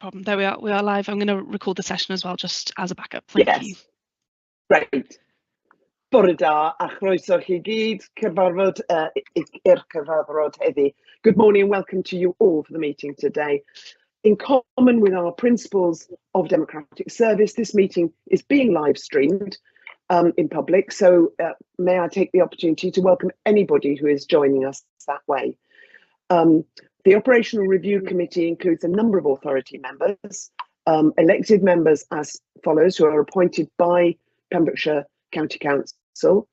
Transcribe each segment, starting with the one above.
problem. There we are. We are live. I'm going to record the session as well, just as a backup. Thank you. Great. Bore da a chroeso chi gyd, cyfarfod i'r cyfarfod heddi. Good morning and welcome to you all for the meeting today. In common with our principles of democratic service, this meeting is being live streamed in public, so may I take the opportunity to welcome anybody who is joining us that way. The Operational Review Committee includes a number of authority members, elected members as follows, who are appointed by Pembrokeshire County Council.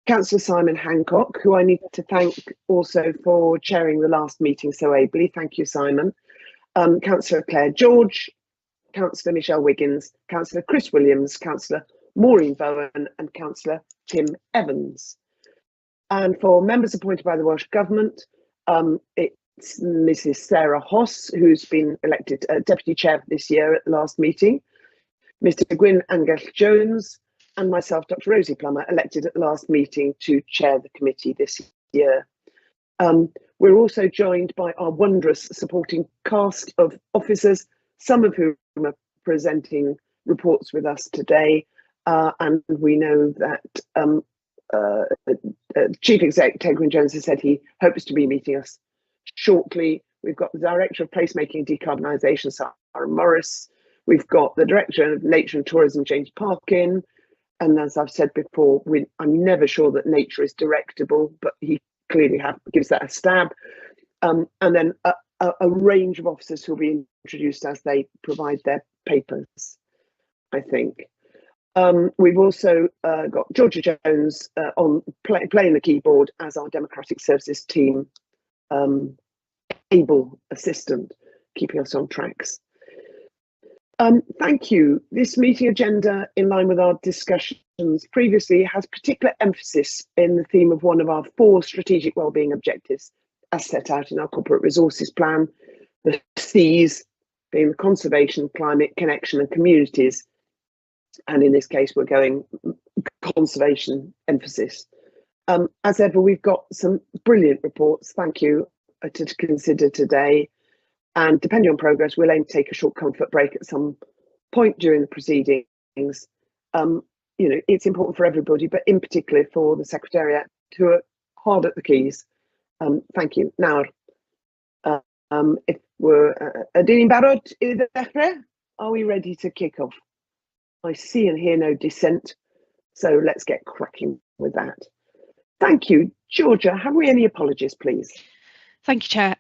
Councillor Simon Hancock, who I need to thank also for chairing the last meeting so ably. Thank you, Simon. Councillor Claire George, Councillor Michelle Wiggins, Councillor Chris Williams, Councillor Maureen Bowen and Councillor Tim Evans. And for members appointed by the Welsh Government, it's Mrs Sarah Hoss, who's been elected Deputy Chair this year at the last meeting, Mr Gwyn Angell Jones, and myself, Dr Rosie Plummer, elected at the last meeting to chair the committee this year. We're also joined by our wondrous supporting cast of officers, some of whom are presenting reports with us today, and we know that Chief Exec Ted Gwyn-Jones has said he hopes to be meeting us shortly. We've got the Director of Placemaking and Decarbonisation, Sarah Morris. We've got the Director of Nature and Tourism, James Parkin. And as I've said before, I'm never sure that nature is directable, but he clearly gives that a stab. And then a range of officers who will be introduced as they provide their papers, I think. We've also got Georgia Jones on playing the keyboard as our Democratic Services team able assistant, keeping us on tracks. Thank you. This meeting agenda, in line with our discussions previously, has particular emphasis in the theme of one of our 4 strategic wellbeing objectives as set out in our corporate resources plan, the C's being the conservation, climate, connection and communities. And in this case, we're going conservation emphasis. As ever, we've got some brilliant reports, thank you, to consider today. And depending on progress, we'll aim to take a short comfort break at some point during the proceedings. You know, it's important for everybody, but in particular for the Secretariat, who are hard at the keys. Thank you. Now, if we're Adine Barod, are we ready to kick off? I see and hear no dissent, so let's get cracking with that. Thank you. Georgia, have we any apologies, please? Thank you, Chair.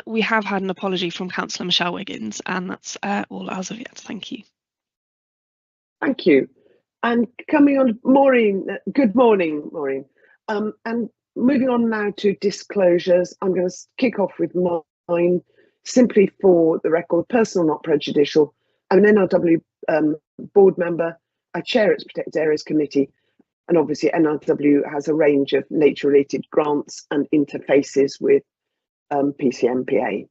We have had an apology from Councillor Michelle Wiggins, and that's all as of yet. Thank you. Thank you. And coming on, Maureen, good morning, Maureen. And moving on now to disclosures, I'm going to kick off with mine, simply for the record, personal, not prejudicial. I'm an NRW board member. I chair its Protected Areas Committee, and obviously NRW has a range of nature-related grants and interfaces with PCMPA.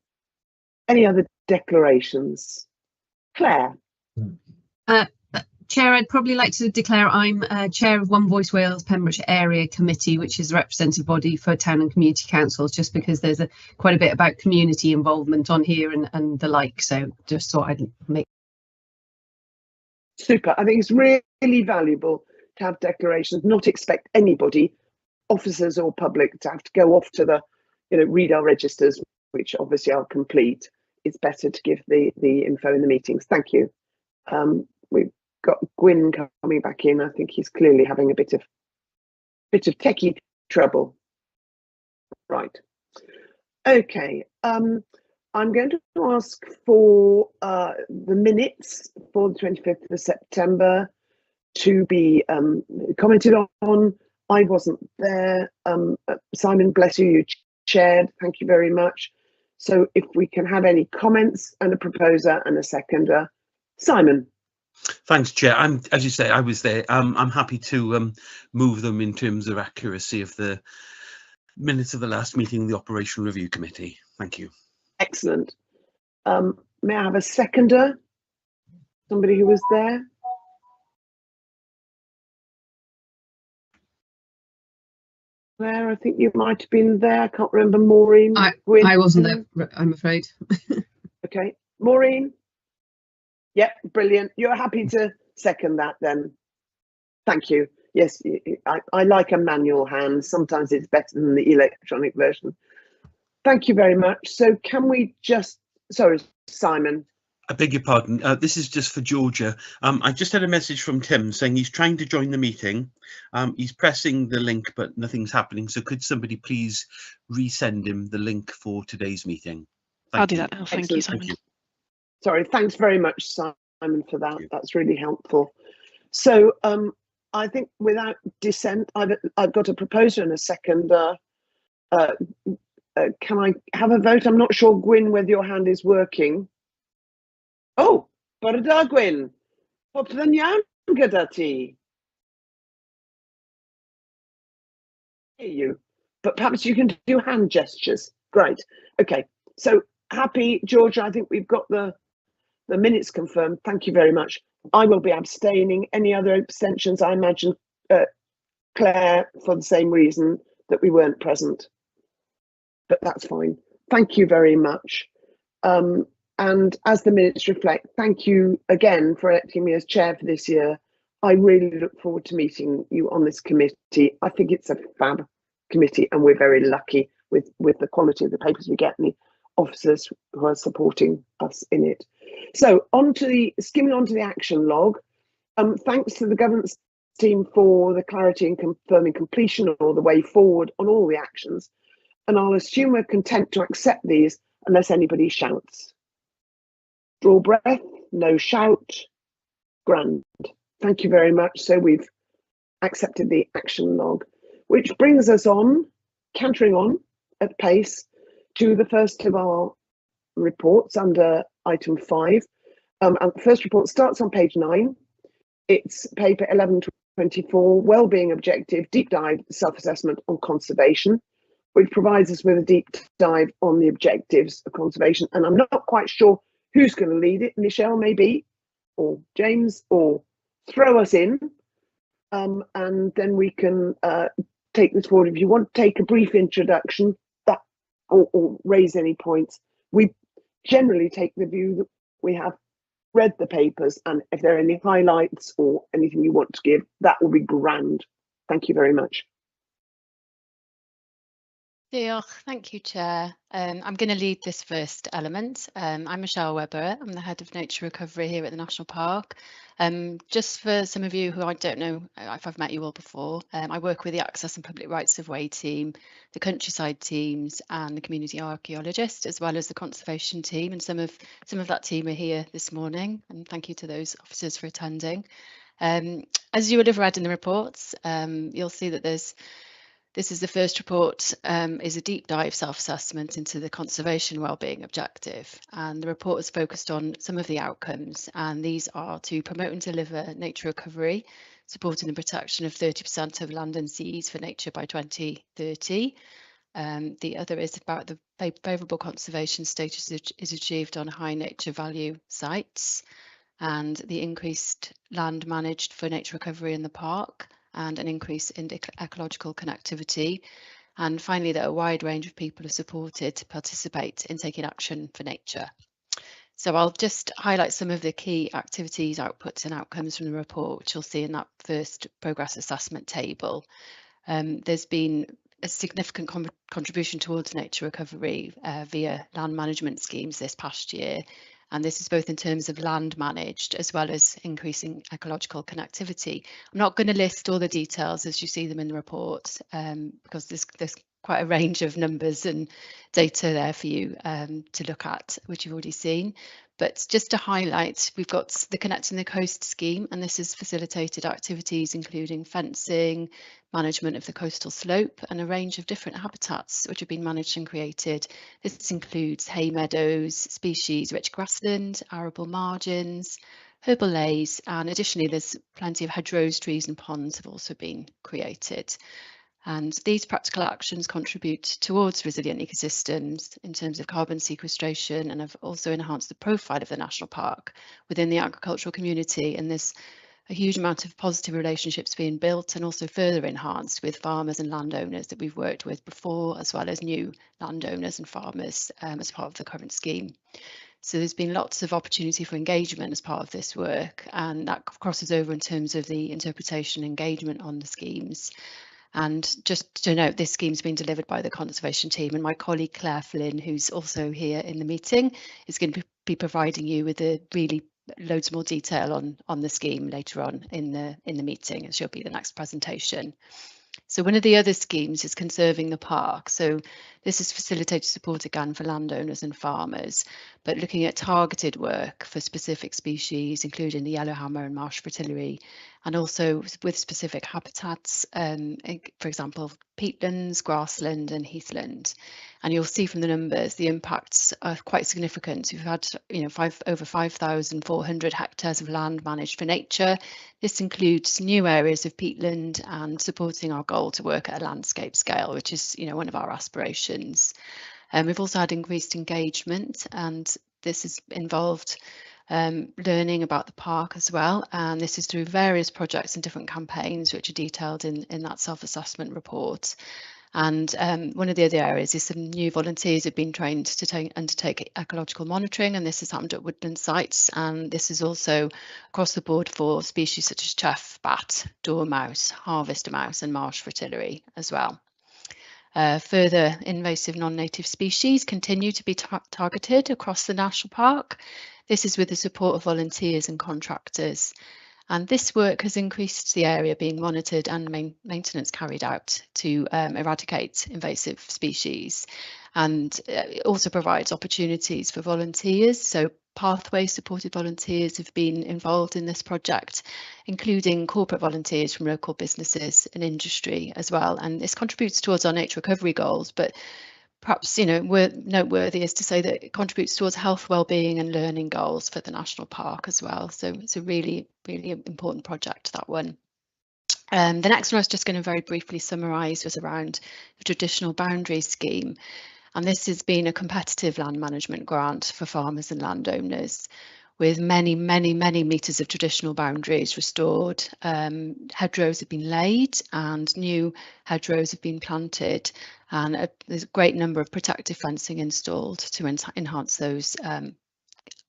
Any other declarations? Claire? Chair, I'd probably like to declare I'm chair of One Voice Wales Pembrokeshire Area Committee, which is the representative body for town and community councils, just because there's quite a bit about community involvement on here and the like, so just thought I'd make. Super. I think it's really valuable to have declarations, not expect anybody, officers or public, to have to go off to the, read our registers, which obviously are complete. It's better to give the info in the meetings. Thank you. We've got Gwyn coming back in. I think he's clearly having a bit of techie trouble. Right. Okay. I'm going to ask for the minutes for the 25th of September to be commented on. I wasn't there. Simon, bless you, you chaired. Thank you very much. So if we can have any comments and a proposer and a seconder. Simon. Thanks, Chair. As you say, I was there. I'm happy to move them in terms of accuracy of the minutes of the last meeting of the Operational Review Committee. Thank you. Excellent. May I have a seconder? Somebody who was there? Claire, I think you might have been there. I can't remember. Maureen? I wasn't there, I'm afraid. Okay. Maureen? Yep, brilliant. You're happy to second that then? Thank you. Yes, I like a manual hand. Sometimes it's better than the electronic version. Thank you very much. So can we just, sorry, Simon. I beg your pardon. This is just for Georgia. I just had a message from Tim saying he's trying to join the meeting. He's pressing the link, but nothing's happening. So could somebody please resend him the link for today's meeting? I'll do that now. Thank you, Excellent. Simon. Sorry, thanks very much, Simon, for that. That's really helpful. So I think without dissent, I've got a proposer and a second. Can I have a vote? I'm not sure, Gwyn, whether your hand is working. Oh, bore da, Gwyn. Popeth yn iawn gyda ti. Hear you, but perhaps you can do hand gestures. Great. Okay. So happy, Georgia. I think we've got the minutes confirmed. Thank you very much. I will be abstaining. Any other abstentions? I imagine Claire, for the same reason that we weren't present. But that's fine. Thank you very much. And as the minutes reflect, thank you again for electing me as chair for this year. I really look forward to meeting you on this committee. I think it's a fab committee and we're very lucky with the quality of the papers we get and the officers who are supporting us in it. So skimming onto the action log. Thanks to the governance team for the clarity in confirming completion or the way forward on all the actions. And I'll assume we're content to accept these unless anybody shouts. Draw breath, no shout. Grand. Thank you very much. So we've accepted the action log, which brings us on, cantering on at pace, to the first of our reports under item 5. And the first report starts on page 9. It's paper 1124, Wellbeing Objective, Deep Dive Self-Assessment on Conservation, which provides us with a deep dive on the objectives of conservation. And I'm not quite sure who's going to lead it. Michelle, maybe, or James, or throw us in. And then we can take this forward. If you want to take a brief introduction or raise any points, we generally take the view that we have read the papers, and if there are any highlights or anything you want to give, that will be grand. Thank you very much. Diolch. Thank you, Chair. I'm going to lead this first element. I'm Michelle Webber. I'm the Head of Nature Recovery here at the National Park. Just for some of you who I don't know if I've met you all before, I work with the Access and Public Rights of Way team, the Countryside teams and the Community Archaeologist, as well as the Conservation team. And some of that team are here this morning. And thank you to those officers for attending. As you would have read in the reports, you'll see that this is the first report, is a deep dive self-assessment into the conservation wellbeing objective, and the report is focused on some of the outcomes, and these are to promote and deliver nature recovery, supporting the protection of 30% of land and seas for nature by 2030. The other is about the favourable conservation status is achieved on high nature value sites, and the increased land managed for nature recovery in the park, and an increase in ecological connectivity. And finally, that a wide range of people are supported to participate in taking action for nature. So I'll just highlight some of the key activities, outputs and outcomes from the report, which you'll see in that first progress assessment table. There's been a significant contribution towards nature recovery via land management schemes this past year. And this is both in terms of land managed as well as increasing ecological connectivity. I'm not going to list all the details as you see them in the report, because there's quite a range of numbers and data there for you to look at, which you've already seen. But just to highlight, we've got the Connecting the Coast scheme, and this has facilitated activities including fencing, management of the coastal slope, and a range of different habitats which have been managed and created. This includes hay meadows, species-rich grassland, arable margins, herbal lays, and additionally there's plenty of hedgerows, trees and ponds have also been created. And these practical actions contribute towards resilient ecosystems in terms of carbon sequestration, and have also enhanced the profile of the national park within the agricultural community. And there's a huge amount of positive relationships being built and also further enhanced with farmers and landowners that we've worked with before, as well as new landowners and farmers as part of the current scheme. So there's been lots of opportunity for engagement as part of this work, and that crosses over in terms of the interpretation engagement on the schemes. And just to note, this scheme's been delivered by the conservation team, and my colleague Claire Flynn, who's also here in the meeting, is going to be providing you with a really loads more detail on the scheme later on in the meeting, and she'll be the next presentation. So one of the other schemes is conserving the park. So this is facilitated support again for landowners and farmers, but looking at targeted work for specific species, including the yellowhammer and marsh fritillary, and also with specific habitats, for example, peatlands, grassland and heathland. And you'll see from the numbers, the impacts are quite significant. We've had, over 5,400 hectares of land managed for nature. This includes new areas of peatland and supporting our goal to work at a landscape scale, which is, one of our aspirations. We've also had increased engagement, and this has involved learning about the park as well, and this is through various projects and different campaigns which are detailed in that self-assessment report. And one of the other areas is some new volunteers have been trained to undertake ecological monitoring, and this has happened at woodland sites, and this is also across the board for species such as chough, bat, dormouse, harvester mouse and marsh fritillary as well. Further invasive non-native species continue to be targeted across the national park. This is with the support of volunteers and contractors. And this work has increased the area being monitored and maintenance carried out to eradicate invasive species. And it also provides opportunities for volunteers. So Pathways supported volunteers have been involved in this project, including corporate volunteers from local businesses and industry as well. And this contributes towards our nature recovery goals, but perhaps, noteworthy is to say that it contributes towards health, well-being and learning goals for the national park as well. So it's a really, really important project, that one. The next one I was just going to very briefly summarise was around the traditional boundaries scheme. And this has been a competitive land management grant for farmers and landowners, with many, many, many metres of traditional boundaries restored. Hedgerows have been laid and new hedgerows have been planted, and there's a great number of protective fencing installed to enhance those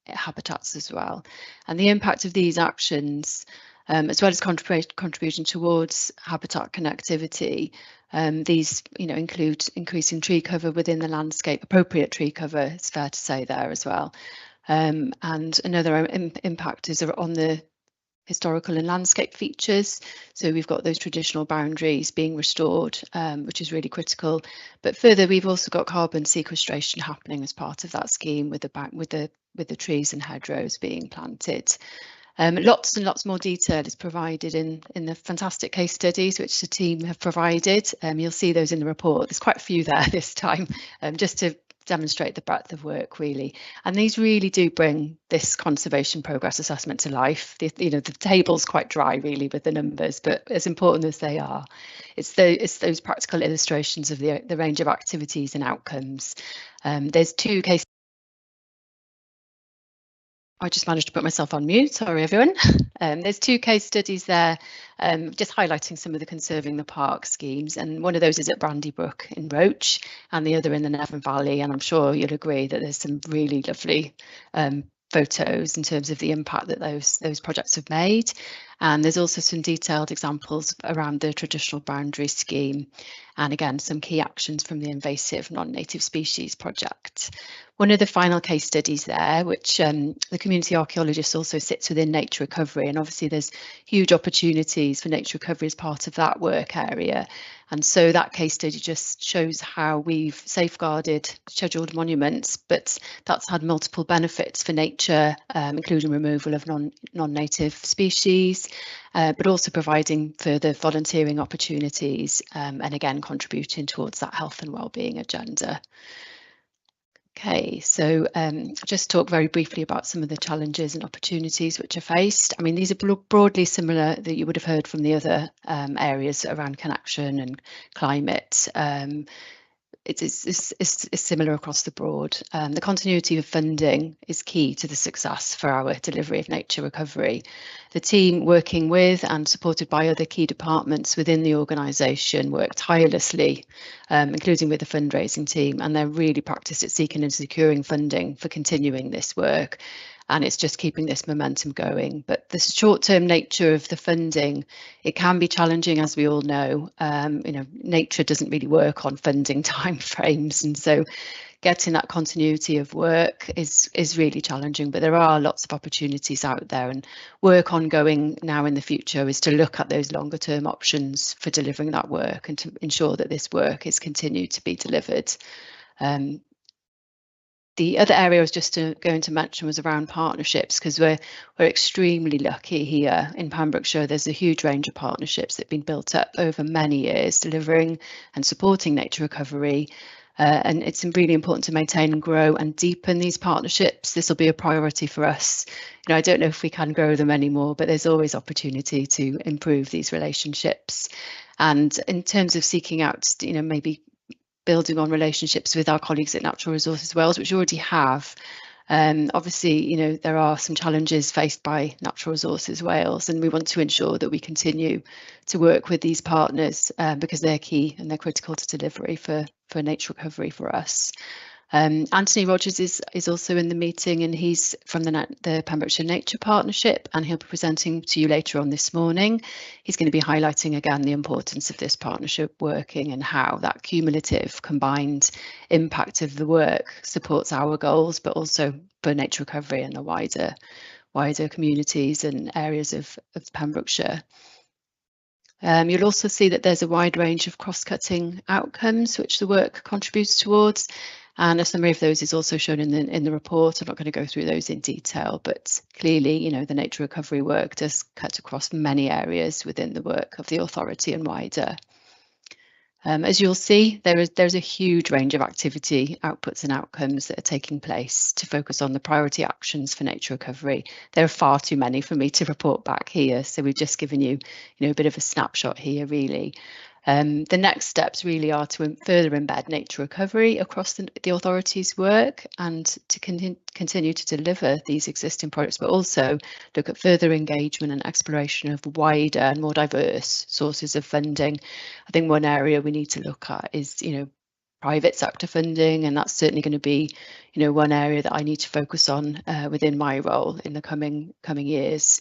habitats as well. And the impact of these actions, as well as contribution towards habitat connectivity, these include increasing tree cover within the landscape, appropriate tree cover, it's fair to say there as well. And another impact is on the historical and landscape features. So we've got those traditional boundaries being restored, which is really critical. But further, we've also got carbon sequestration happening as part of that scheme, with the trees and hedgerows being planted. Lots and lots more detail is provided in the fantastic case studies which the team have provided. You'll see those in the report. There's quite a few there this time, just to demonstrate the breadth of work, really. And these really do bring this conservation progress assessment to life. The table's quite dry, really, with the numbers, but as important as they are, it's those practical illustrations of the range of activities and outcomes. There's two case. I just managed to put myself on mute, sorry everyone. There's two case studies there, just highlighting some of the Conserving the Park schemes, and one of those is at Brandybrook in Roach and the other in the Nevern Valley, and I'm sure you'll agree that there's some really lovely photos in terms of the impact that those projects have made. And there's also some detailed examples around the traditional boundary scheme, and again some key actions from the invasive non-native species project. One of the final case studies there, which the community archaeologist also sits within nature recovery, and obviously there's huge opportunities for nature recovery as part of that work area. And so that case study just shows how we've safeguarded scheduled monuments, but that's had multiple benefits for nature, including removal of non-native species, but also providing further volunteering opportunities, and again contributing towards that health and wellbeing agenda. Okay, so just talk very briefly about some of the challenges and opportunities which are faced. I mean, these are broadly similar that you would have heard from the other areas around connection and climate. it's similar across the board. The continuity of funding is key to the success for our delivery of nature recovery. The team working with and supported by other key departments within the organisation work tirelessly, including with the fundraising team, and they're really practiced at seeking and securing funding for continuing this work. And it's just keeping this momentum going. But the short-term nature of the funding, it can be challenging, as we all know. Nature doesn't really work on funding timeframes, and so getting that continuity of work is really challenging. But there are lots of opportunities out there, and work ongoing now in the future is to look at those longer-term options for delivering that work and to ensure that this work is continued to be delivered. The other area I was just going to mention was around partnerships, because we're extremely lucky here in Pembrokeshire. There's a huge range of partnerships that have been built up over many years, delivering and supporting nature recovery. And it's really important to maintain and grow and deepen these partnerships. This will be a priority for us. I don't know if we can grow them anymore, but there's always opportunity to improve these relationships. And in terms of seeking out, maybe building on relationships with our colleagues at Natural Resources Wales, which we already have. Obviously, there are some challenges faced by Natural Resources Wales, and we want to ensure that we continue to work with these partners because they're key and they're critical to delivery for nature recovery for us. Anthony Rogers is also in the meeting, and he's from the Pembrokeshire Nature Partnership, and he'll be presenting to you later on this morning. He's going to be highlighting again the importance of this partnership working and how that cumulative combined impact of the work supports our goals, but also for nature recovery and the wider communities and areas of Pembrokeshire. You'll also see that there's a wide range of cross-cutting outcomes which the work contributes towards, and a summary of those is also shown in the report. I'm not going to go through those in detail, but clearly, the nature recovery work does cut across many areas within the work of the authority and wider. As you'll see, there's a huge range of activity, outputs and outcomes that are taking place to focus on the priority actions for nature recovery. There are far too many for me to report back here, so we've just given you, a bit of a snapshot here, really. The next steps really are to further embed nature recovery across the authority's work and to continue to deliver these existing projects, but also look at further engagement and exploration of wider and more diverse sources of funding. I think one area we need to look at is, private sector funding, and that's certainly going to be, one area that I need to focus on within my role in the coming years.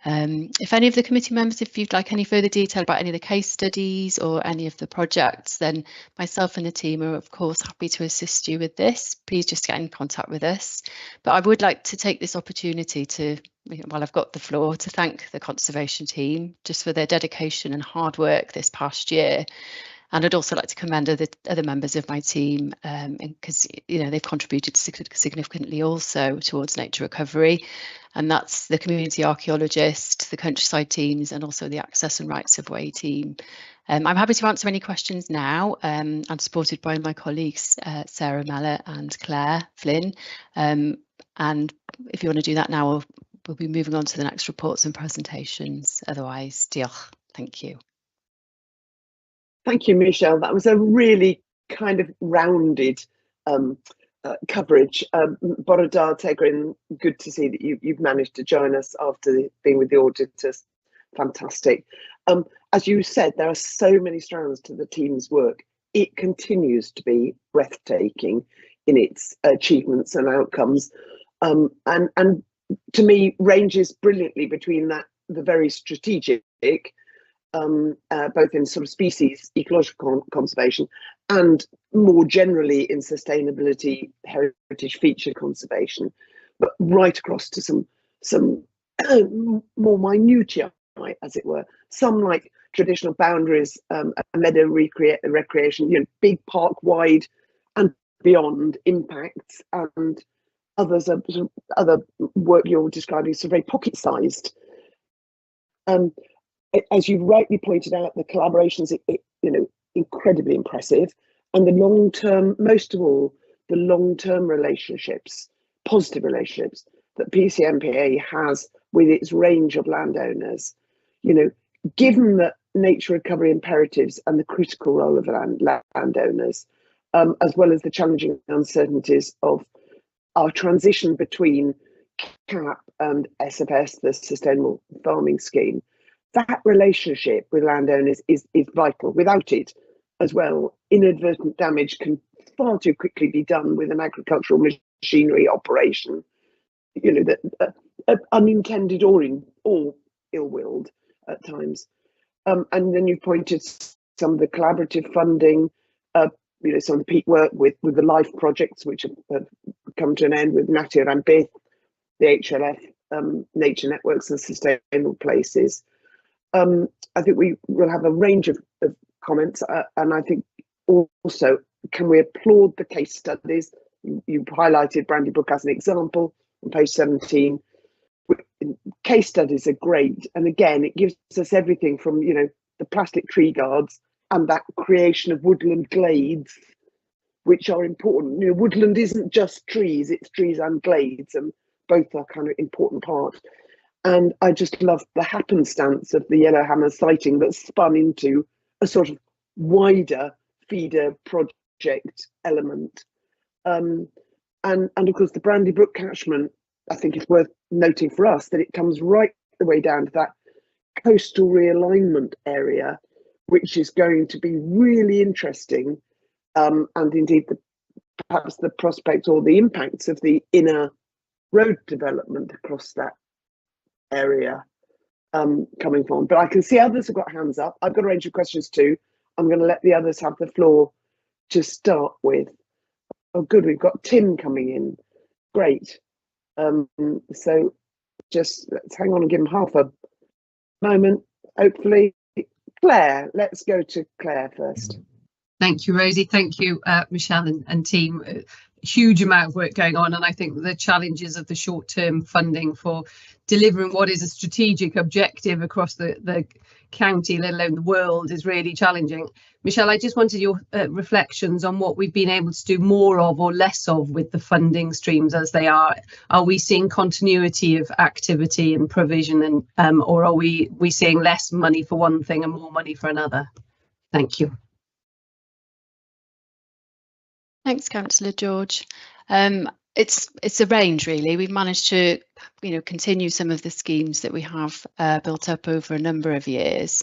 If any of the committee members, if you'd like any further detail about any of the case studies or any of the projects, then myself and the team are of course happy to assist you with this. Please just get in contact with us. But I would like to take this opportunity to, while I've got the floor, to thank the conservation team just for their dedication and hard work this past year. And I'd also like to commend other members of my team because they've contributed significantly also towards nature recovery, and that's the community archaeologist, the countryside teams, and also the Access and Rights of Way team. I'm happy to answer any questions now. I'm supported by my colleagues Sarah Mellor and Claire Flynn, and if you want to do that now, we'll be moving on to the next reports and presentations. Otherwise, diolch. Thank you. Thank you, Michelle. That was a really kind of rounded coverage. Bore da, Tegrin, good to see that you've managed to join us after being with the auditors. Fantastic. As you said, there are so many strands to the team's work. It continues to be breathtaking in its achievements and outcomes, and to me ranges brilliantly between the very strategic, both in sort of species ecological conservation and more generally in sustainability, heritage feature conservation, but right across to some more minutiae, as it were. Some like traditional boundaries, meadow recreation, big park wide and beyond impacts, and others are other work you're describing is very pocket sized. As you've rightly pointed out, the collaborations, incredibly impressive, and the long-term, most of all, the long-term relationships, positive relationships that PCNPA has with its range of landowners. Given that nature recovery imperatives and the critical role of landowners, as well as the challenging uncertainties of our transition between CAP and SFS, the Sustainable Farming Scheme. That relationship with landowners is vital. Without it, as well, inadvertent damage can far too quickly be done with an agricultural machinery operation, you know, that unintended or ill-willed at times. And then you pointed some of the collaborative funding, you know, some of the peak work with the LIFE projects, which have come to an end with Natur and Beth, the HLF, Nature Networks and Sustainable Places. I think we will have a range of comments, and I think also, can we applaud the case studies? You highlighted Brandybrook as an example on page 17. Case studies are great, and again, it gives us everything from, you know, the plastic tree guards and that creation of woodland glades, which are important. You know, woodland isn't just trees, it's trees and glades, and both are kind of important parts. And I just love the happenstance of the Yellowhammer sighting that spun into a sort of wider feeder project element. And of course, the Brandybrook catchment, I think it's worth noting for us that it comes right the way down to that coastal realignment area, which is going to be really interesting. And indeed, perhaps the prospect or the impacts of the inner road development across that area coming forward. But I can see others have got hands up. I've got a range of questions too. I'm going to let the others have the floor to start with. Oh, good, we've got Tim coming in. Great. So just let's hang on and give him half a moment, hopefully. Claire, let's go to Claire first. Thank you, Rosie. Thank you, Michelle and team. Huge amount of work going on, and I think the challenges of the short-term funding for delivering what is a strategic objective across the county, let alone the world, is really challenging. Michelle, I just wanted your reflections on what we've been able to do more of or less of with the funding streams as they are. Are we seeing continuity of activity and provision, and or are we seeing less money for one thing and more money for another? Thank you. Thanks, Councillor George. It's a range, really. We've managed to, you know, continue some of the schemes that we have built up over a number of years,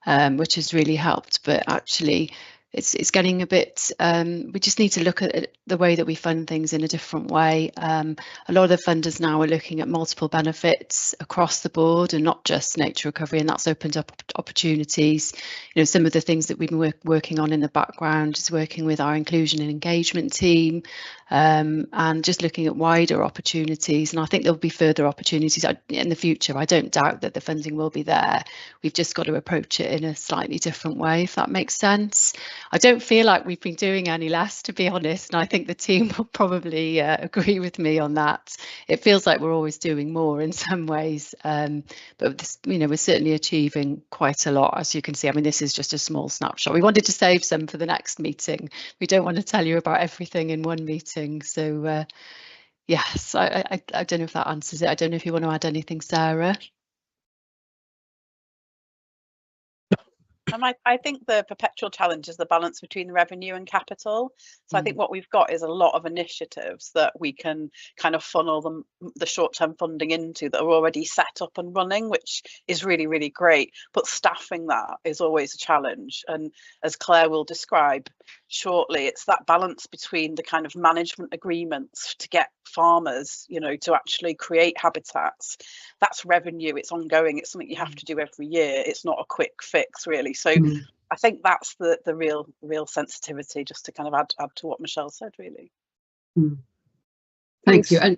which has really helped. But actually, it's getting a bit. We just need to look at the way that we fund things in a different way. A lot of the funders now are looking at multiple benefits across the board and not just nature recovery, and that's opened up opportunities. You know, some of the things that we've been working on in the background is working with our inclusion and engagement team, and just looking at wider opportunities. And I think there'll be further opportunities in the future. I don't doubt that the funding will be there. We've just got to approach it in a slightly different way, if that makes sense. I don't feel like we've been doing any less, to be honest, and I think the team will probably agree with me on that. It feels like we're always doing more in some ways, but this, you know, we're certainly achieving quite a lot, as you can see. I mean, this is just a small snapshot. We wanted to save some for the next meeting. We don't want to tell you about everything in one meeting. So yes, I don't know if that answers it. I don't know if you want to add anything, Sarah. I think the perpetual challenge is the balance between the revenue and capital. So I think what we've got is a lot of initiatives that we can kind of funnel the short-term funding into that are already set up and running, which is really, really great. But staffing that is always a challenge. And as Claire will describe shortly, it's that balance between the kind of management agreements to get farmers, you know, to actually create habitats. That's revenue, it's ongoing, it's something you have to do every year. It's not a quick fix, really. So I think that's the real sensitivity, just to kind of add to what Michelle said, really. Thank you. And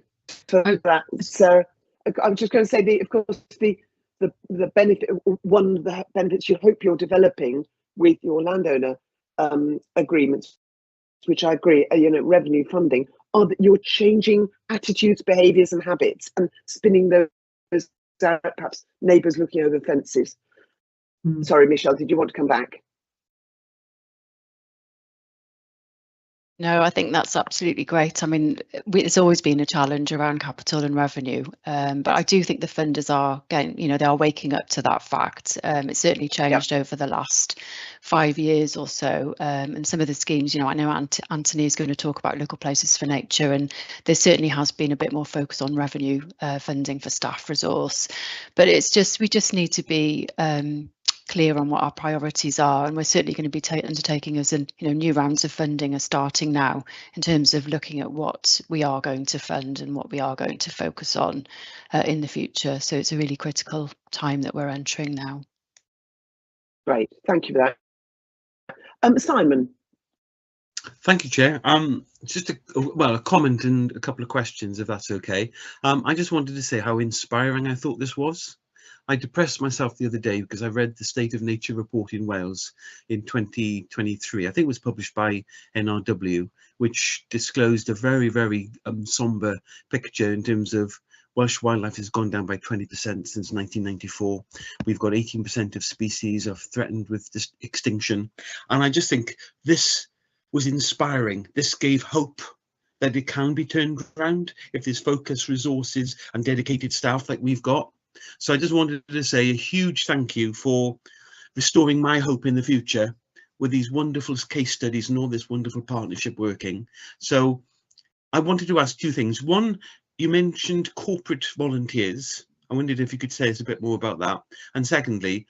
for that, Sarah, I was just going to say, of course, the benefit, one of the benefits you hope you're developing with your landowner agreements, which I agree, you know, revenue funding, are that you're changing attitudes, behaviours and habits and spinning those out, perhaps neighbours looking over fences. Sorry, Michelle, did you want to come back? No, I think that's absolutely great. I mean, it's always been a challenge around capital and revenue, but I do think the funders are getting, they are waking up to that fact. It's certainly changed over the last 5 years or so, and some of the schemes, I know Anthony is going to talk about local places for nature, and there certainly has been a bit more focus on revenue funding for staff resource, but we just need to be clear on what our priorities are, and we're certainly going to be undertaking as new rounds of funding are starting now in terms of looking at what we are going to fund and what we are going to focus on in the future. So it's a really critical time that we're entering now. Great, thank you for that. Simon. Thank you, Chair. Just a comment and a couple of questions, if that's okay. I just wanted to say how inspiring I thought this was. I depressed myself the other day because I read the State of Nature report in Wales in 2023. I think it was published by NRW, which disclosed a very, very somber picture in terms of Welsh wildlife has gone down by 20% since 1994. We've got 18% of species are threatened with extinction. And I just think this was inspiring. This gave hope that it can be turned around if there's focused resources and dedicated staff like we've got. So I just wanted to say a huge thank you for restoring my hope in the future with these wonderful case studies and all this wonderful partnership working. So I wanted to ask two things. One, you mentioned corporate volunteers. I wondered if you could say us a bit more about that. And secondly,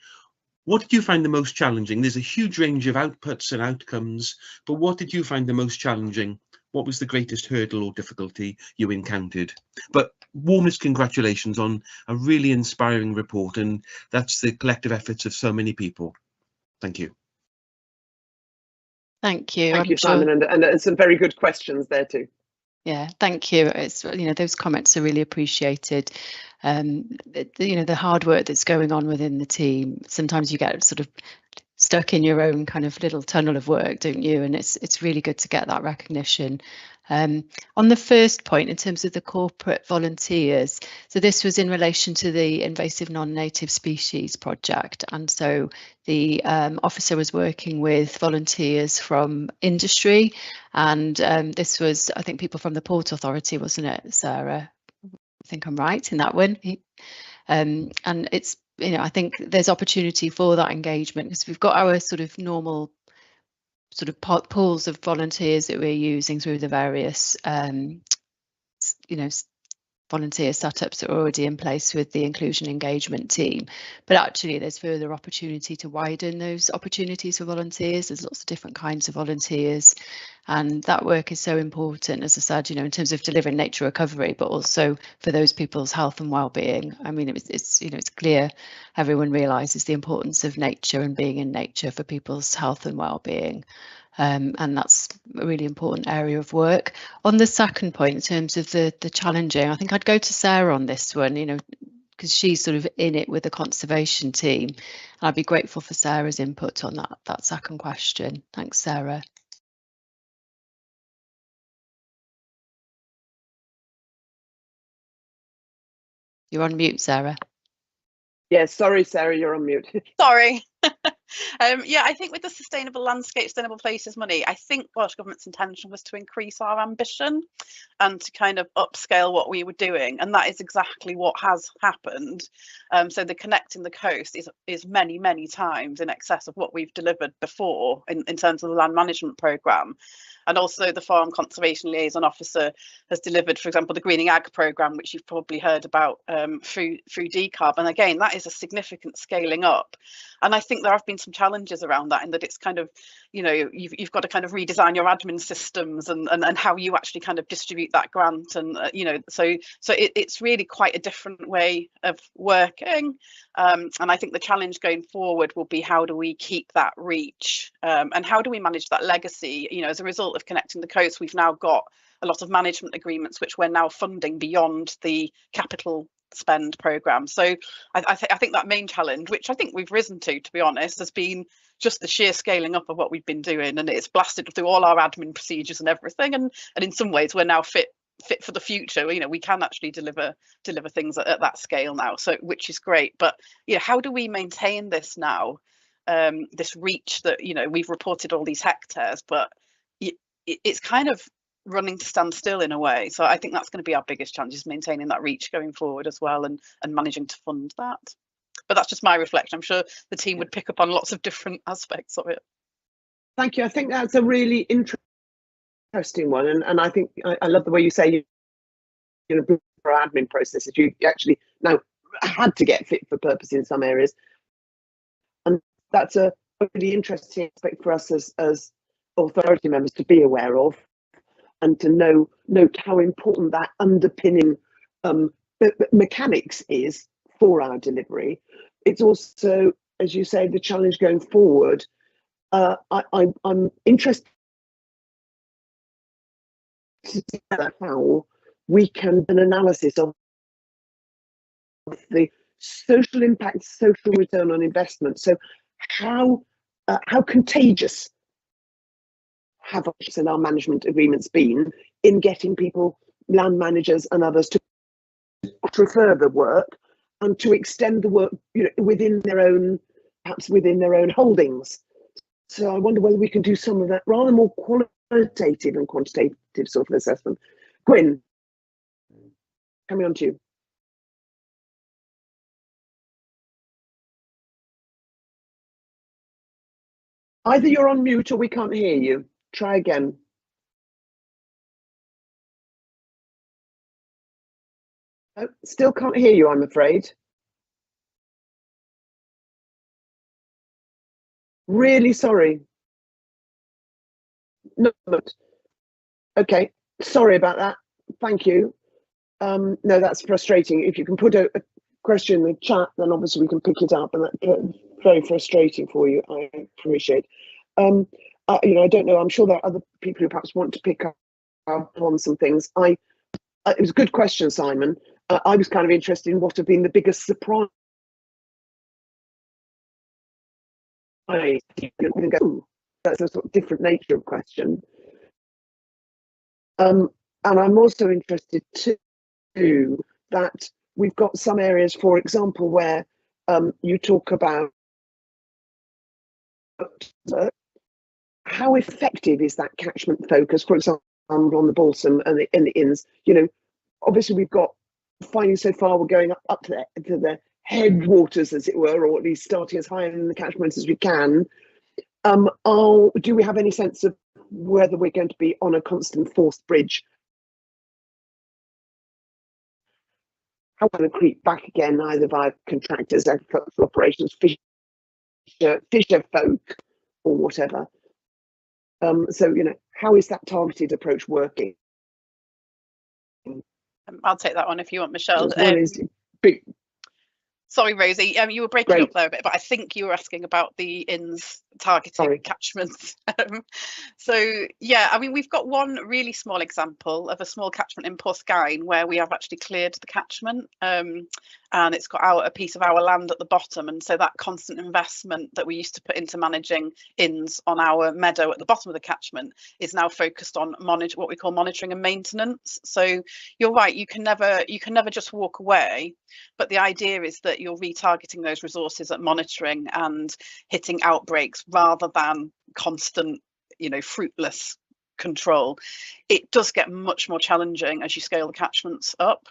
what did you find the most challenging? There's a huge range of outputs and outcomes, but what did you find the most challenging? What was the greatest hurdle or difficulty you encountered? But warmest congratulations on a really inspiring report, and that's the collective efforts of so many people. Thank you. Thank you. Thank you, Simon, and some very good questions there too. Yeah, thank you. It's those comments are really appreciated. The hard work that's going on within the team. Sometimes you get sort of stuck in your own kind of little tunnel of work, don't you? And it's really good to get that recognition. On the first point, in terms of the corporate volunteers, so this was in relation to the invasive non-native species project, and so the officer was working with volunteers from industry, and this was, I think, people from the Port Authority, wasn't it, Sarah? I think I'm right in that one. And it's, I think there's opportunity for that engagement because we've got our sort of normal sort of pools of volunteers that we're using through the various volunteer setups that are already in place with the inclusion engagement team, but actually there's further opportunity to widen those opportunities for volunteers. There's lots of different kinds of volunteers, and that work is so important, as I said, in terms of delivering nature recovery, but also for those people's health and well-being. I mean, it's clear everyone realises the importance of nature and being in nature for people's health and well-being. And that's a really important area of work. On the second point, in terms of the challenging, I think I'd go to Sarah on this one, because she's sort of in it with the conservation team. And I'd be grateful for Sarah's input on that second question. Thanks, Sarah. You're on mute, Sarah. Yeah, sorry, Sarah, you're on mute. Sorry. Yeah, I think with the Sustainable Landscape, Sustainable Places money, I think Welsh Government's intention was to increase our ambition and to kind of upscale what we were doing. And that is exactly what has happened. So the Connecting the Coast is many, many times in excess of what we've delivered before in terms of the land management programme. And also the Farm Conservation Liaison Officer has delivered, for example, the Greening Ag programme, which you've probably heard about through Decarb. And again, that is a significant scaling up. And I think there have been some challenges around that, in that it's kind of, you've got to kind of redesign your admin systems and how you actually kind of distribute that grant. And, so it's really quite a different way of working. And I think the challenge going forward will be, how do we keep that reach and how do we manage that legacy? As a result of Connecting the Coast, we've now got a lot of management agreements which we're now funding beyond the capital spend programme. So I think that main challenge, which I think we've risen to be honest, has been just the sheer scaling up of what we've been doing, and it's blasted through all our admin procedures and everything, and in some ways we're now fit for the future. We can actually deliver things at that scale now, so which is great. But how do we maintain this now, this reach that we've reported all these hectares, but it's kind of running to stand still in a way. So I think that's going to be our biggest challenge, is maintaining that reach going forward as well, and managing to fund that. But that's just my reflection. I'm sure the team would pick up on lots of different aspects of it. Thank you. I think that's a really interesting one, and I think I love the way you say, you know, for admin processes, you actually now had to get fit for purpose in some areas, and that's a really interesting aspect for us as authority members to be aware of, and to note how important that underpinning mechanics is for our delivery. It's also, as you say, the challenge going forward. I'm interested to see how we can do an analysis of the social impact, social return on investment. So how contagious have us in our management agreements been in getting people, land managers and others, to refer the work and to extend the work, you know, within their own, perhaps within their own holdings. So I wonder whether we can do some of that rather more qualitative and quantitative sort of assessment. Gwyn, coming on to you. Either you're on mute or we can't hear you. Try again. Oh, still can't hear you, I'm afraid. Really sorry. No. Okay, sorry about that. Thank you. No, that's frustrating. If you can put a question in the chat, then obviously we can pick it up, and that's very frustrating for you. I appreciate. You know, I don't know. I'm sure there are other people who perhaps want to pick up on some things. It was a good question, Simon. I was kind of interested in what have been the biggest surprise. That's a sort of different nature of question. And I'm also interested too that we've got some areas, for example, where you talk about how effective is that catchment focus, for example, on the Balsam and the Inns. You know, obviously we've got finding so far we're going up to the headwaters, as it were, or at least starting as high in the catchments as we can. Do we have any sense of whether we're going to be on a constant forced bridge? How can it creep back again, either via contractors, agricultural operations, fisher folk, or whatever? So, you know, how is that targeted approach working? I'll take that one if you want, Michelle. Sorry, Rosie, you were breaking up there a bit, but I think you were asking about the Inns targeting catchments. So yeah, I mean, we've got one really small example of a small catchment in Porthgain where we have actually cleared the catchment, and it's got a piece of our land at the bottom, and so that constant investment that we used to put into managing Inns on our meadow at the bottom of the catchment is now focused on what we call monitoring and maintenance. So you're right, you can never just walk away, but the idea is that you're retargeting those resources at monitoring and hitting outbreaks rather than constant, you know, fruitless control. It does get much more challenging as you scale the catchments up.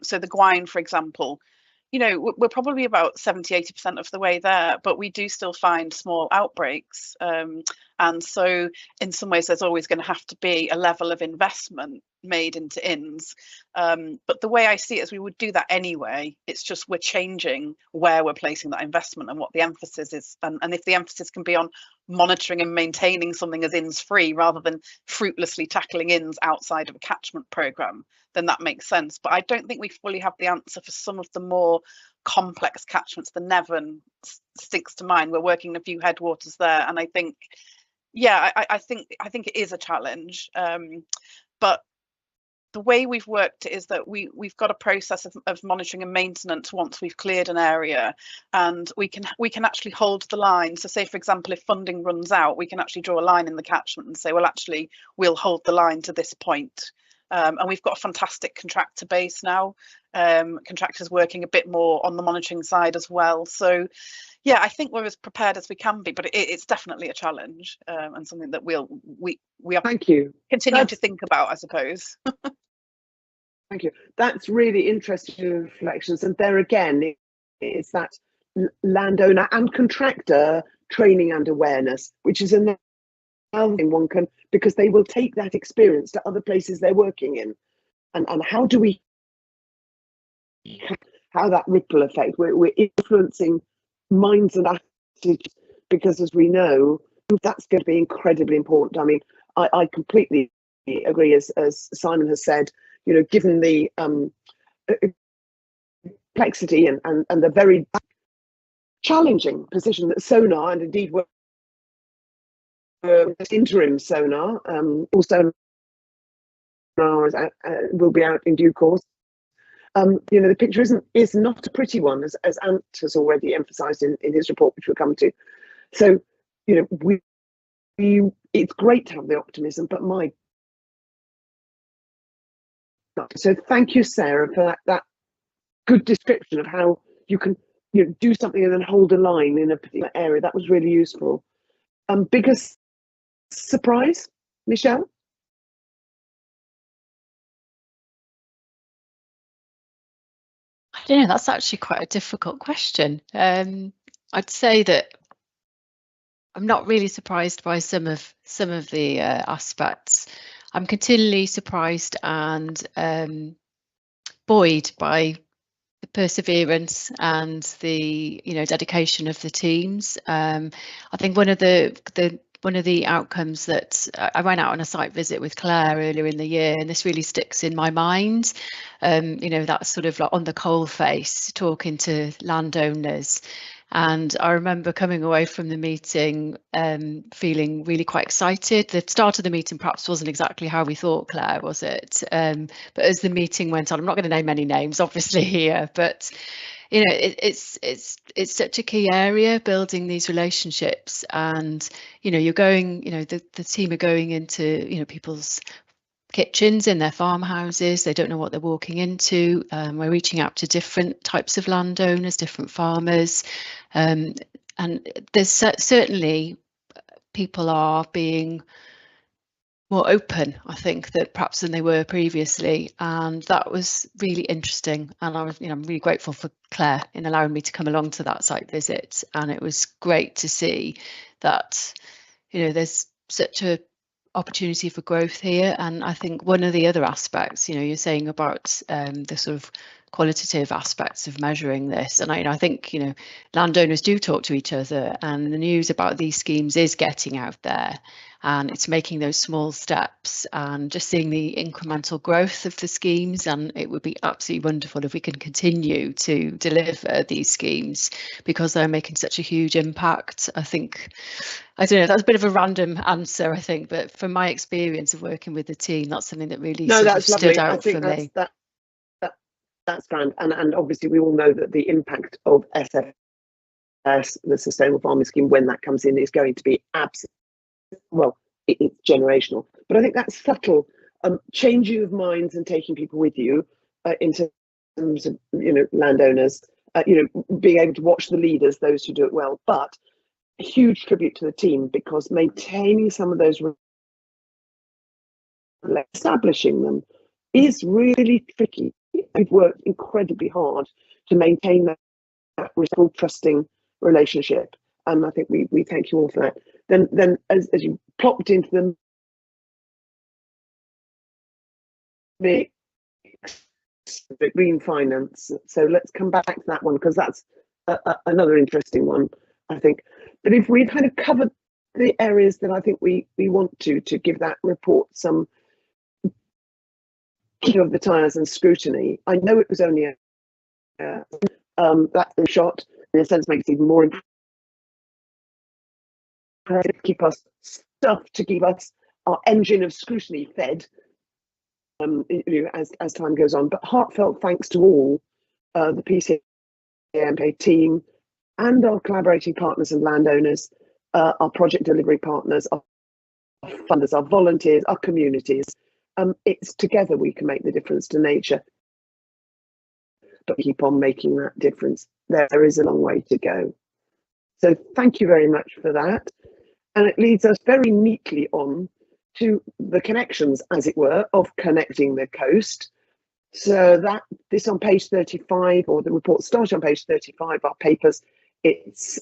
So the Gwaun, for example, you know, we're probably about 70–80% of the way there, but we do still find small outbreaks. And so in some ways, there's always going to have to be a level of investment made into Inns. But the way I see it is we would do that anyway. It's just we're changing where we're placing that investment and what the emphasis is. And if the emphasis can be on monitoring and maintaining something as Inns free rather than fruitlessly tackling Inns outside of a catchment programme, then that makes sense. But I don't think we fully have the answer for some of the more complex catchments. The Nevern sticks to mind. We're working a few headwaters there, and I think, yeah, I think it is a challenge. But the way we've worked is that we've got a process of monitoring and maintenance once we've cleared an area, and we can actually hold the line. So say, for example, if funding runs out, we can actually draw a line in the catchment and say, well, actually, we'll hold the line to this point. And we've got a fantastic contractor base now, contractors working a bit more on the monitoring side as well. So Yeah, I think we're as prepared as we can be, but it's definitely a challenge, and something that we are Thank you. continuing to think about, I suppose. Thank you. That's really interesting reflections. And there again, it's that landowner and contractor training and awareness, which is another thing one can, because they will take that experience to other places they're working in. And how do we, how that ripple effect, we're influencing minds and attitudes, because as we know, that's going to be incredibly important. I mean, I completely agree, as Simon has said, you know, given the complexity and the very challenging position that Sonar, and indeed interim Sonar, also will be out in due course. You know, the picture is not a pretty one, as Ant has already emphasised in his report, which we'll come to. So, you know, it's great to have the optimism, but my God. So thank you, Sarah, for that good description of how you can, you know, do something and then hold a line in a particular area. That was really useful. Biggest surprise, Michelle? I don't know, that's actually quite a difficult question. I'd say that I'm not really surprised by some of the aspects. I'm continually surprised and buoyed by the perseverance and the dedication of the teams. I think one of the outcomes that I went out on a site visit with Claire earlier in the year, and this really sticks in my mind. That's sort of like on the coal face, talking to landowners. And I remember coming away from the meeting feeling really quite excited. The start of the meeting perhaps wasn't exactly how we thought, Claire, was it? But as the meeting went on, I'm not going to name any names, obviously, here, but it's such a key area, building these relationships. And you're going, the team are going into people's kitchens in their farmhouses. They don't know what they're walking into. We're reaching out to different types of landowners, different farmers, and there's certainly people are being more open, I think, that perhaps than they were previously, and that was really interesting. And I'm really grateful for Claire in allowing me to come along to that site visit, and it was great to see that there's such a opportunity for growth here. And I think one of the other aspects, you're saying about the sort of qualitative aspects of measuring this, and I think landowners do talk to each other, and the news about these schemes is getting out there, and it's making those small steps and just seeing the incremental growth of the schemes. And it would be absolutely wonderful if we can continue to deliver these schemes, because they're making such a huge impact. I think, I don't know, that's a bit of a random answer, I think, but from my experience of working with the team, that's something that really stood out for me. That's grand. And obviously we all know that the impact of SFS, the Sustainable Farming Scheme, when that comes in, is going to be absolutely, well, it's generational. But I think that subtle changing of minds and taking people with you in terms of landowners, being able to watch the leaders, those who do it well. But a huge tribute to the team, because maintaining some of those, establishing them, is really tricky. We've worked incredibly hard to maintain that respectful, trusting relationship, and I think we thank you all for that. Then as you plopped into them, the green finance. So let's come back to that one, because that's another interesting one, I think. But if we kind of covered the areas that I think we want to give that report some kicking of the tires and scrutiny. I know it was only that shot, in a sense, makes it even more impressive to keep us stuffed, to keep us our engine of scrutiny fed as time goes on. But heartfelt thanks to all the PCAMK team and our collaborating partners and landowners, our project delivery partners, our funders, our volunteers, our communities. It's together we can make the difference to nature, but keep on making that difference. There is a long way to go. So thank you very much for that. And it leads us very neatly on to the connections, as it were, of connecting the coast. So that this on page 35, or the report starts on page 35, our papers, it's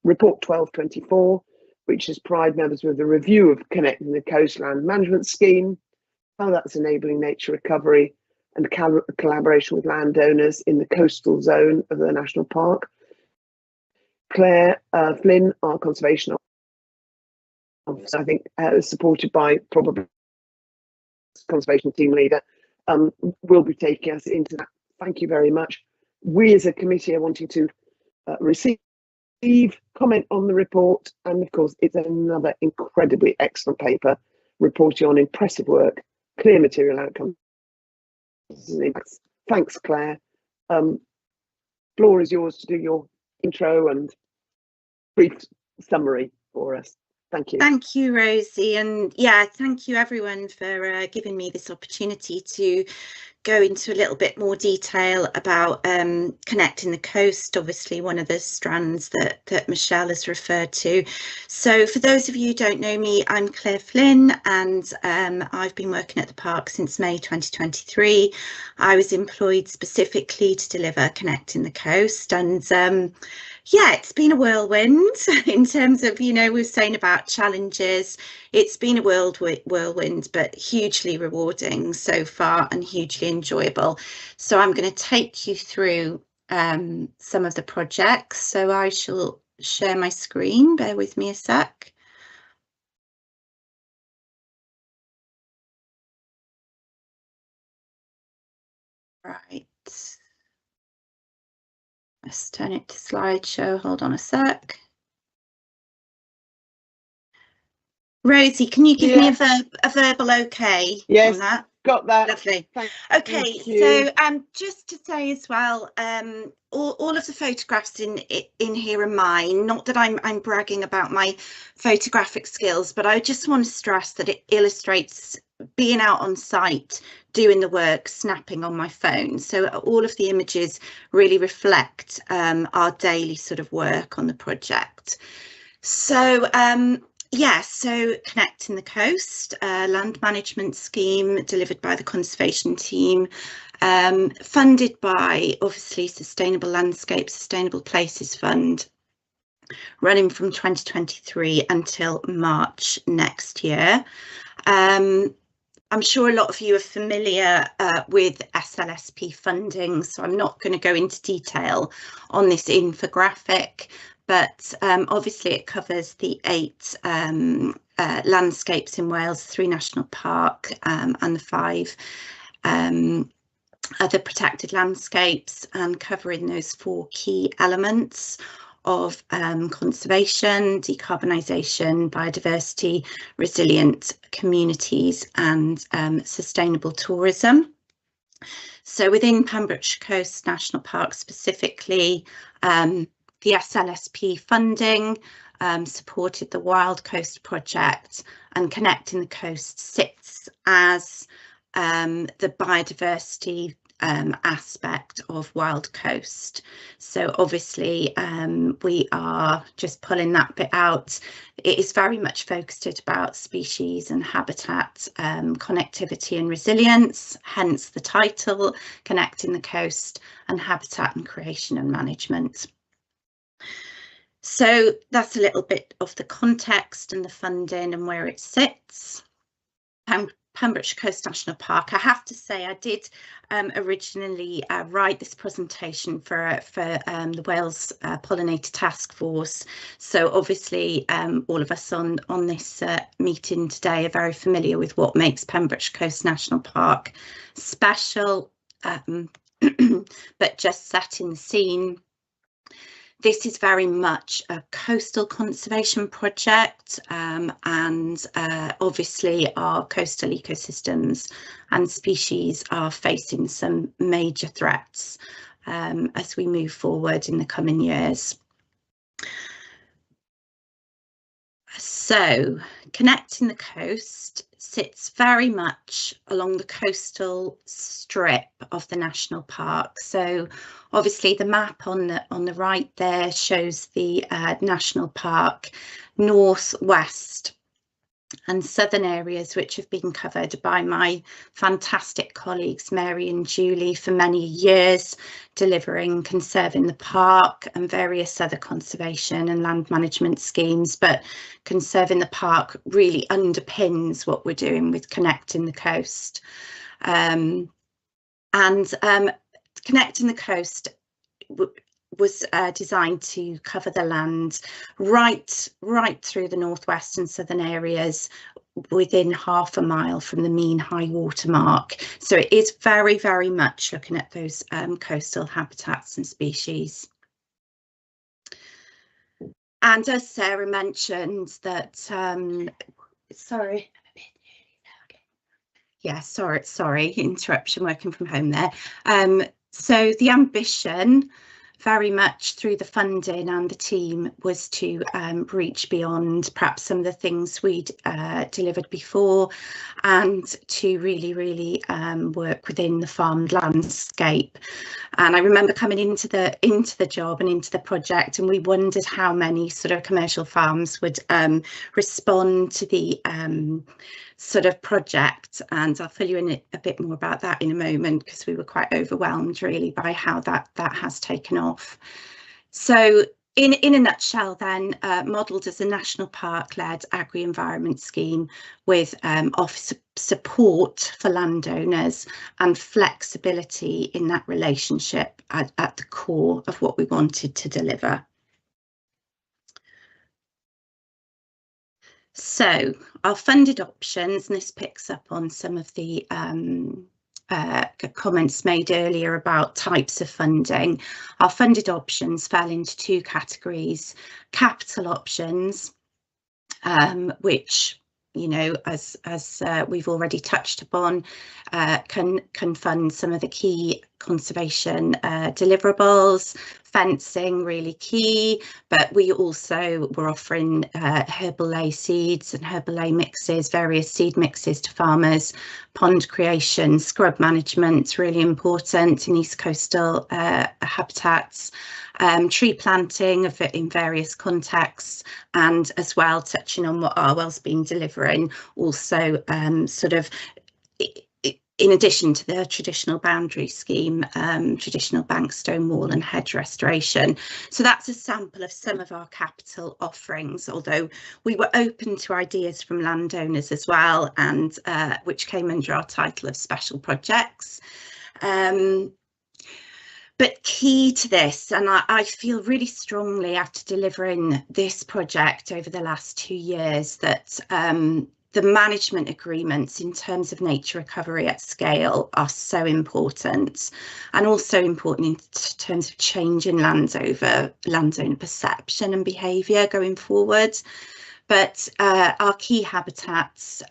report 1224, which is provide members with a review of connecting the coastland management scheme, how that's enabling nature recovery and collaboration with landowners in the coastal zone of the national park. Claire Flynn, our conservation officer, I think supported by probably conservation team leader, will be taking us into that. Thank you very much. We as a committee are wanting to receive, comment on the report, and of course it's another incredibly excellent paper reporting on impressive work, clear material outcomes. Thanks, Claire. Floor is yours to do your intro and brief summary for us. Thank you. Thank you, Rosie. And yeah, thank you everyone for giving me this opportunity to go into a little bit more detail about connecting the coast, obviously one of the strands that Michelle has referred to. So for those of you who don't know me, I'm Claire Flynn, and I've been working at the park since May 2023. I was employed specifically to deliver Connecting the Coast, and yeah, it's been a whirlwind in terms of, you know, we were saying about challenges. It's been a whirlwind, but hugely rewarding so far and hugely enjoyable. So I'm going to take you through some of the projects. So I shall share my screen. Bear with me a sec. Right. Let's turn it to slideshow. Hold on a sec. Rosie, can you give me a verbal okay on that? Got that. Lovely. Thank okay, you. So just to say as well, all of the photographs in here are mine. Not that I'm bragging about my photographic skills, but I just want to stress that it illustrates being out on site, doing the work, snapping on my phone. So all of the images really reflect our daily sort of work on the project. So yeah, so Connecting the Coast, land management scheme delivered by the conservation team, funded by obviously Sustainable Landscape, Sustainable Places Fund, running from 2023 until March next year. I'm sure a lot of you are familiar with SLSP funding, so I'm not going to go into detail on this infographic, but obviously it covers the 8 landscapes in Wales, 3 national park and the 5 other protected landscapes, and covering those 4 key elements of conservation, decarbonisation, biodiversity, resilient communities and sustainable tourism. So within Pembrokeshire Coast National Park specifically, the SLSP funding supported the Wild Coast project, and Connecting the Coast sits as the biodiversity aspect of Wild Coast. So obviously we are just pulling that bit out. It is very much focused about species and habitat connectivity and resilience, hence the title, Connecting the Coast, and Habitat and Creation and Management. So that's a little bit of the context and the funding and where it sits. Pembrokeshire Coast National Park. I have to say I did originally write this presentation for the Wales Pollinator Task Force. So obviously all of us on this meeting today are very familiar with what makes Pembrokeshire Coast National Park special, but just setting the scene. This is very much a coastal conservation project, and obviously our coastal ecosystems and species are facing some major threats as we move forward in the coming years. So Connecting the Coast sits very much along the coastal strip of the national park. So obviously the map on the right there shows the national park north, west and southern areas, which have been covered by my fantastic colleagues Mary and Julie for many years, delivering Conserving the Park and various other conservation and land management schemes. But Conserving the Park really underpins what we're doing with Connecting the Coast. Connecting the Coast was designed to cover the land right through the northwest and southern areas within half a mile from the mean high water mark. So it is very, very much looking at those coastal habitats and species. And as Sarah mentioned that, sorry, interruption, working from home there. So the ambition very much through the funding and the team was to reach beyond perhaps some of the things we'd delivered before, and to really work within the farmed landscape. And I remember coming into the job and into the project, and we wondered how many sort of commercial farms would respond to the sort of project, and I'll fill you in a bit more about that in a moment, because we were quite overwhelmed really by how that has taken off. So in a nutshell then, modelled as a national park-led agri-environment scheme with office support for landowners and flexibility in that relationship at the core of what we wanted to deliver. So our funded options, and this picks up on some of the comments made earlier about types of funding. Our funded options fell into two categories: capital options, which, you know, as we've already touched upon, can fund some of the key conservation deliverables. Fencing, really key, but we also were offering herbal ley seeds and herbal ley mixes, various seed mixes to farmers. Pond creation, scrub management, really important in east coastal habitats. Tree planting in various contexts, and as well touching on what Arwell's been delivering, also sort of in addition to the traditional boundary scheme, traditional bank, stone wall and hedge restoration. So that's a sample of some of our capital offerings, although we were open to ideas from landowners as well, and which came under our title of special projects. But key to this, and I feel really strongly after delivering this project over the last 2 years, that the management agreements in terms of nature recovery at scale are so important, and also important in terms of change in landowner perception and behaviour going forward. But our key habitats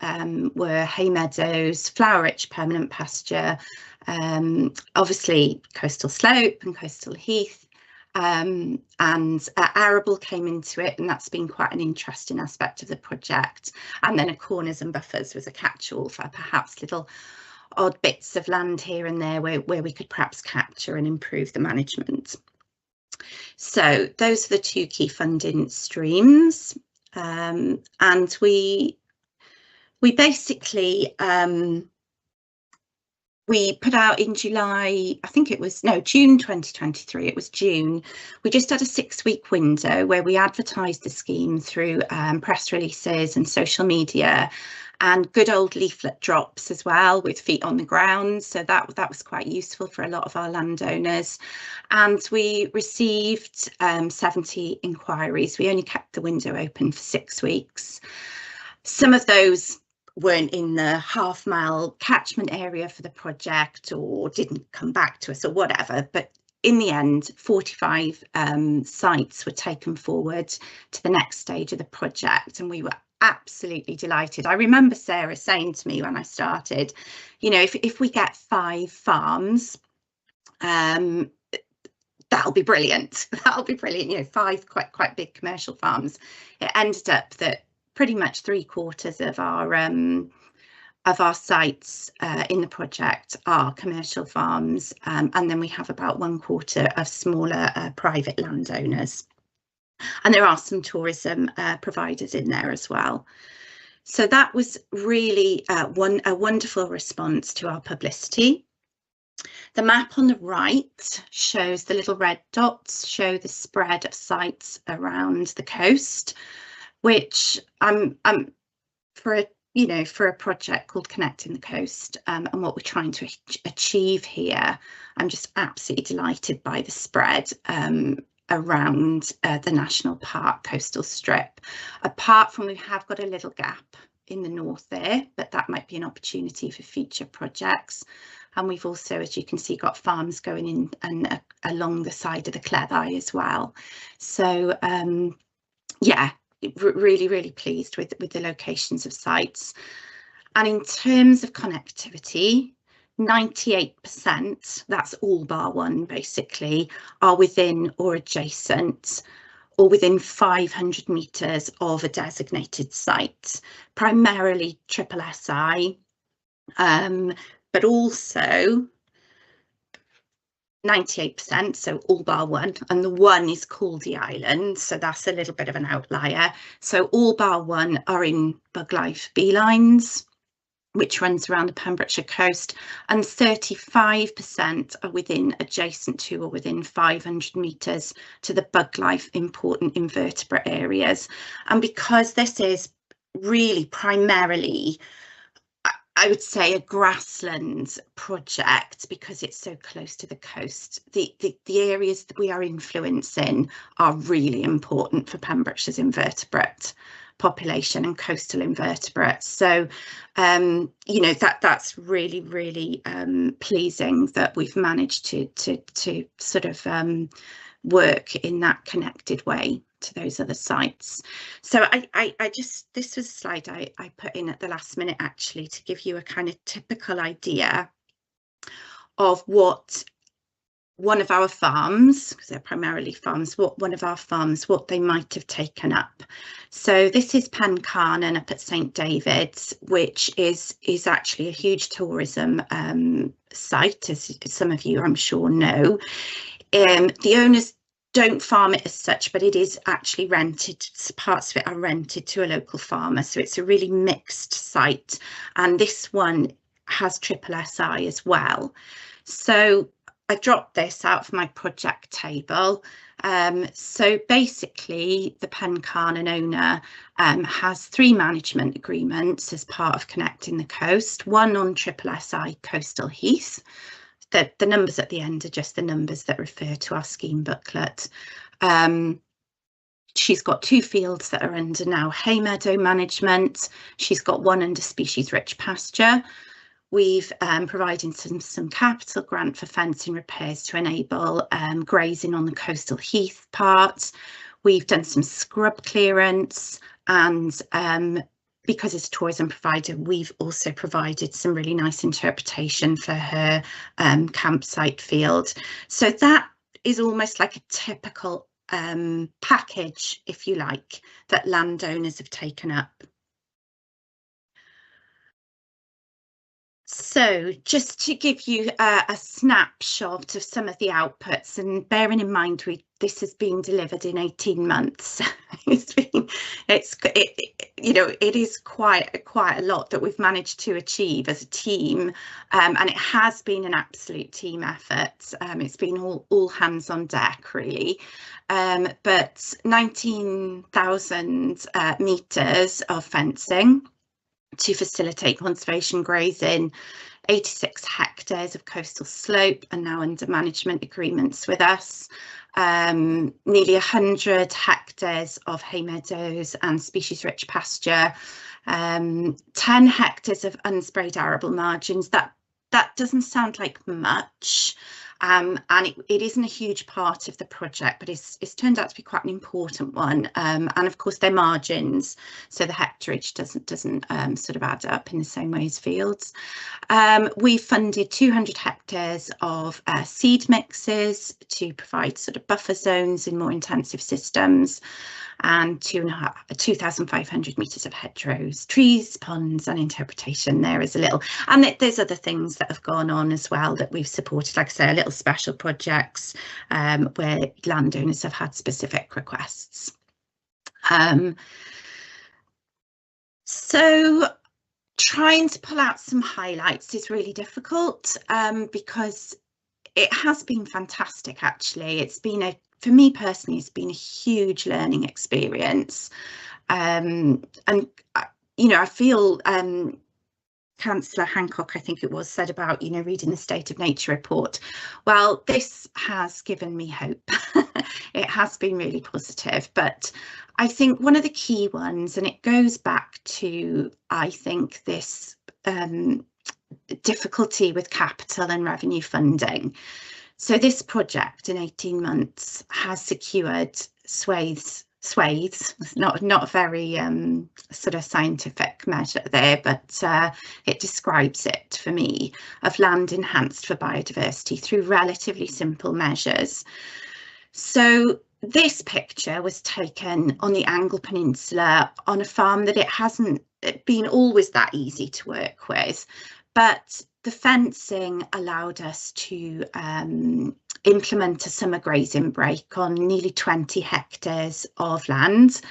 were hay meadows, flower-rich permanent pasture, obviously coastal slope and coastal heath, and arable came into it, and that's been quite an interesting aspect of the project. And then a corners and buffers was a catch-all for perhaps little odd bits of land here and there where we could perhaps capture and improve the management. So those are the two key funding streams, and we basically we put out in July, I think it was, no, June 2023, it was June. We just had a 6-week window where we advertised the scheme through press releases and social media, and good old leaflet drops as well with feet on the ground. So that was quite useful for a lot of our landowners. And we received 70 inquiries. We only kept the window open for 6 weeks. Some of those weren't in the half-mile catchment area for the project, or didn't come back to us or whatever, but in the end 45 sites were taken forward to the next stage of the project, and we were absolutely delighted. I remember Sarah saying to me when I started, you know, if we get 5 farms, that'll be brilliant. That'll be brilliant. You know, 5 quite big commercial farms. It ended up that pretty much 3/4 of our sites in the project are commercial farms, and then we have about 1/4 of smaller private landowners. And there are some tourism providers in there as well. So that was really a wonderful response to our publicity. The map on the right shows the little red dots show the spread of sites around the coast, which for a project called Connecting the Coast, and what we're trying to achieve here, I'm just absolutely delighted by the spread around the National Park coastal strip. Apart from, we have got a little gap in the north there, but that might be an opportunity for future projects. And we've also, as you can see, got farms going in and along the side of the Cleddau as well. So yeah, really, really pleased with the locations of sites. And in terms of connectivity, 98%, that's all bar one basically, are within or adjacent or within 500 metres of a designated site, primarily SSSI, but also 98%, so all bar one, and the one is Caldy Island, so that's a little bit of an outlier. So all bar one are in Buglife Beelines, which runs around the Pembrokeshire coast, and 35% are within adjacent to or within 500 metres to the Buglife important invertebrate areas. And because this is really primarily, I would say, a grassland project, because it's so close to the coast, the areas that we are influencing are really important for Pembrokeshire's invertebrate population and coastal invertebrates. So that's really, really pleasing that we've managed to sort of work in that connected way to those other sites. So I just, this was a slide I put in at the last minute actually to give you a kind of typical idea of what one of our farms, because they're primarily farms, what they might have taken up. So this is Pencarnan up at St David's, which is actually a huge tourism site, as some of you I'm sure know. The owners don't farm it as such, but it is actually rented. Parts of it are rented to a local farmer, so it's a really mixed site, and this one has SSSI as well. So I dropped this out of my project table. So basically the Pencarnan owner has 3 management agreements as part of Connecting the Coast, one on SSSI Coastal Heath. The numbers at the end are just the numbers that refer to our scheme booklet. She's got 2 fields that are under now hay meadow management. She's got 1 under species rich pasture. We've provided some capital grant for fencing repairs to enable grazing on the coastal heath part. We've done some scrub clearance, and because it's a tourism provider, we've also provided some really nice interpretation for her campsite field. So that is almost like a typical package, if you like, that landowners have taken up. So just to give you a snapshot of some of the outputs, and bearing in mind this has been delivered in 18 months. It is quite a lot that we've managed to achieve as a team, and it has been an absolute team effort. It's been all hands on deck really, but 19,000 metres of fencing to facilitate conservation grazing, 86 hectares of coastal slope are now under management agreements with us, nearly 100 hectares of hay meadows and species rich pasture, 10 hectares of unsprayed arable margins. That doesn't sound like much, And it isn't a huge part of the project, but it's turned out to be quite an important one. And of course, their margins, so the hectareage doesn't sort of add up in the same way as fields. We funded 200 hectares of seed mixes to provide sort of buffer zones in more intensive systems, and 2,500 metres of hedgerows, trees, ponds, and interpretation. There is a little, and there's other things that have gone on as well that we've supported, like I say, a little special projects where landowners have had specific requests. So trying to pull out some highlights is really difficult because it has been fantastic, actually. It's been for me personally, it's been a huge learning experience. And, you know, I feel Councillor Hancock, I think it was, said about, you know, reading the State of Nature report. Well, this has given me hope. It has been really positive, but I think one of the key ones, and it goes back to, I think, this difficulty with capital and revenue funding. So this project in 18 months has secured swathes, not a very sort of scientific measure there, but it describes it for me, of land enhanced for biodiversity through relatively simple measures. So this picture was taken on the Angle Peninsula on a farm that it hasn't been always that easy to work with, but the fencing allowed us to implement a summer grazing break on nearly 20 hectares of land,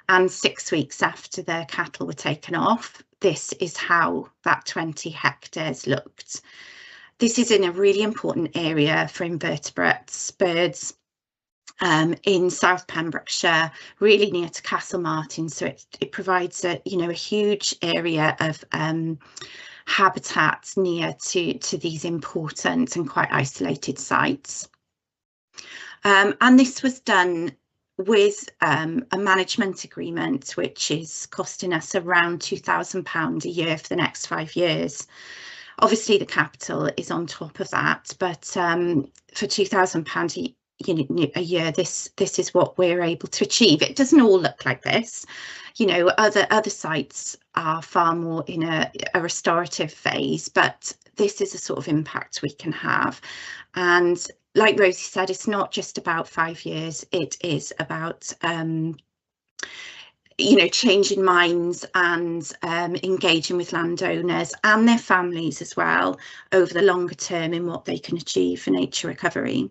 and 6 weeks after the cattle were taken off, this is how that 20 hectares looked. This is in a really important area for invertebrates, birds, in South Pembrokeshire, really near to Castlemartin, so it provides a huge area of habitats near to these important and quite isolated sites. And this was done with a management agreement which is costing us around £2,000 a year for the next 5 years. Obviously the capital is on top of that, but for £2,000 a year, this is what we're able to achieve. It doesn't all look like this. You know, other sites are far more in a restorative phase, but this is a sort of impact we can have. And like Rosie said, it's not just about 5 years, it is about changing minds and engaging with landowners and their families as well over the longer term in what they can achieve for nature recovery.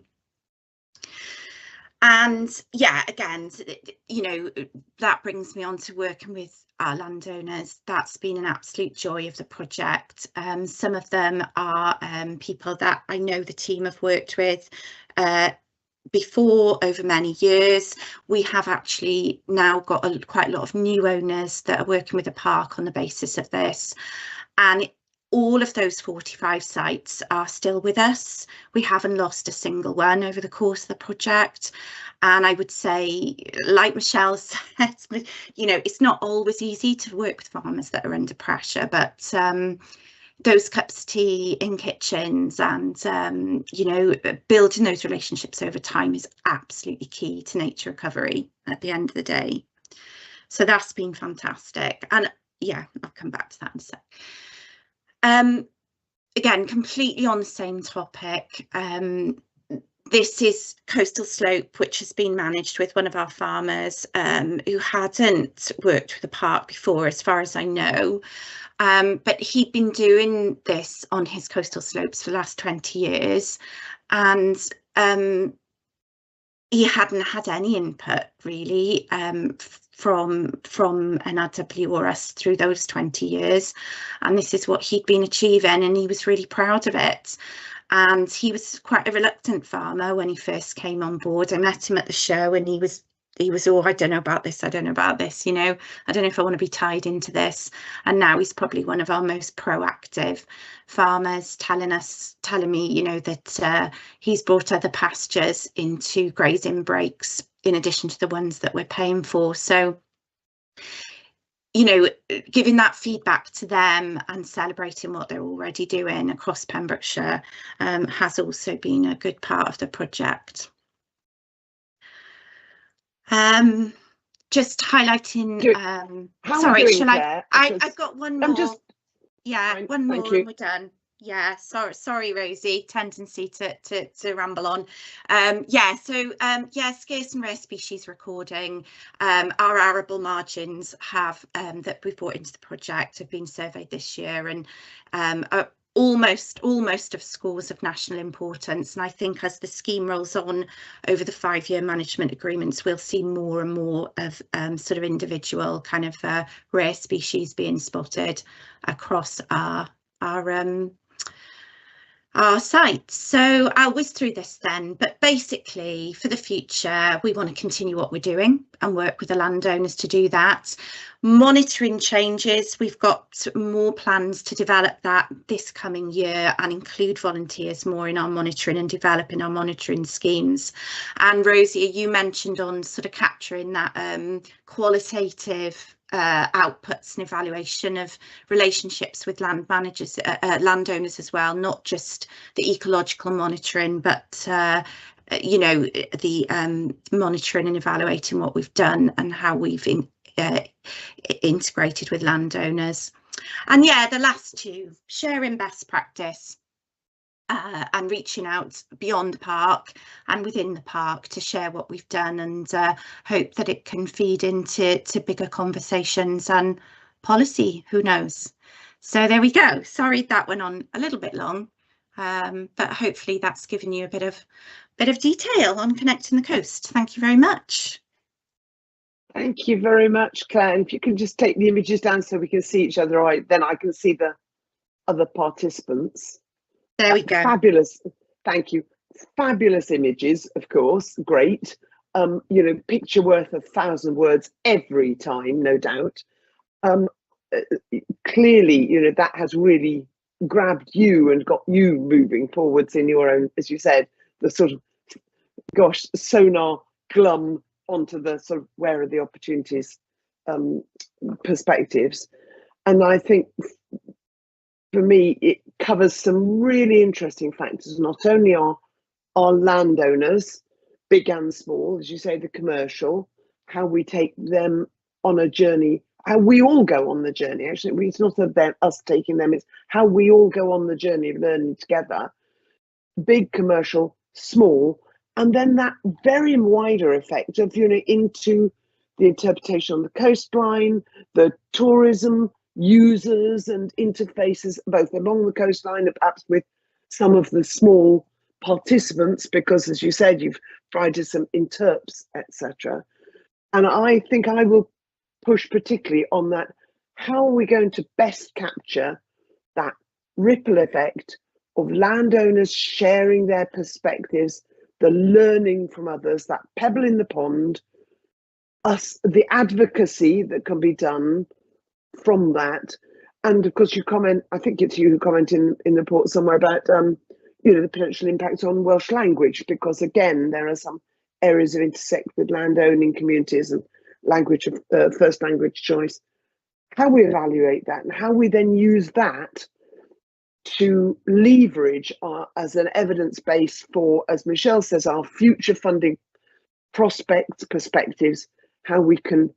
And yeah, again, that brings me on to working with our landowners. That's been an absolute joy of the project. Some of them are people that I know the team have worked with before over many years. We have actually now got quite a lot of new owners that are working with the park on the basis of this. And all of those 45 sites are still with us. We haven't lost a single one over the course of the project. And I would say, like Michelle said, it's not always easy to work with farmers that are under pressure, but those cups of tea in kitchens and, building those relationships over time is absolutely key to nature recovery at the end of the day. So that's been fantastic. And yeah, I'll come back to that in a sec. Again, completely on the same topic. This is Coastal Slope, which has been managed with one of our farmers who hadn't worked with the park before, as far as I know. But he'd been doing this on his coastal slopes for the last 20 years. And he hadn't had any input really from NRW or us through those 20 years, and this is what he'd been achieving, and he was really proud of it. And he was quite a reluctant farmer when he first came on board. I met him at the show and he was, oh, I don't know about this, I don't know about this, I don't know if I want to be tied into this. And now he's probably one of our most proactive farmers, telling me, that he's brought other pastures into grazing breaks in addition to the ones that we're paying for. So you know, giving that feedback to them and celebrating what they're already doing across Pembrokeshire has also been a good part of the project. Just highlighting, sorry, shall I? I've got one more. Yeah, one more and we're done. Yeah, sorry, Rosie, tendency to ramble on. Yeah, so scarce and rare species recording. Our arable margins have that we've brought into the project have been surveyed this year, and almost of scores of national importance. And I think as the scheme rolls on over the 5-year management agreements, we'll see more and more of sort of individual kind of rare species being spotted across our sites. So I'll whiz through this then, but basically for the future we want to continue what we're doing and work with the landowners to do that. Monitoring changes, we've got more plans to develop that this coming year and include volunteers more in our monitoring and developing our monitoring schemes. And Rosie, you mentioned on sort of capturing that qualitative outputs and evaluation of relationships with land managers, landowners as well, not just the ecological monitoring, but you know, the monitoring and evaluating what we've done and how we've integrated with landowners. And yeah, the last two, sharing best practice and reaching out beyond the park and within the park to share what we've done, and hope that it can feed into bigger conversations and policy, who knows. So there we go. Sorry that went on a little bit long, but hopefully that's given you a bit of detail on connecting the coast. Thank you very much. Thank you very much, Claire. And if you can just take the images down so we can see each other, right, then I can see the other participants. There we go. Fabulous. Thank you. Fabulous images, of course. Great. You know, picture worth 1,000 words every time, no doubt. Clearly, you know, that has really grabbed you and got you moving forwards in your own, as you said, the sort of, gosh, sonar glum onto the sort of where are the opportunities perspectives. And I think for me, it covers some really interesting factors. Not only are our landowners, big and small, as you say, the commercial, how we take them on a journey, how we all go on the journey. Actually, it's not about us taking them, it's how we all go on the journey of learning together. Big commercial, small, and then that very wider effect of, you know, into the interpretation on the coastline, the tourism users and interfaces both along the coastline and perhaps with some of the small participants, because as you said, you've provided some interps, etc. And I think I will push particularly on that. How are we going to best capture that ripple effect of landowners sharing their perspectives, the learning from others, that pebble in the pond, us, the advocacy that can be done from that. And of course you comment, I think it's you who comment in the report somewhere about you know, the potential impact on Welsh language, because again there are some areas of intersect with landowning communities and language of first language choice. How we evaluate that and how we then use that to leverage as an evidence base for, as Michelle says, our future funding prospects, perspectives, how we can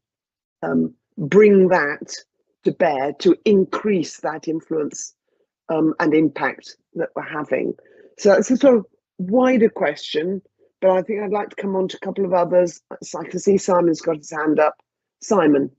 bring that to bear to increase that influence and impact that we're having. So it's a sort of wider question, but I think I'd like to come on to a couple of others. So I can see Simon's got his hand up. Simon.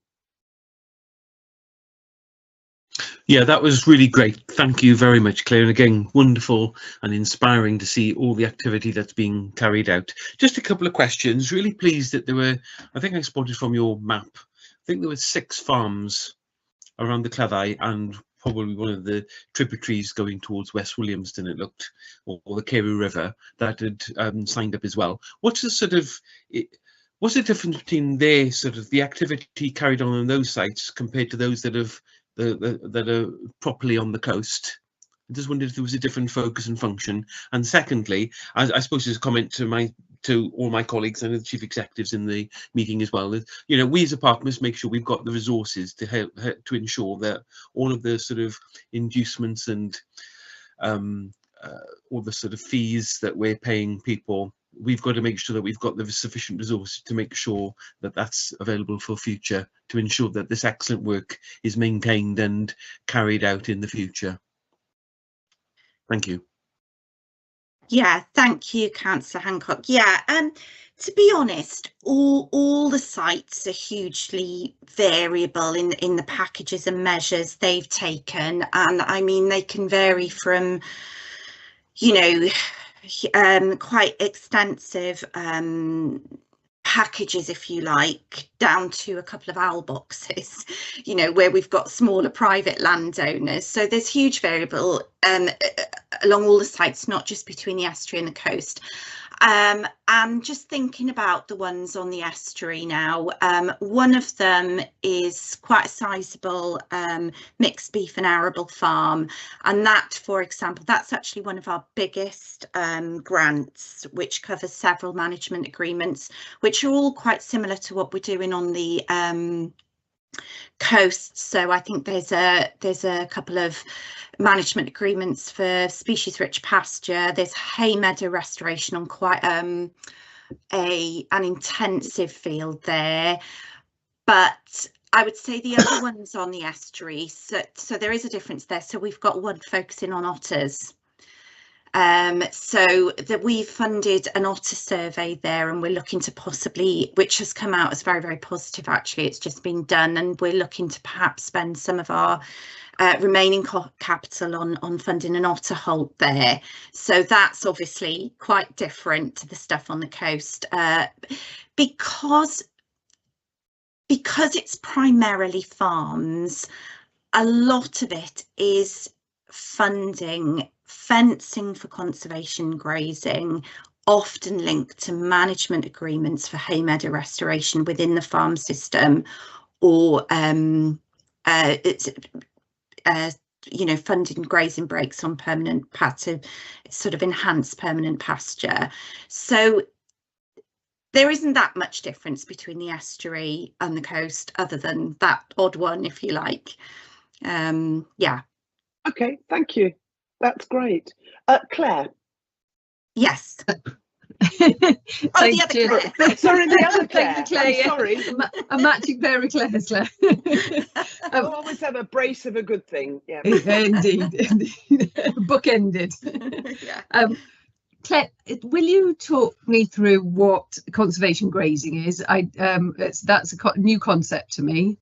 Yeah, that was really great. Thank you very much, Claire. And again, wonderful and inspiring to see all the activity that's being carried out. Just a couple of questions. Really pleased that there were, I think I spotted from your map, I think there were 6 farms around the Cleddau and probably one of the tributaries going towards West Williamston, it looked, or the Carew River, that had signed up as well. What's the sort of, what's the difference between their sort of the activity carried on those sites compared to those that have that are properly on the coast? I just wondered if there was a different focus and function. And secondly, I suppose as a comment to to all my colleagues and the chief executives in the meeting as well. You know, we as a park must make sure we've got the resources to help to ensure that all of the sort of inducements and all the sort of fees that we're paying people, we've got to make sure that we've got the sufficient resources to make sure that that's available for future, to ensure that this excellent work is maintained and carried out in the future. Thank you. Yeah, thank you, Councillor Hancock. Yeah, to be honest, all the sites are hugely variable in the packages and measures they've taken, and I mean they can vary from, you know, quite extensive packages, if you like, down to a couple of owl boxes, you know, where we've got smaller private landowners. So there's huge variable along all the sites, not just between the estuary and the coast. And just thinking about the ones on the estuary now, one of them is quite a sizable mixed beef and arable farm, and that, for example, that's actually one of our biggest grants, which covers several management agreements, which are all quite similar to what we're doing on the coast. So I think there's a couple of management agreements for species rich pasture. There's hay meadow restoration on quite an intensive field there, but I would say the other ones on the estuary, so there is a difference there. So we've got one focusing on otters. So that we've funded an otter survey there, and we're looking to possibly, which has come out as very, very positive actually, it's just been done, and we're looking to perhaps spend some of our remaining capital on funding an otter halt there. So that's obviously quite different to the stuff on the coast, because it's primarily farms. A lot of it is funding fencing for conservation grazing, often linked to management agreements for hay meadow restoration within the farm system, or you know, funding grazing breaks on permanent to sort of enhance permanent pasture. So there isn't that much difference between the estuary and the coast, other than that odd one, if you like. Yeah. Okay, thank you. That's great. Claire. Yes. The other Claire. Sorry, the other Claire. Claire, I'm yeah. sorry. A matching pair of Claires, Claire. We'll always have a brace of a good thing. Yeah. Indeed. Bookended. Yeah. Claire, will you talk me through what conservation grazing is? That's a new concept to me.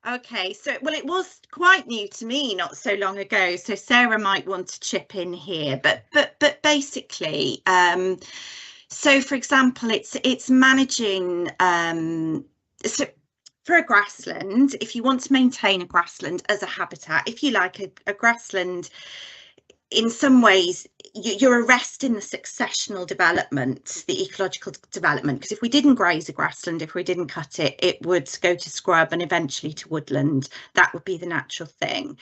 Okay, so well, it was quite new to me not so long ago, so Sarah might want to chip in here, but basically, so for example, it's managing so for a grassland, if you want to maintain a grassland as a habitat, if you like, a grassland, in some ways you're arresting the successional development, the ecological development, because if we didn't graze a grassland, if we didn't cut it, it would go to scrub and eventually to woodland. That would be the natural thing.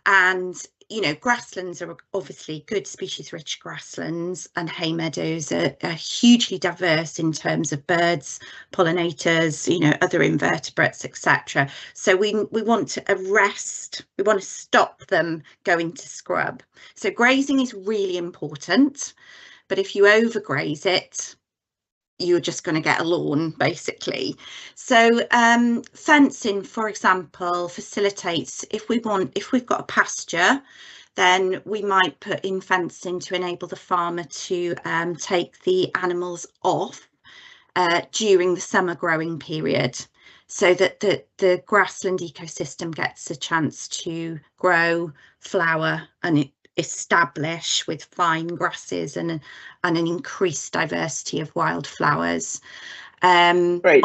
And you know, grasslands are obviously good species rich grasslands, and hay meadows are hugely diverse in terms of birds, pollinators, you know, other invertebrates, etc. So we want to arrest, we want to stop them going to scrub. So grazing is really important, but if you overgraze it, you're just going to get a lawn basically. So fencing, for example, facilitates, if we've got a pasture, then we might put in fencing to enable the farmer to take the animals off during the summer growing period, so that the grassland ecosystem gets a chance to grow, flower and establish with fine grasses and an increased diversity of wildflowers. Right.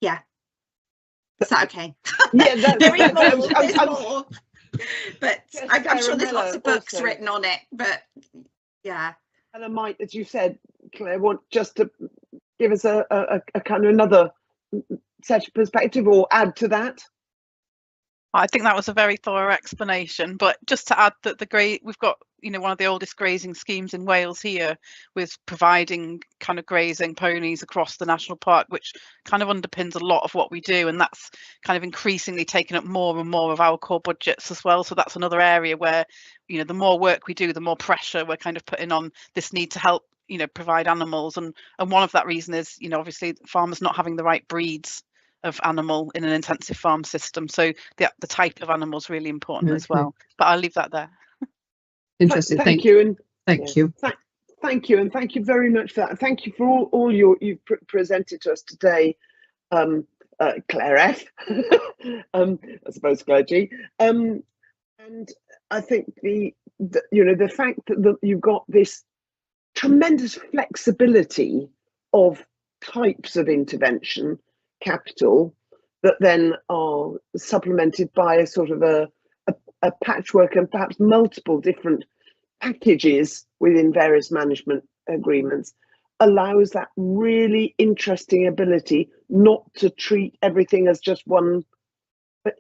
Yeah. Is that okay? Yeah, there is more. There's more. But I'm sure there's lots of books also written on it. But yeah. And I might, as you said, Claire, want just to give us a kind of another set of perspective or add to that. I think that was a very thorough explanation, but just to add that we've got, you know, one of the oldest grazing schemes in Wales here, with providing kind of grazing ponies across the national park, which kind of underpins a lot of what we do, and that's kind of increasingly taken up more and more of our core budgets as well. So that's another area where, you know, the more work we do, the more pressure we're kind of putting on this need to help, you know, provide animals, and one of that reason is, you know, obviously farmers not having the right breeds of animal in an intensive farm system. So the type of animal is really important as well. But I'll leave that there. Interesting. Thank you. And thank you. Thank you. And thank you very much for that. Thank you for all you've presented to us today, Claire F. I suppose Claire G. And I think the fact that you've got this tremendous flexibility of types of intervention capital that then are supplemented by a sort of a patchwork and perhaps multiple different packages within various management agreements allows that really interesting ability not to treat everything as just one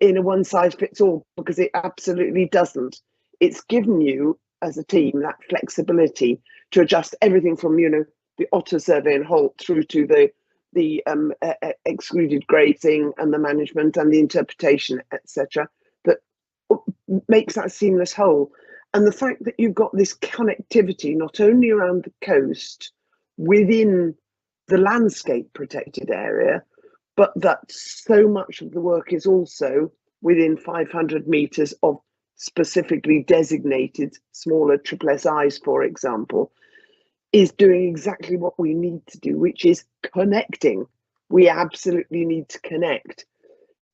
in a one size fits all, because it absolutely doesn't. It's given you as a team that flexibility to adjust everything from, you know, the Otter survey and Holt through to the excluded grazing and the management and the interpretation, etc., that makes that seamless whole. And the fact that you've got this connectivity not only around the coast within the landscape protected area, but that so much of the work is also within 500 meters of specifically designated smaller SSSIs, for example, is doing exactly what we need to do, which is connecting. We absolutely need to connect.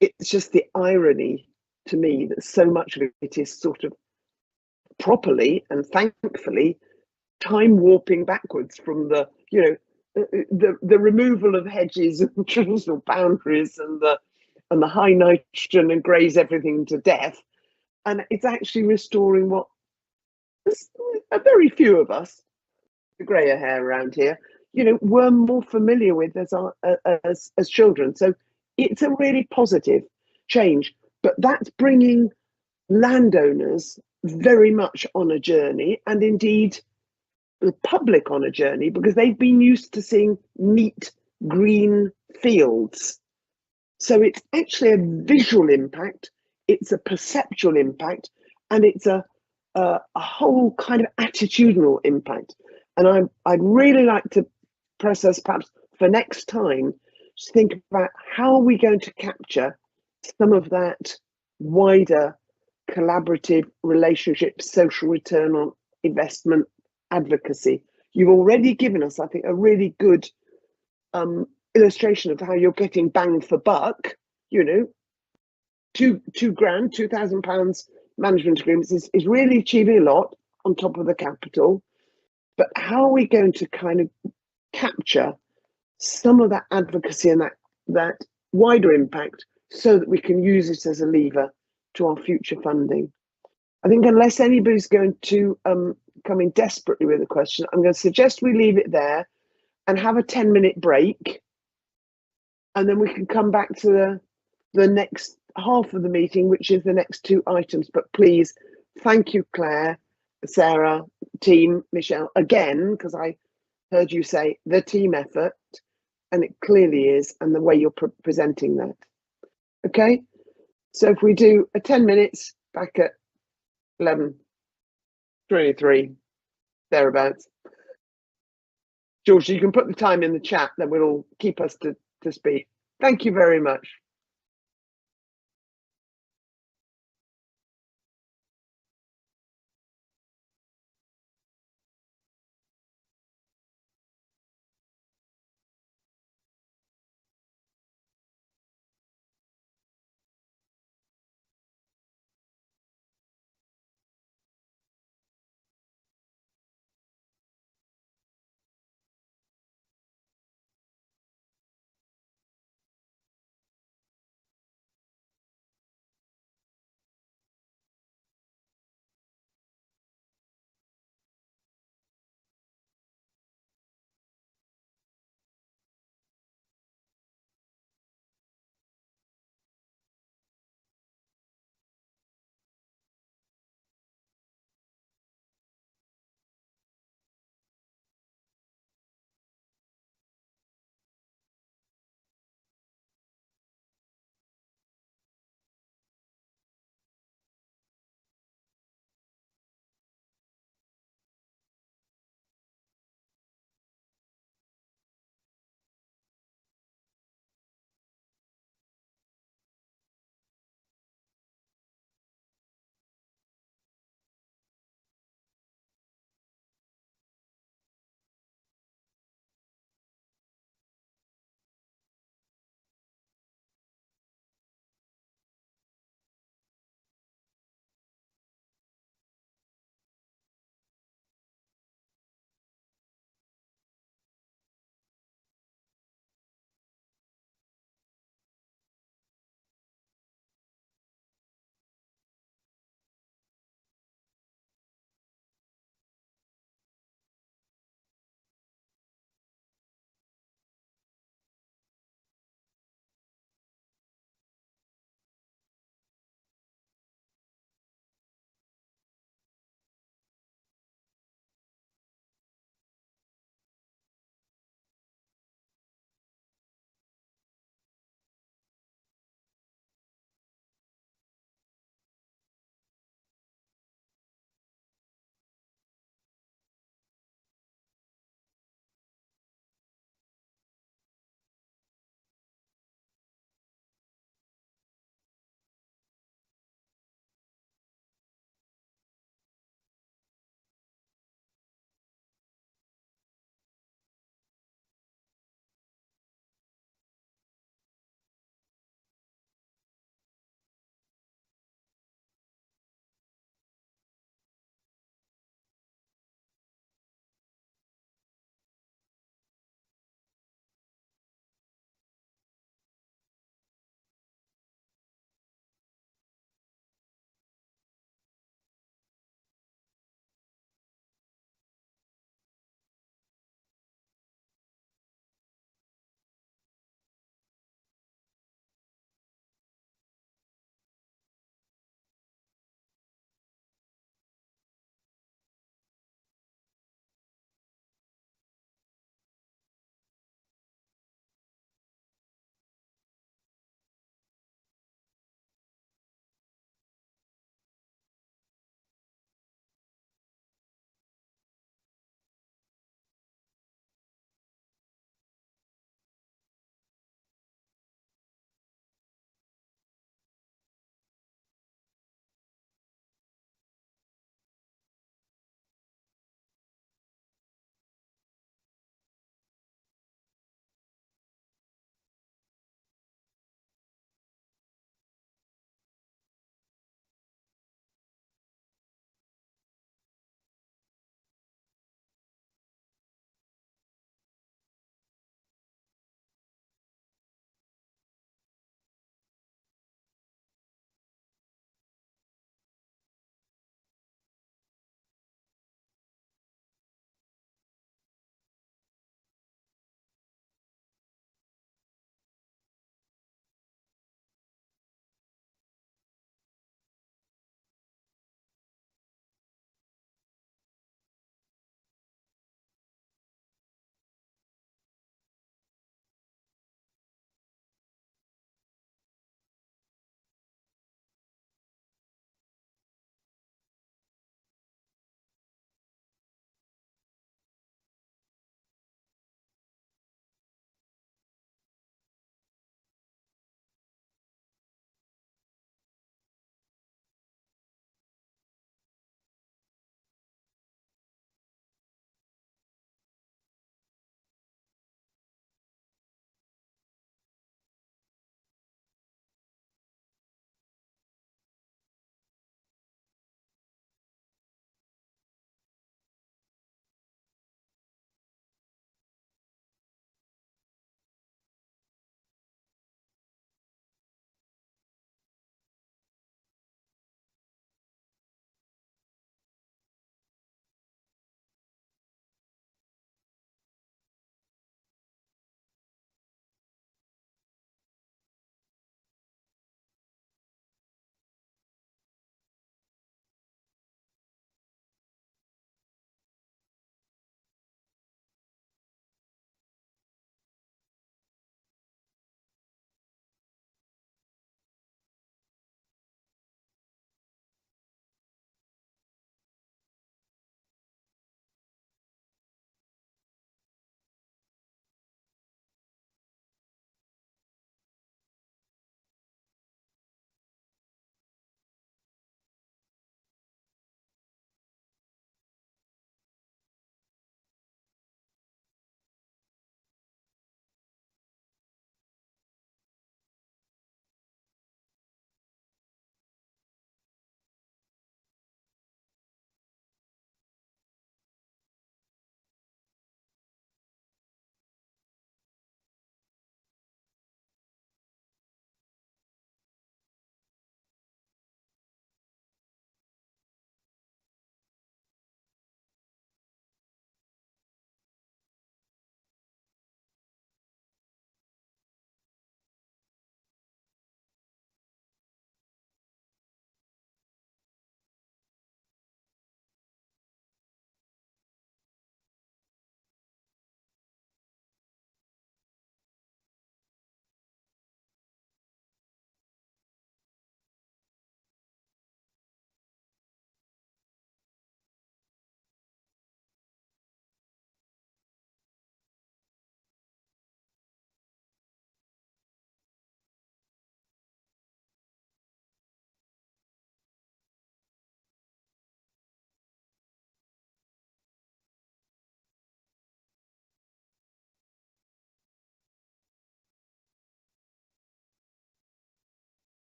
It's just the irony to me that so much of it is sort of properly and thankfully time warping backwards from the, you know, the removal of hedges and traditional boundaries and the high nitrogen and graze everything to death, and it's actually restoring what a very few of us, the grayer hair around here, you know, were more familiar with as children. So it's a really positive change, but that's bringing landowners very much on a journey, and indeed the public on a journey, because they've been used to seeing neat green fields. So it's actually a visual impact, it's a perceptual impact, and it's a whole kind of attitudinal impact. And I'd really like to press us perhaps for next time to think about how are we going to capture some of that wider collaborative relationship, social return on investment advocacy. You've already given us, I think, a really good illustration of how you're getting bang for buck. You know, £2,000 management agreements is really achieving a lot on top of the capital. But how are we going to kind of capture some of that advocacy and that wider impact so that we can use it as a lever to our future funding? I think unless anybody's going to come in desperately with a question, I'm going to suggest we leave it there and have a 10-minute break, and then we can come back to the next half of the meeting, which is the next two items. But please, thank you, Claire, Sarah, team, Michelle, again, because I heard you say the team effort, and it clearly is, and the way you're presenting that. Okay, so if we do a 10 minutes back at 11:23, thereabouts. George, you can put the time in the chat, that will keep us to speed. Thank you very much.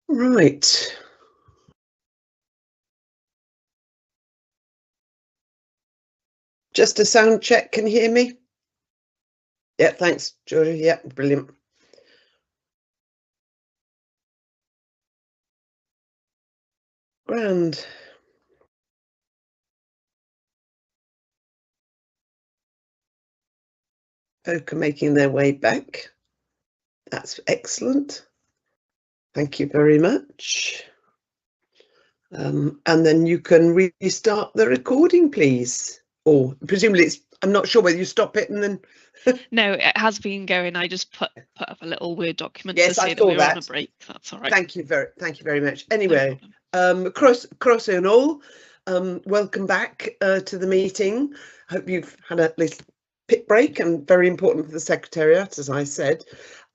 Right. Just a sound check, can you hear me? Yeah, thanks, Georgia. Yeah, brilliant. Grand. Folk are making their way back. That's excellent. Thank you very much. And then you can restart the recording, please. Or presumably it's, I'm not sure whether you stop it and then. No, it has been going. I just put up a little Word document Yes, to say I that we saw were on a that. break. That's all right. Thank you very much. No Anyway, problem. cross and all, welcome back to the meeting. Hope you've had at least pit break, and very important for the Secretariat, as I said.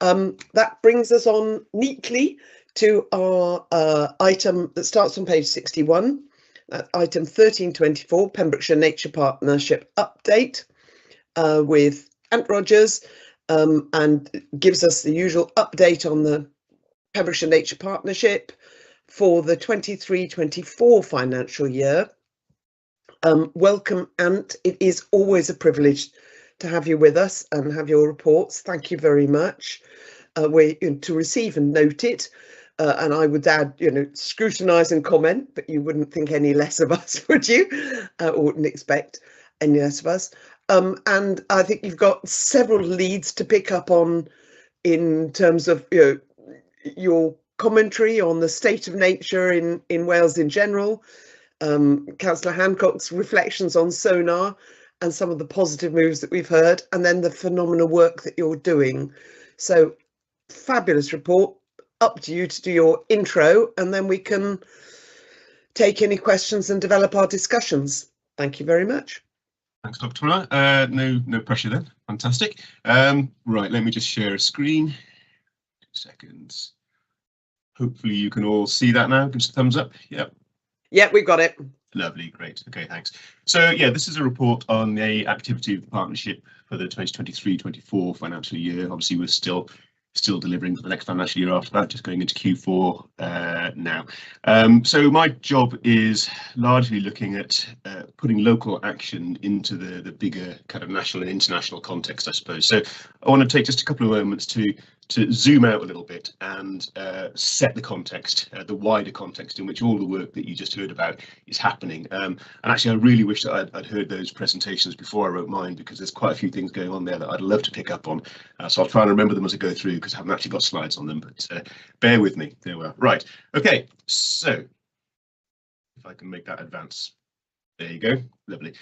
That brings us on neatly to our item that starts on page 61, item 1324, Pembrokeshire Nature Partnership update with Ant Rogers, and gives us the usual update on the Pembrokeshire Nature Partnership for the 23-24 financial year. Welcome, Ant. It is always a privilege to have you with us and have your reports. Thank you very much. We're to receive and note it. And I would add, scrutinise and comment, but you wouldn't think any less of us, would you? Or wouldn't expect any less of us. And I think you've got several leads to pick up on in terms of your commentary on the state of nature in Wales in general, Councillor Hancock's reflections on sonar and some of the positive moves that we've heard, and then the phenomenal work that you're doing. So fabulous report. Up to you to do your intro, and then we can take any questions and develop our discussions. Thank you very much. Thanks, Dr. Muller. No pressure then. Fantastic. Right, let me just share a screen. 2 seconds. Hopefully you can all see that now. Give us a thumbs up. Yep. Yeah, we've got it. Lovely, great. Okay, thanks. So yeah, this is a report on the activity of the partnership for the 2023-24 financial year. Obviously, we're still delivering for the next financial year after that, just going into Q4 now. So my job is largely looking at putting local action into the bigger kind of national and international context, I suppose. So I want to take just a couple of moments to zoom out a little bit and set the context, the wider context in which all the work that you just heard about is happening. And actually, I really wish that I'd heard those presentations before I wrote mine, because there's quite a few things going on there that I'd love to pick up on. So I'll try and remember them as I go through, because I haven't actually got slides on them, but bear with me. There we are. Right. Okay. So if I can make that advance. There you go. Lovely.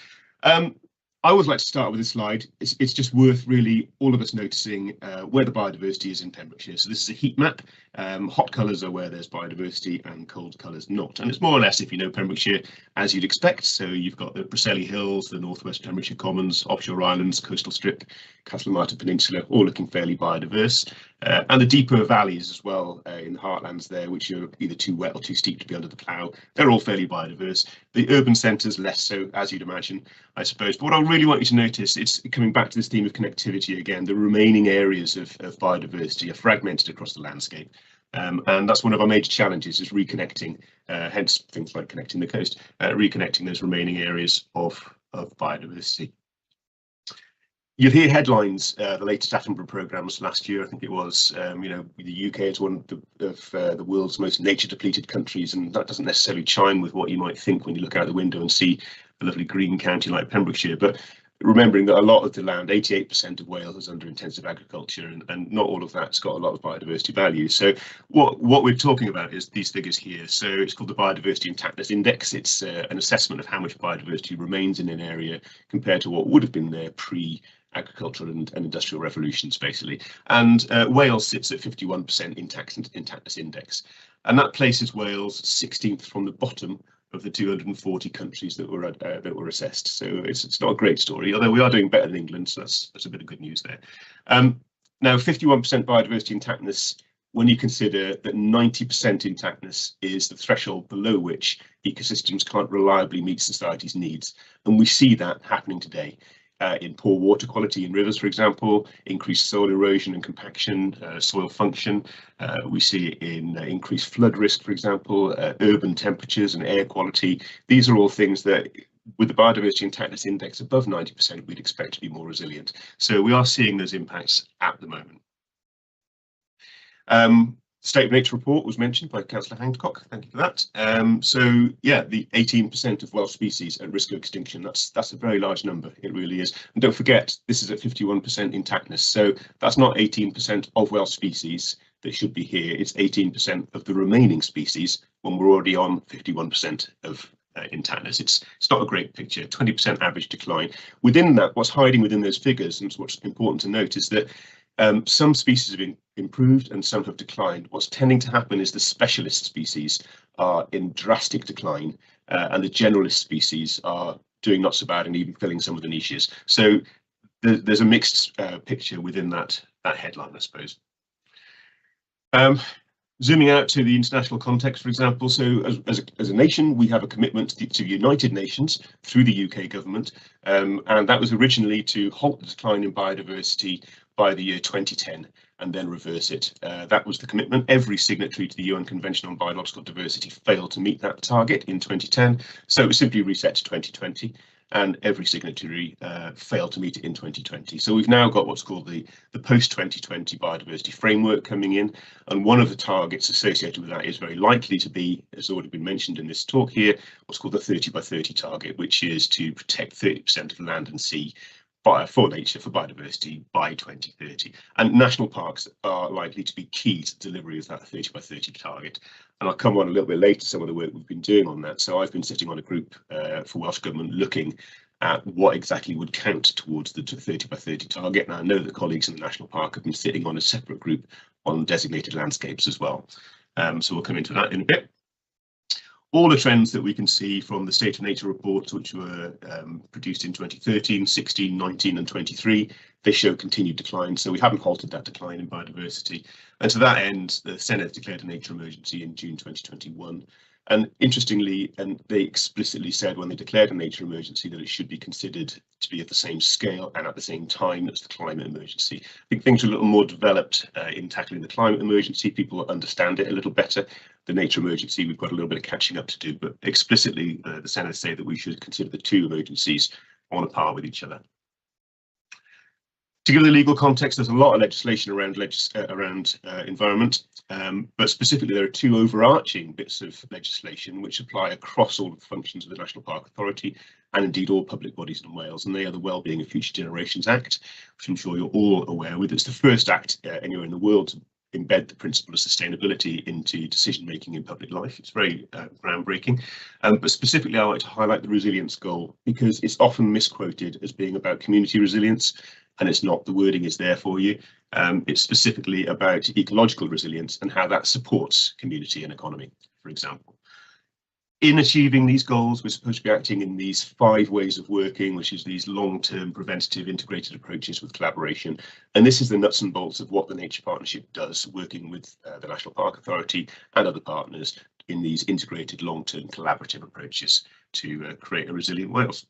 I always like to start with this slide. It's just worth really all of us noticing where the biodiversity is in Pembrokeshire. So this is a heat map. Hot colours are where there's biodiversity and cold colours not. And it's more or less, if you know Pembrokeshire, as you'd expect. So you've got the Preseli Hills, the Northwest Pembrokeshire Commons, offshore islands, coastal strip, Castle Martin Peninsula, all looking fairly biodiverse. And the deeper valleys as well in the heartlands there, which are either too wet or too steep to be under the plough. They're all fairly biodiverse. The urban centres less so, as you'd imagine, I suppose. But what I really want you to notice, it's coming back to this theme of connectivity again, the remaining areas of biodiversity are fragmented across the landscape. And that's one of our major challenges, is reconnecting, hence things like connecting the coast, reconnecting those remaining areas of biodiversity. You'll hear headlines, the latest Attenborough programmes last year, I think it was, the UK is one of the world's most nature depleted countries, and that doesn't necessarily chime with what you might think when you look out the window and see a lovely green county like Pembrokeshire. But remembering that a lot of the land, 88% of Wales, is under intensive agriculture, and not all of that's got a lot of biodiversity value. So what we're talking about is these figures here. So it's called the Biodiversity Intactness Index. It's an assessment of how much biodiversity remains in an area compared to what would have been there pre-agricultural and industrial revolutions, basically. And Wales sits at 51% intactness index, and that places Wales 16th from the bottom of the 240 countries that were assessed. So it's not a great story, although we are doing better than England, so that's a bit of good news there. Now 51% biodiversity intactness, when you consider that 90% intactness is the threshold below which ecosystems can't reliably meet society's needs, and we see that happening today. in poor water quality in rivers, for example, increased soil erosion and compaction, soil function. We see it in increased flood risk, for example, urban temperatures and air quality. These are all things that, with the biodiversity intactness index above 90%, we'd expect to be more resilient. So we are seeing those impacts at the moment. State of Nature report was mentioned by Councillor Hancock. Thank you for that. So yeah, the 18% of Welsh species at risk of extinction, that's a very large number. It really is. And don't forget, this is at 51% intactness. So that's not 18% of Welsh species that should be here. It's 18% of the remaining species when we're already on 51% of intactness. It's not a great picture. 20% average decline. Within that, what's hiding within those figures, and what's important to note, is that some species have been improved and some have declined. What's tending to happen is the specialist species are in drastic decline, and the generalist species are doing not so bad and even filling some of the niches. So there's a mixed picture within that headline, I suppose. Zooming out to the international context, for example, so as a nation, we have a commitment to the United Nations through the UK government, and that was originally to halt the decline in biodiversity by the year 2010 and then reverse it. That was the commitment. Every signatory to the UN Convention on Biological Diversity failed to meet that target in 2010, so it was simply reset to 2020. And every signatory failed to meet it in 2020. So we've now got what's called the post-2020 biodiversity framework coming in, and one of the targets associated with that is very likely to be, as already been mentioned in this talk here, what's called the 30 by 30 target, which is to protect 30% of land and sea for nature, for biodiversity by 2030. And national parks are likely to be key to the delivery of that 30 by 30 target. And I'll come on a little bit later some of the work we've been doing on that. So I've been sitting on a group for Welsh Government looking at what exactly would count towards the 30 by 30 target. And I know that colleagues in the National Park have been sitting on a separate group on designated landscapes as well. So we'll come into that in a bit. All the trends that we can see from the State of Nature reports, which were produced in 2013, 16, 19 and 23, they show continued decline. So we haven't halted that decline in biodiversity. And to that end, the Senedd declared a nature emergency in June 2021. And interestingly, and they explicitly said when they declared a nature emergency that it should be considered to be at the same scale and at the same time as the climate emergency. I think things are a little more developed in tackling the climate emergency. People understand it a little better. The nature emergency, we've got a little bit of catching up to do, but explicitly the Senedd say that we should consider the two emergencies on a par with each other. To give the legal context, there's a lot of legislation around environment, but specifically there are two overarching bits of legislation which apply across all of the functions of the National Park Authority and indeed all public bodies in Wales, and they are the Wellbeing of Future Generations Act, which I'm sure you're all aware with. It's the first act anywhere in the world to embed the principle of sustainability into decision making in public life. It's very groundbreaking, but specifically I like to highlight the resilience goal because it's often misquoted as being about community resilience, and it's not. The wording is there for you. It's specifically about ecological resilience and how that supports community and economy, for example. In achieving these goals, we're supposed to be acting in these 5 ways of working, which is these long-term preventative integrated approaches with collaboration. And this is the nuts and bolts of what the Nature Partnership does, working with the National Park Authority and other partners in these integrated long-term collaborative approaches to create a resilient Wales.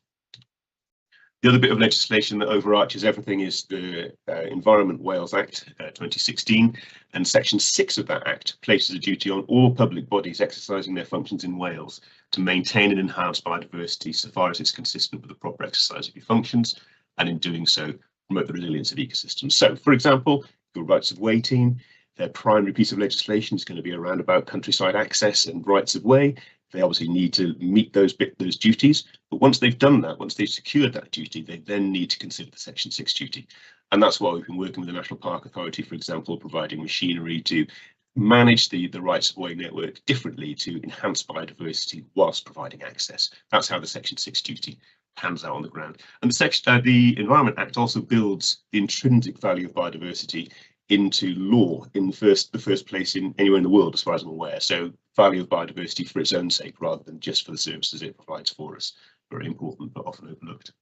The other bit of legislation that overarches everything is the Environment Wales Act 2016, and Section 6 of that Act places a duty on all public bodies exercising their functions in Wales to maintain and enhance biodiversity so far as it's consistent with the proper exercise of your functions, and in doing so promote the resilience of ecosystems. So, for example, your Rights of Way team, their primary piece of legislation is going to be around about countryside access and rights of way. They obviously need to meet those duties, but once they've done that, once they've secured that duty, they then need to consider the Section 6 duty. And that's why we've been working with the National Park Authority, for example, providing machinery to manage the rights of way network differently to enhance biodiversity whilst providing access. That's how the Section 6 duty pans out on the ground. And the Environment Act also builds the intrinsic value of biodiversity into law in the first place in anywhere in the world, as far as I'm aware. So value of biodiversity for its own sake rather than just for the services it provides for us. Very important but often overlooked.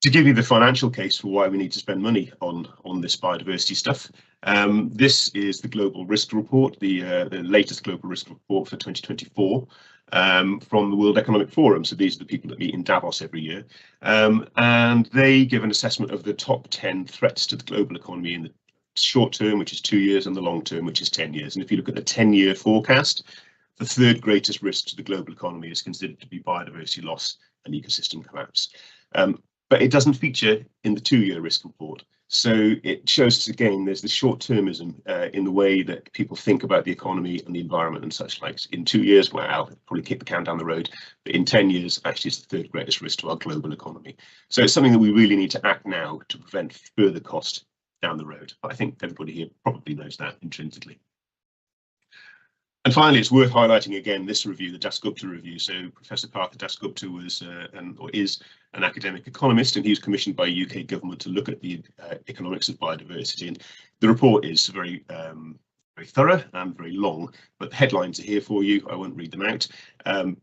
To give you the financial case for why we need to spend money on this biodiversity stuff, this is the Global Risk Report, the latest Global Risk Report for 2024. from the World Economic Forum. So these are the people that meet in Davos every year. And they give an assessment of the top 10 threats to the global economy in the short term, which is 2 years, and the long term, which is 10 years. And if you look at the 10-year forecast, the third greatest risk to the global economy is considered to be biodiversity loss and ecosystem collapse. But it doesn't feature in the 2-year risk report. So it shows us again, there's the short-termism in the way that people think about the economy and the environment and such like. In 2 years, well, probably kick the can down the road. But in 10 years, actually, it's the third greatest risk to our global economy. So it's something that we really need to act now to prevent further cost down the road. But I think everybody here probably knows that intrinsically. And finally, it's worth highlighting again this review, the Dasgupta review. So Professor Partha Dasgupta was is an academic economist, and he was commissioned by UK government to look at the economics of biodiversity. And the report is very thorough and very long, but the headlines are here for you. I won't read them out.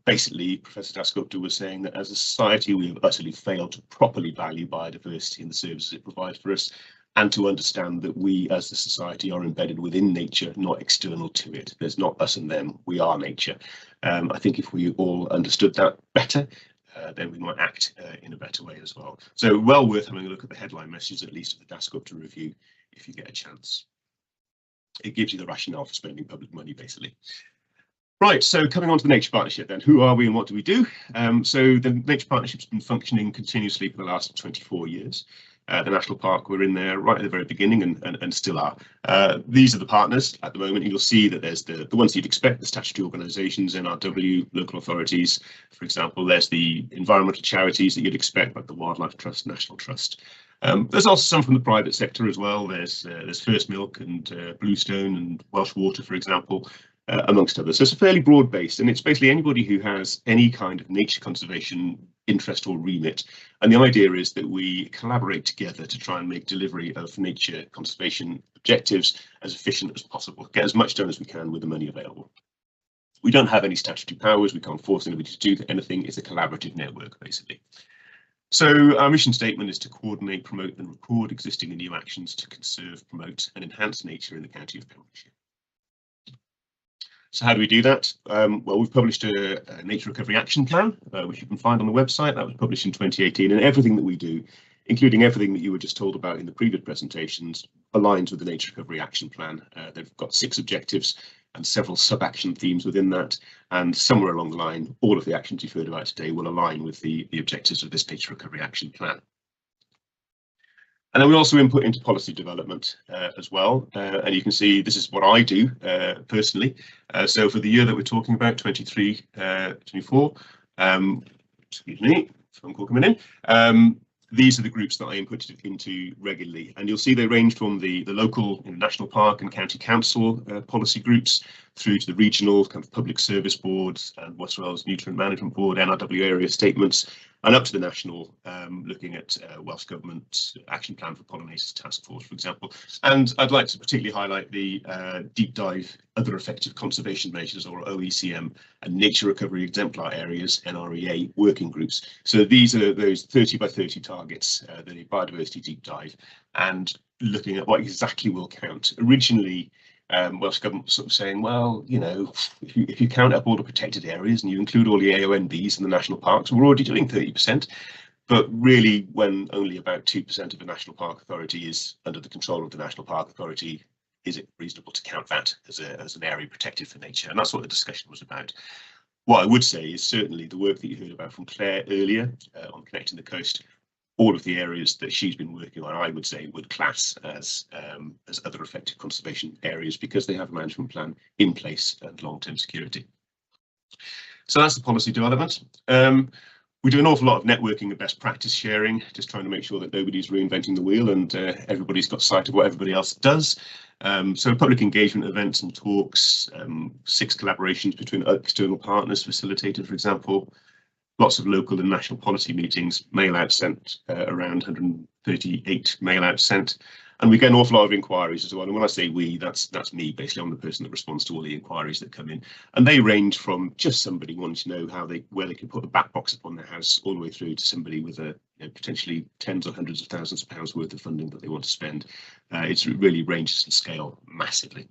Basically, Professor Dasgupta was saying that as a society, we have utterly failed to properly value biodiversity and the services it provides for us, and to understand that we as the society are embedded within nature, not external to it. There's not us and them, we are nature. I think if we all understood that better, then we might act in a better way as well. So well worth having a look at the headline messages, at least of the Dasgupta review, if you get a chance. It gives you the rationale for spending public money, basically. Right, so coming on to the Nature Partnership then, who are we and what do we do? So the Nature Partnership's been functioning continuously for the last 24 years. The National Park were in there right at the very beginning and still are. These are the partners at the moment. You'll see that there's the ones you'd expect, the statutory organisations, NRW, local authorities, for example. There's the environmental charities that you'd expect, like the Wildlife Trust, National Trust. There's also some from the private sector as well. There's First Milk and Bluestone and Welsh Water, for example, amongst others. So it's a fairly broad base, and it's basically anybody who has any kind of nature conservation interest or remit. And the idea is that we collaborate together to try and make delivery of nature conservation objectives as efficient as possible, get as much done as we can with the money available. We don't have any statutory powers, we can't force anybody to do anything. It's a collaborative network, basically. So our mission statement is to coordinate, promote and record existing and new actions to conserve, promote and enhance nature in the county of Pembrokeshire. So how do we do that? Well, we've published a Nature Recovery Action Plan, which you can find on the website. That was published in 2018, and everything that we do, including everything that you were just told about in the previous presentations, aligns with the Nature Recovery Action Plan. They've got 6 objectives and several sub-action themes within that, and somewhere along the line, all of the actions you've heard about today will align with the objectives of this Nature Recovery Action Plan. And then we also input into policy development as well. And you can see this is what I do personally. So for the year that we're talking about, 23-24, excuse me, phone call coming in. These are the groups that I input into regularly, and you'll see they range from the local national park and county council policy groups through to the regional kind of public service boards and West Wales Nutrient Management Board, NRW area statements, and up to the national, looking at Welsh Government Action Plan for Pollinators Task Force, for example. And I'd like to particularly highlight the deep dive other effective conservation measures, or OECM, and nature recovery exemplar areas, NREA working groups. So these are those 30 by 30 targets, the biodiversity deep dive, and looking at what exactly will count. Originally, Welsh Government was sort of saying, well, you know, if you count up all the protected areas and you include all the AONBs and the national parks, we're already doing 30%. But really, when only about 2% of the National Park Authority is under the control of the National Park Authority, is it reasonable to count that as an area protected for nature? And that's what the discussion was about. What I would say is certainly the work that you heard about from Claire earlier on Connecting the Coast, all of the areas that she's been working on, I would say, would class as other effective conservation areas because they have a management plan in place and long-term security. So that's the policy development. We do an awful lot of networking and best practice sharing, just trying to make sure that nobody's reinventing the wheel and everybody's got sight of what everybody else does. So public engagement events and talks, 6 collaborations between external partners facilitated, for example. Lots of local and national policy meetings, mail out sent, around 138 mail out sent. And we get an awful lot of inquiries as well. And when I say we, that's me, basically. I'm the person that responds to all the inquiries that come in. And they range from just somebody wanting to know where they can put a bat box up on their house, all the way through to somebody with potentially tens or hundreds of thousands of pounds worth of funding that they want to spend. It really ranges in scale massively.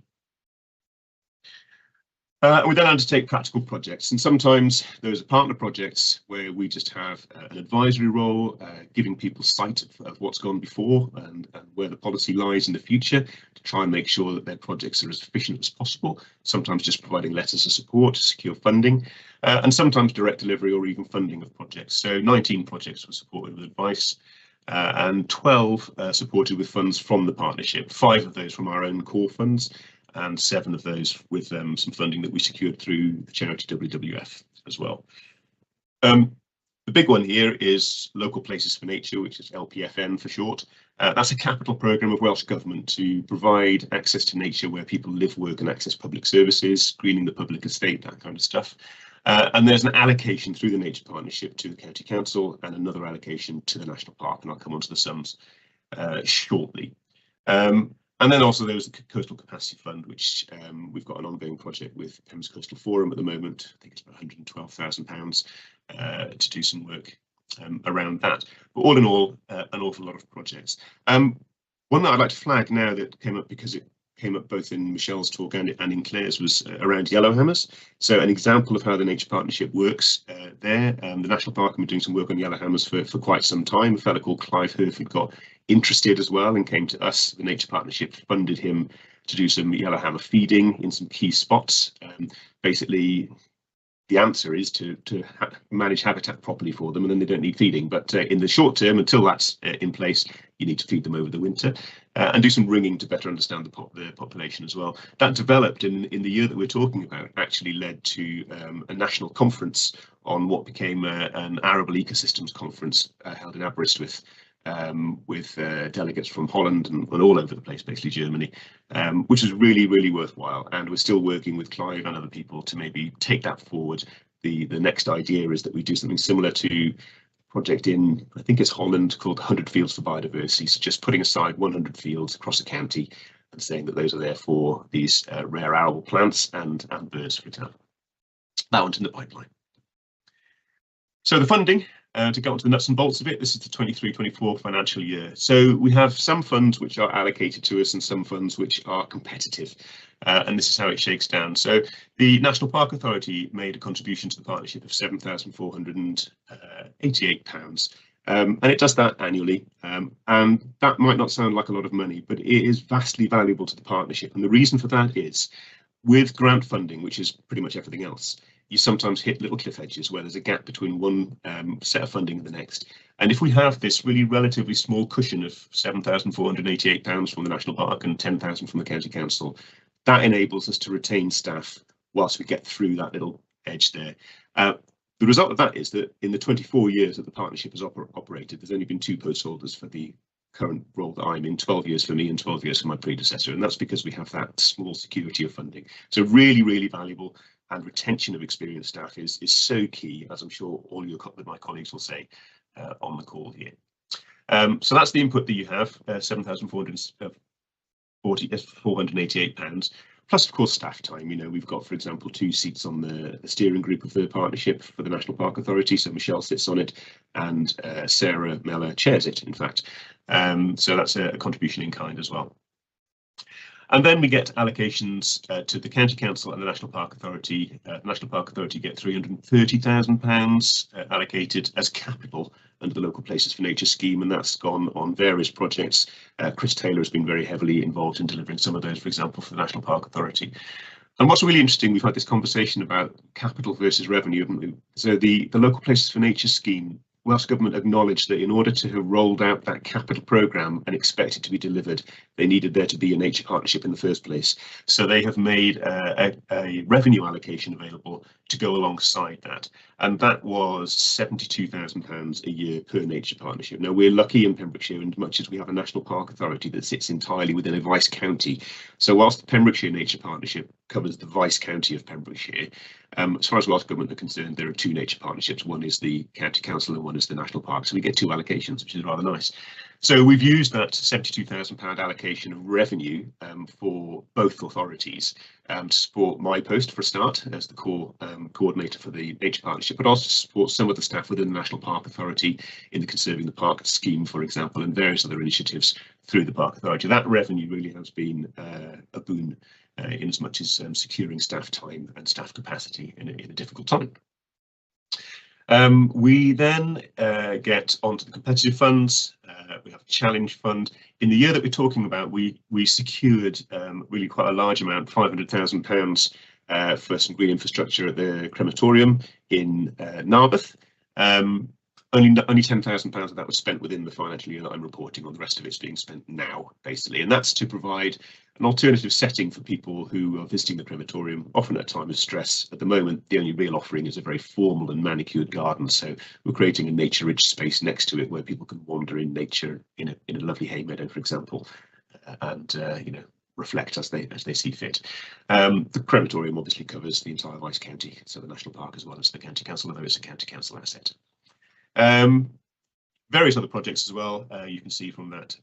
We then undertake practical projects, and sometimes those are partner projects where we just have an advisory role, giving people sight of what's gone before and where the policy lies in the future to try and make sure that their projects are as efficient as possible, sometimes just providing letters of support to secure funding, and sometimes direct delivery or even funding of projects. So 19 projects were supported with advice, and 12 supported with funds from the partnership, 5 of those from our own core funds, and 7 of those with some funding that we secured through the charity WWF as well. The big one here is Local Places for Nature, which is LPFN for short. That's a capital programme of Welsh Government to provide access to nature where people live, work and access public services, greening the public estate, that kind of stuff. And there's an allocation through the Nature Partnership to the County Council and another allocation to the National Park, and I'll come on to the sums shortly. And then also there was the Coastal Capacity Fund, which we've got an ongoing project with Thames Coastal Forum at the moment. I think it's about £112,000 to do some work around that. But all in all, an awful lot of projects. One that I'd like to flag now that came up because it came up both in Michelle's talk and in Claire's was around yellowhammers. So an example of how the Nature Partnership works there. The National Park have been doing some work on yellowhammers for quite some time. A fellow called Clive Herford got interested as well and came to us. The Nature Partnership funded him to do some yellowhammer feeding in some key spots. Basically, the answer is to manage habitat properly for them, and then they don't need feeding. But in the short term, until that's in place, you need to feed them over the winter and do some ringing to better understand the population as well. That developed in the year that we're talking about, actually led to a national conference on what became an arable ecosystems conference held in Aberystwyth with delegates from Holland and all over the place, basically Germany, which is really, really worthwhile. And we're still working with Clive and other people to maybe take that forward. The next idea is that we do something similar to project in, I think it's Holland, called 100 Fields for Biodiversity. So just putting aside 100 fields across a county and saying that those are there for these rare arable plants and birds, for example. That one's in the pipeline. So the funding, to get onto the nuts and bolts of it, this is the 23-24 financial year. So we have some funds which are allocated to us and some funds which are competitive. And this is how it shakes down. So the National Park Authority made a contribution to the partnership of £7,488. And it does that annually. And that might not sound like a lot of money, but it is vastly valuable to the partnership. And the reason for that is with grant funding, which is pretty much everything else, you sometimes hit little cliff edges where there's a gap between one set of funding and the next. And if we have this really relatively small cushion of £7,488 from the National Park and £10,000 from the County Council, that enables us to retain staff whilst we get through that little edge there. The result of that is that in the 24 years that the partnership has operated, there's only been 2 post holders for the current role that I'm in, 12 years for me and 12 years for my predecessor. And that's because we have that small security of funding. So really, really valuable. And retention of experienced staff is so key, as I'm sure all my colleagues will say on the call here. So that's the input that you have, £7,488, plus of course staff time. You know, we've got, for example, 2 seats on the steering group of the partnership for the National Park Authority. So Michelle sits on it and Sarah Mellor chairs it, in fact. So that's a contribution in kind as well. And then we get allocations to the County Council and the National Park Authority. The National Park Authority get £330,000 allocated as capital under the Local Places for Nature scheme, and that's gone on various projects. Chris Taylor has been very heavily involved in delivering some of those, for example, for the National Park Authority. And what's really interesting, we've had this conversation about capital versus revenue, haven't we? So the Local Places for Nature scheme, Welsh Government acknowledged that in order to have rolled out that capital programme and expect it to be delivered, they needed there to be a nature partnership in the first place. So they have made a revenue allocation available to go alongside that. And that was £72,000 a year per nature partnership. Now, we're lucky in Pembrokeshire in as much as we have a National Park Authority that sits entirely within a vice county. So whilst the Pembrokeshire Nature Partnership covers the vice county of Pembrokeshire, as far as Welsh Government are concerned, there are 2 nature partnerships. One is the County Council and one is the National Park. So we get 2 allocations, which is rather nice. So we've used that £72,000 allocation of revenue for both authorities to support my post for a start as the core coordinator for the nature partnership, but also to support some of the staff within the National Park Authority in the Conserving the Park scheme, for example, and various other initiatives through the Park Authority. That revenue really has been a boon in as much as securing staff time and staff capacity in a difficult time. We then get onto the competitive funds. We have a challenge fund. In the year that we're talking about, we secured really quite a large amount, £500,000 for some green infrastructure at the crematorium in Narberth. Only £10,000 of that was spent within the financial year that I'm reporting on. The rest of it's being spent now, basically, and that's to provide an alternative setting for people who are visiting the crematorium, often at a time of stress. At the moment, the only real offering is a very formal and manicured garden, so we're creating a nature-rich space next to it where people can wander in nature in a lovely hay meadow, for example, and you know, reflect as they see fit. The crematorium obviously covers the entire Vice County, so the National Park as well as the County Council, although it's a County Council asset. Various other projects as well, you can see from that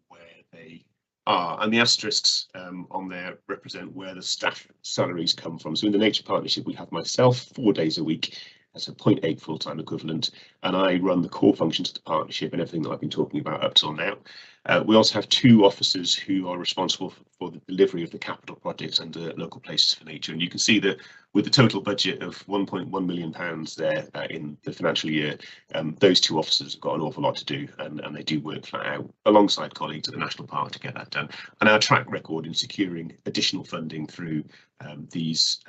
where they are, and the asterisks on there represent where the staff salaries come from. So in the Nature Partnership, we have myself 4 days a week as a 0.8 full-time equivalent, and I run the core functions of the partnership and everything that I've been talking about up till now. We also have 2 officers who are responsible for the delivery of the capital projects and local places for nature. And you can see that with the total budget of £1.1 million there in the financial year, those 2 officers have got an awful lot to do, and they do work flat out alongside colleagues at the National Park to get that done. And our track record in securing additional funding through these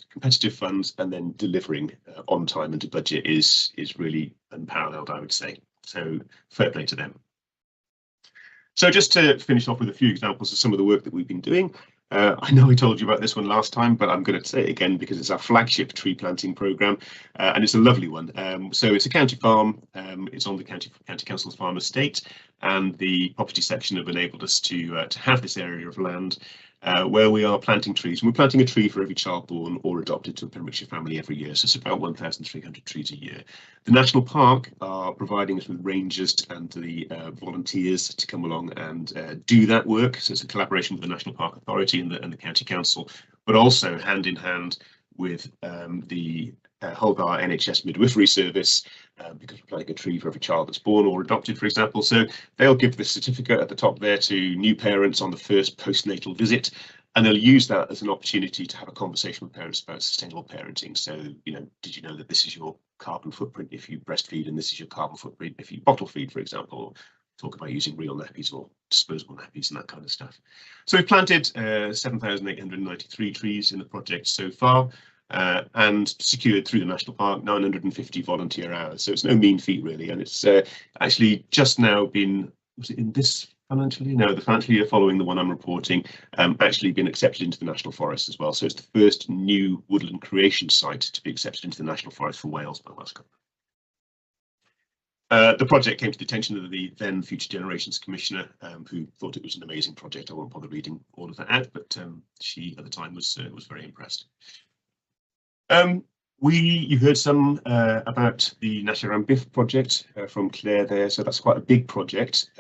competitive funds and then delivering on time and to budget is really unparalleled, I would say. So fair play to them. So just to finish off with a few examples of some of the work that we've been doing. I know I told you about this one last time, but I'm going to say it again because it's our flagship tree planting programme, and it's a lovely one. So it's a county farm, it's on the county council's farm estate, and the property section have enabled us to have this area of land where we are planting trees. And we're planting a tree for every child born or adopted to a Pembrokeshire family every year, so it's about 1,300 trees a year. The National Park are providing us with rangers and the volunteers to come along and do that work, so it's a collaboration with the National Park Authority and the County Council, but also hand in hand with the Holgar NHS midwifery service, because we're planting a tree for every child that's born or adopted, for example. So they'll give the certificate at the top there to new parents on the first postnatal visit, and they'll use that as an opportunity to have a conversation with parents about sustainable parenting. So, you know, did you know that this is your carbon footprint if you breastfeed, and this is your carbon footprint if you bottle feed, for example, or talk about using real nappies or disposable nappies and that kind of stuff. So we've planted 7,893 trees in the project so far. And secured through the National Park 950 volunteer hours. So it's no mean feat, really. And it's actually just now been, was it in this financial year? No, the financial year following the one I'm reporting, actually been accepted into the National Forest as well. So it's the first new woodland creation site to be accepted into the National Forest for Wales by Wales Government. The project came to the attention of the then Future Generations Commissioner, who thought it was an amazing project. I won't bother reading all of that out, but she at the time was very impressed. You heard some about the Natur am Bith project from Claire there, so that's quite a big project.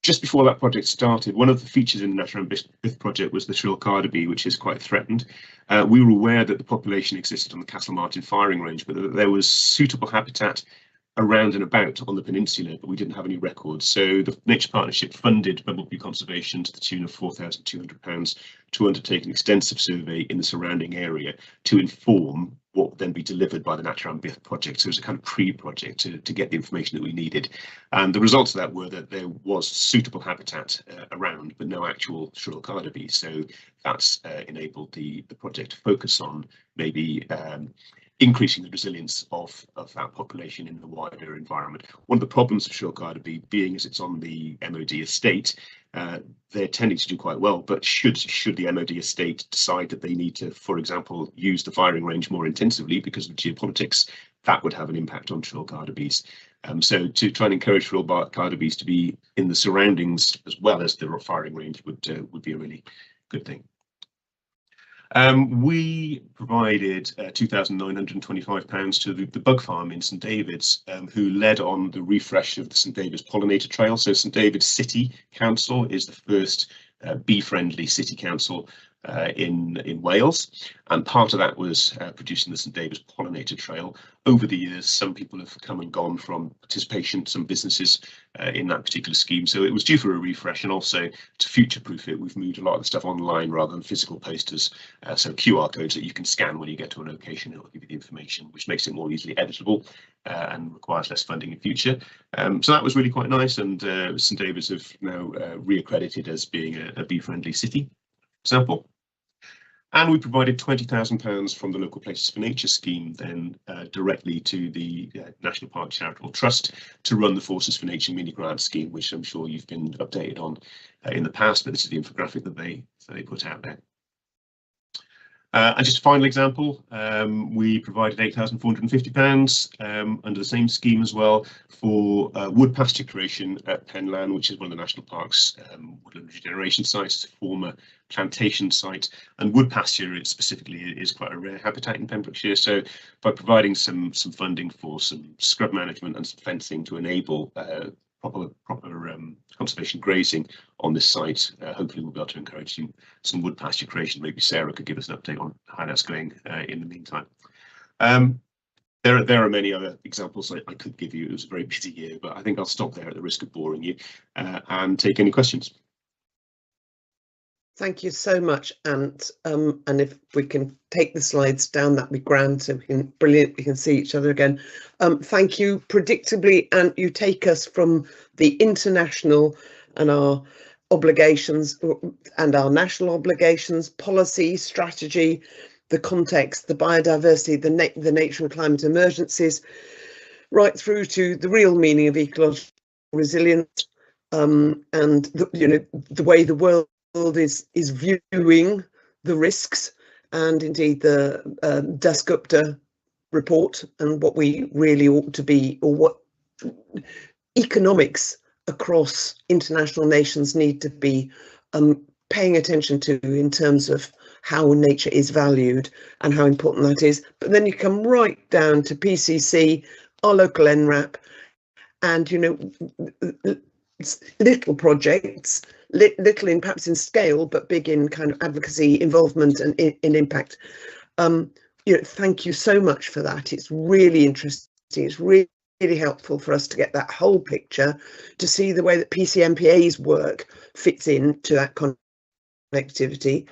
Just before that project started, one of the features in the Natur am Bith project was the shrill carder, which is quite threatened. We were aware that the population existed on the Castlemartin firing range, but that there was suitable habitat around and about on the peninsula, but we didn't have any records. So the Nature Partnership funded bumblebee conservation to the tune of £4,200 to undertake an extensive survey in the surrounding area to inform what would then be delivered by the Natur am Bith project. So it was a kind of pre-project to get the information that we needed. And the results of that were that there was suitable habitat around, but no actual shrill carder bee. So that's enabled the project to focus on maybe increasing the resilience of that population in the wider environment. One of the problems of shrill carder bee being as it's on the MOD estate, they're tending to do quite well, but should the MOD estate decide that they need to, for example, use the firing range more intensively because of geopolitics, that would have an impact on shrill carder bees. So to try and encourage shrill carder bees to be in the surroundings as well as the firing range would be a really good thing. We provided £2,925 to the Bug Farm in St David's, who led on the refresh of the St David's Pollinator Trail. So St David's City Council is the first bee-friendly city council, in Wales, and part of that was producing the St David's Pollinator Trail. Over the years, some people have come and gone from participation, some businesses in that particular scheme, so it was due for a refresh, and also to future-proof it, we've moved a lot of the stuff online rather than physical posters, so QR codes that you can scan when you get to a location. It'll give you the information, which makes it more easily editable and requires less funding in future. So that was really quite nice, and St David's have now re-accredited as being a bee-friendly city, for example. And we provided £20,000 from the Local Places for Nature scheme then directly to the National Park Charitable Trust to run the Forces for Nature mini grant scheme, which I'm sure you've been updated on in the past, but this is the infographic that they put out there. And just a final example, we provided £8,450 under the same scheme as well for wood pasture creation at Penlan, which is one of the National Park's woodland regeneration sites. It's a former plantation site, and wood pasture specifically is quite a rare habitat in Pembrokeshire. So by providing some funding for some scrub management and some fencing to enable proper conservation grazing on this site, hopefully we'll be able to encourage some wood pasture creation. Maybe Sarah could give us an update on how that's going in the meantime. There are many other examples I could give you. It was a very busy year, but I think I'll stop there at the risk of boring you and take any questions. Thank you so much, Ant. And if we can take the slides down, that'd be grand. So we can see each other again. Thank you. Predictably, Ant, you take us from the international and our obligations and our national obligations, policy, strategy, the context, the biodiversity, the nature and climate emergencies, right through to the real meaning of ecological resilience, and the way the world is viewing the risks, and indeed the Dasgupta report and what we really ought to be, or what economics across international nations need to be paying attention to in terms of how nature is valued and how important that is. But then you come right down to PCC, our local NRAP, and little projects, little in perhaps in scale, but big in kind of advocacy, involvement, and in impact. Thank you so much for that. It's really interesting. It's really helpful for us to get that whole picture, to see the way that PCMPA's work fits into that connectivity.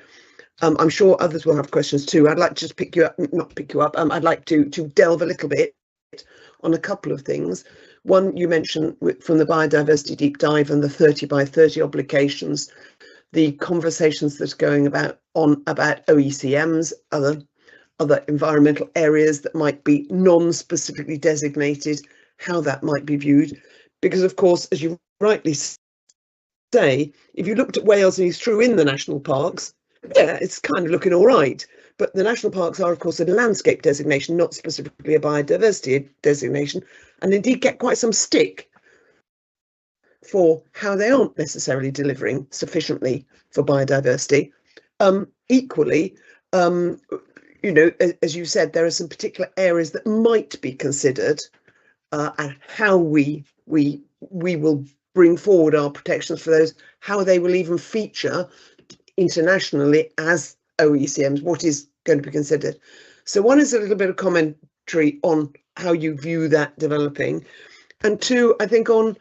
I'm sure others will have questions too. I'd like to just I'd like to delve a little bit on a couple of things. One, you mentioned from the biodiversity deep dive and the 30 by 30 obligations, the conversations that are going about OECMs, other environmental areas that might be non-specifically designated, how that might be viewed. Because of course, as you rightly say, if you looked at Wales, and it's true in the national parks, yeah, it's kind of looking all right. But the national parks are, of course, a landscape designation, not specifically a biodiversity designation, and indeed get quite some stick for how they aren't necessarily delivering sufficiently for biodiversity. Equally, as you said, there are some particular areas that might be considered, and how we will bring forward our protections for those, how they will even feature internationally as OECMs, what is going to be considered. So one is a little bit of commentary on how you view that developing, and two, I think on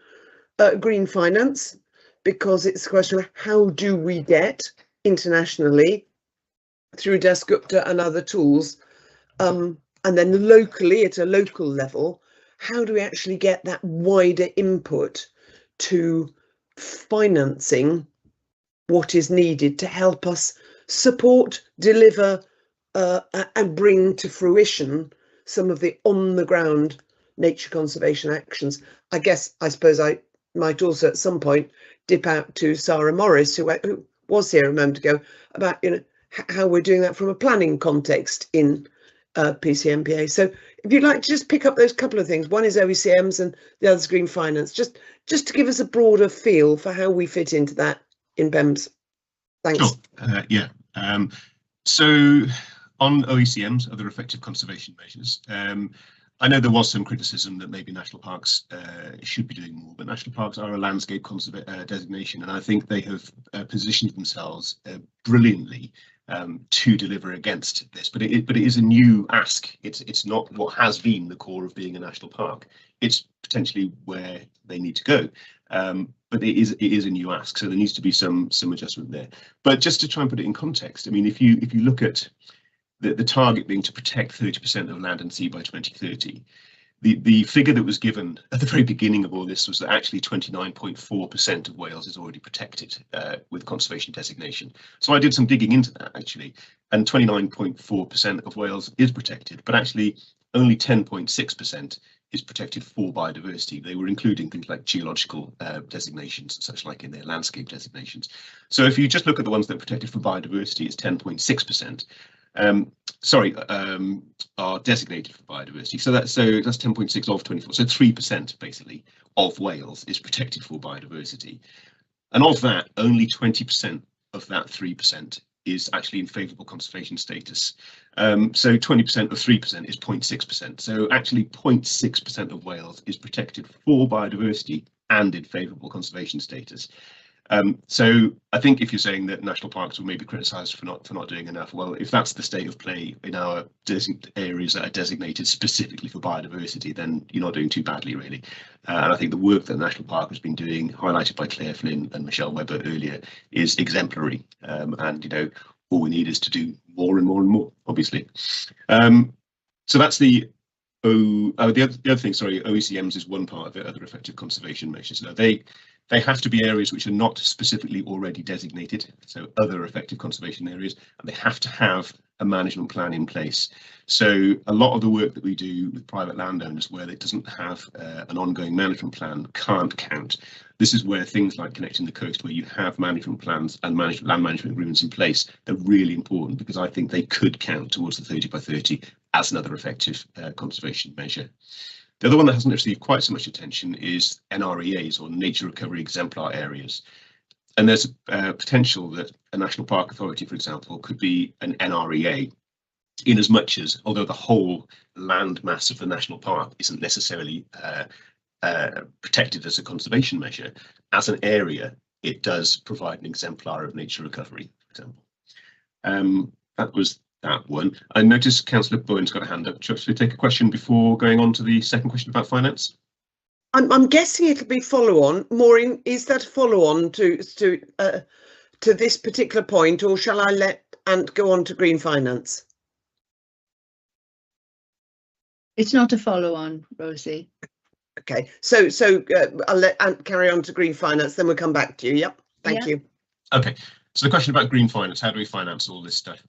green finance, because it's a question of how do we get internationally through Dasgupta and other tools, and then locally at a local level, how do we actually get that wider input to financing what is needed to help us support, deliver, and bring to fruition some of the on-the-ground nature conservation actions. I suppose I might also at some point dip out to Sarah Morris, who was here a moment ago, about how we're doing that from a planning context in PCMPA. So if you'd like to just pick up those couple of things, one is OECMs and the other is green finance, just to give us a broader feel for how we fit into that in PEMS. Thanks. Sure. So on OECMs, other effective conservation measures, I know there was some criticism that maybe national parks should be doing more, but national parks are a landscape designation, and I think they have positioned themselves brilliantly to deliver against this. But it is a new ask. It's not what has been the core of being a national park. It's potentially where they need to go. But it is a new ask, so there needs to be some adjustment there. But just to try and put it in context, I mean, if you look at the target being to protect 30% of land and sea by 2030, the figure that was given at the very beginning of all this was that actually 29.4% of Wales is already protected with conservation designation. So I did some digging into that actually, and 29.4% of Wales is protected, but actually only 10.6% is protected for biodiversity. They were including things like geological designations, such like in their landscape designations. So if you just look at the ones that are protected for biodiversity, it's 10.6%. Are designated for biodiversity. So that's 10.6 of 24. So 3% basically of Wales is protected for biodiversity. And of that, only 20% of that 3% is actually in favourable conservation status. So 20% of 3% is 0.6%. So actually 0.6% of Wales is protected for biodiversity and in favourable conservation status. So I think if you're saying that national parks will maybe criticised for not doing enough, well, if that's the state of play in our areas that are designated specifically for biodiversity, then you're not doing too badly, really. And I think the work that the National Park has been doing, highlighted by Claire Flynn and Michelle Webber earlier, is exemplary. And you know, all we need is to do more and more and more, obviously. So that's the other thing. Sorry, OECMs is one part of it. Other effective conservation measures. Now they have to be areas which are not specifically already designated, so other effective conservation areas, and they have to have a management plan in place. So a lot of the work that we do with private landowners where it doesn't have an ongoing management plan can't count. This is where things like Connecting the Coast, where you have management plans and land management agreements in place, they're really important, because I think they could count towards the 30 by 30 as another effective conservation measure. The other one that hasn't received quite so much attention is NREAs, or Nature Recovery Exemplar Areas. And there's a potential that a National Park Authority, for example, could be an NREA, in as much as, although the whole land mass of the national park isn't necessarily protected as a conservation measure, as an area, it does provide an exemplar of nature recovery, for example. That was that one. I noticed Councillor Bowen's got a hand up. Should we take a question before going on to the second question about finance? I'm guessing it'll be follow-on. Maureen, is that follow-on to this particular point, or shall I let Ant go on to green finance? It's not a follow-on, Rosie. Okay, so I'll let Ant carry on to green finance, then we'll come back to you. Yep, thank you. Okay, so the question about green finance, how do we finance all this stuff?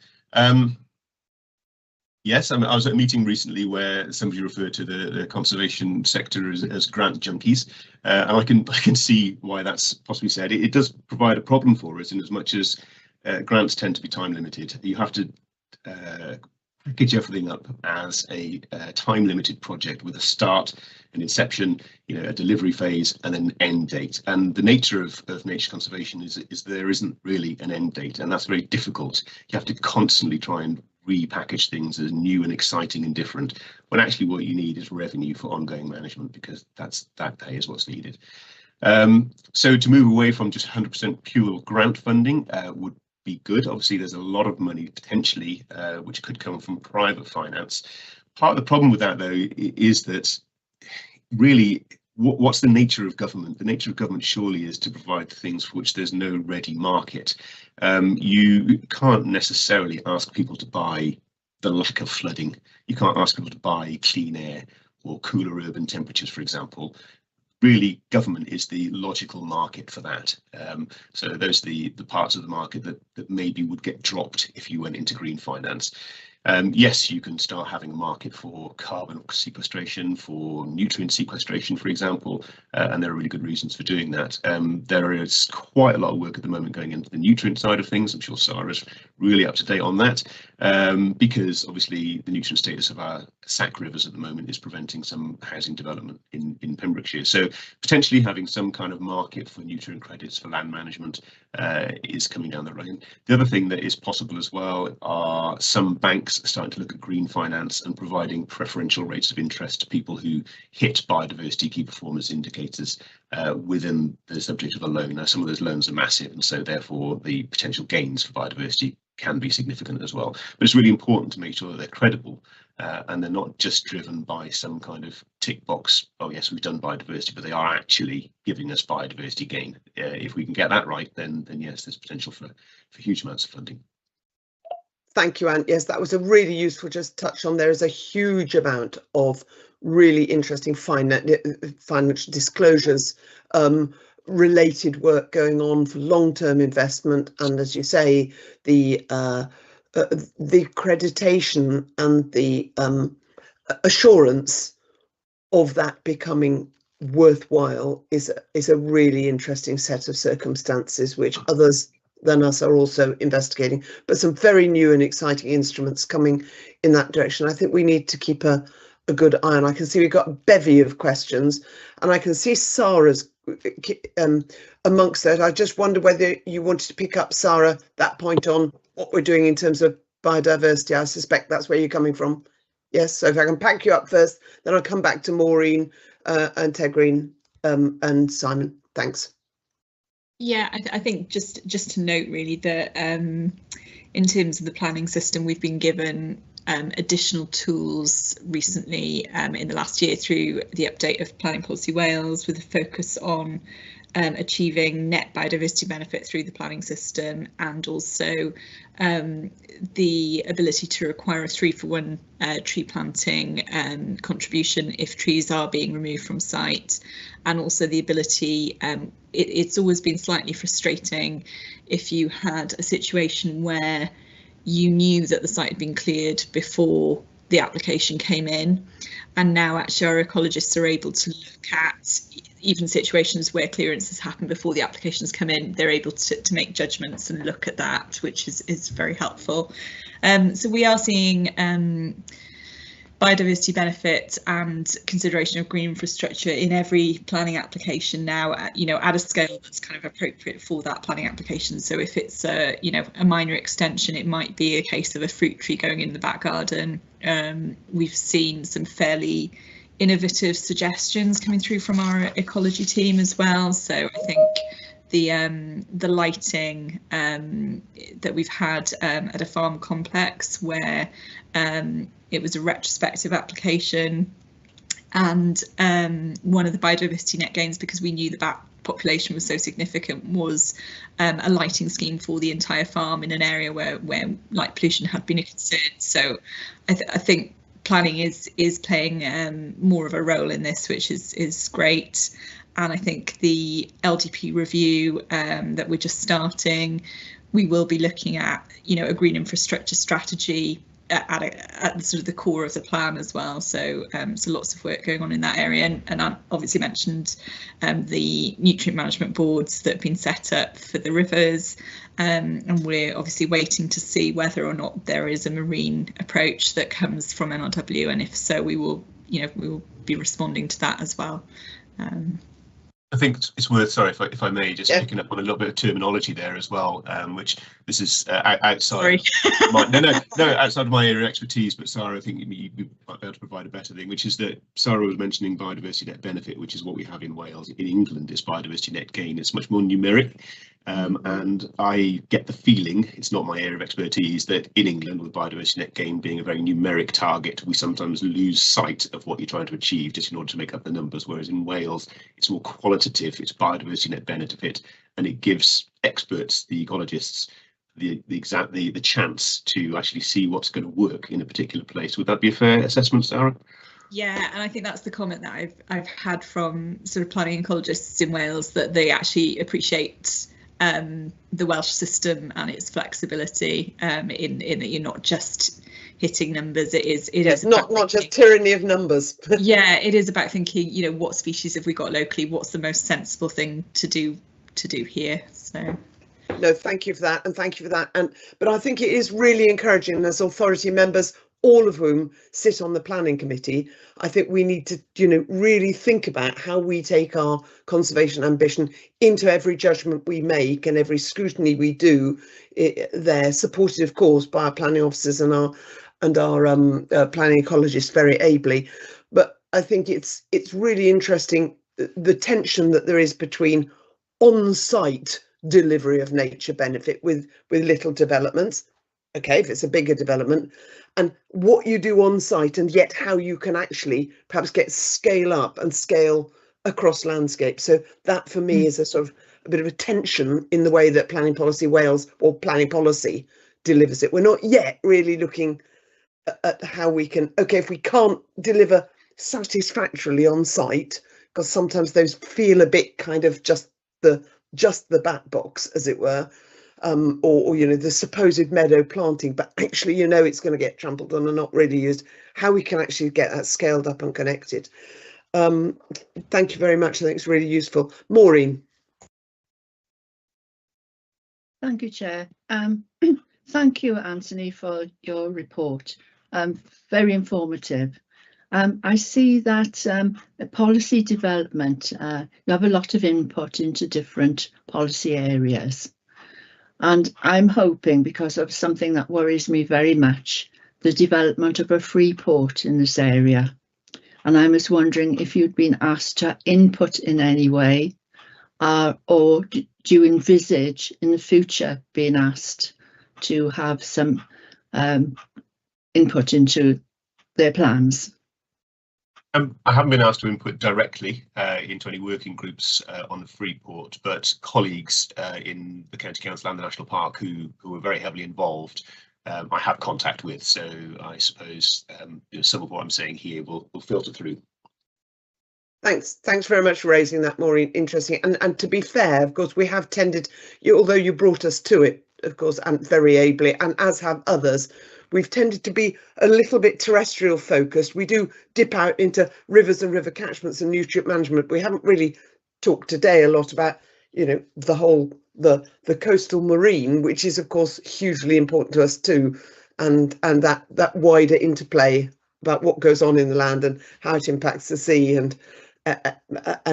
Yes, I was at a meeting recently where somebody referred to the conservation sector as grant junkies, and I can see why that's possibly said. It does provide a problem for us in as much as grants tend to be time limited. You have to package everything up as a time limited project with a start, an inception, a delivery phase, and an end date. And the nature of nature conservation is there isn't really an end date, and that's very difficult. You have to constantly try and repackage things as new and exciting and different, when actually what you need is revenue for ongoing management, because that pay is what's needed. So to move away from just 100% pure grant funding would be good. Obviously, there's a lot of money potentially which could come from private finance. Part of the problem with that, though, is that really, what's the nature of government? The nature of government surely is to provide things for which there's no ready market. You can't necessarily ask people to buy the lack of flooding. You can't ask people to buy clean air or cooler urban temperatures, for example. Really, government is the logical market for that. So those are the parts of the market that maybe would get dropped if you went into green finance. Yes, you can start having a market for carbon sequestration, for nutrient sequestration, for example, and there are really good reasons for doing that. There is quite a lot of work at the moment going into the nutrient side of things. I'm sure Sarah's really up to date on that, because obviously the nutrient status of our Sac rivers at the moment is preventing some housing development in Pembrokeshire. So potentially having some kind of market for nutrient credits for land management is coming down the road. The other thing that is possible as well are some banks starting to look at green finance and providing preferential rates of interest to people who hit biodiversity key performance indicators. within the subject of a loan. Now, some of those loans are massive, and so therefore the potential gains for biodiversity can be significant as well. But it's really important to make sure that they're credible and they're not just driven by some kind of tick box, oh yes, we've done biodiversity, but they are actually giving us biodiversity gain. If we can get that right, then yes, there's potential for huge amounts of funding. Thank you, Anne. Yes, that was a really useful just touch on. There is a huge amount of really interesting financial disclosures, related work going on for long-term investment, and as you say, the accreditation and the assurance of that becoming worthwhile is a really interesting set of circumstances which others than us are also investigating, but some very new and exciting instruments coming in that direction. I think we need to keep a good eye on. I can see we've got a bevy of questions, and I can see Sarah's amongst that. I just wonder whether you wanted to pick up, Sarah, that point on what we're doing in terms of biodiversity. I suspect that's where you're coming from. Yes, so if I can pack you up first, then I'll come back to Maureen and Tegreen and Simon. Thanks. Yeah, I think just to note really that in terms of the planning system, we've been given additional tools recently in the last year through the update of Planning Policy Wales, with a focus on achieving net biodiversity benefit through the planning system, and also the ability to require a 3-for-1 tree planting contribution if trees are being removed from site, and also the ability, it's always been slightly frustrating if you had a situation where you knew that the site had been cleared before the application came in, and now actually our ecologists are able to look at even situations where clearance has happened before the applications come in. They're able to make judgments and look at that, which is very helpful. So we are seeing biodiversity benefit and consideration of green infrastructure in every planning application now, at a scale that's kind of appropriate for that planning application. So if it's a minor extension, it might be a case of a fruit tree going in the back garden. We've seen some fairly innovative suggestions coming through from our ecology team as well. So I think the lighting that we've had at a farm complex where it was a retrospective application, and one of the biodiversity net gains, because we knew that that population was so significant, was a lighting scheme for the entire farm in an area where light pollution had been a concern. So I think planning is playing more of a role in this, which is great. And I think the LDP review that we're just starting, we will be looking at, a green infrastructure strategy at the sort of the core of the plan as well. So so lots of work going on in that area, and I obviously mentioned the nutrient management boards that have been set up for the rivers, and we're obviously waiting to see whether or not there is a marine approach that comes from NRW, and if so, we will be responding to that as well. I think it's worth, sorry if I may, just picking up on a little bit of terminology there as well, which this is outside outside of my area of expertise, but Sarah, I think you might be able to provide a better thing, which is that Sarah was mentioning biodiversity net benefit, which is what we have in Wales. In England, it's biodiversity net gain. It's much more numeric, and I get the feeling, it's not my area of expertise, that in England, with biodiversity net gain being a very numeric target, we sometimes lose sight of what you're trying to achieve just in order to make up the numbers, whereas in Wales, it's more qualitative. It's biodiversity net benefit, and it gives experts, the ecologists, the chance to actually see what's going to work in a particular place. Would that be a fair assessment, Sarah? Yeah, and I think that's the comment that I've had from sort of planning ecologists in Wales, that they actually appreciate the Welsh system and its flexibility in that you're not just hitting numbers. It is not just tyranny of numbers. Yeah, it is about thinking, what species have we got locally, what's the most sensible thing to do here. So no, thank you for that, and thank you for that. But I think it is really encouraging, as authority members, all of whom sit on the planning committee, I think we need to really think about how we take our conservation ambition into every judgment we make and every scrutiny we do there, supported of course by our planning officers and our planning ecologists very ably. But I think it's really interesting the tension that there is between on-site delivery of nature benefit with little developments, okay, if it's a bigger development, and what you do on site, and yet how you can actually perhaps get scale up and scale across landscape. So that for me is a sort of a bit of a tension in the way that Planning Policy Wales or planning policy delivers it. We're not yet really looking at how we can, okay, if we can't deliver satisfactorily on site, because sometimes those feel a bit kind of just the bat box, as it were, or you know, the supposed meadow planting, but actually you know it's going to get trampled on and not really used, how we can actually get that scaled up and connected. Thank you very much. I think it's really useful. Maureen. Thank you, Chair. Thank you, Anthony, for your report. Very informative. I see that policy development, you have a lot of input into different policy areas. And I'm hoping, because of something that worries me very much, the development of a free port in this area. And I was wondering if you'd been asked to input in any way, or do you envisage in the future being asked to have some input into their plans? I haven't been asked to input directly into any working groups on the Freeport, but colleagues in the County Council and the National Park who are very heavily involved, I have contact with. So I suppose you know, some of what I'm saying here will filter through. Thanks very much for raising that, Maureen. Interesting. And to be fair, of course, we have tended, although you brought us to it, of course, and very ably, and as have others, we've tended to be a little bit terrestrial focused. We do dip out into rivers and river catchments and nutrient management. We haven't really talked today a lot about, you know, the whole, the coastal marine, which is of course hugely important to us too, and that wider interplay about what goes on in the land and how it impacts the sea, and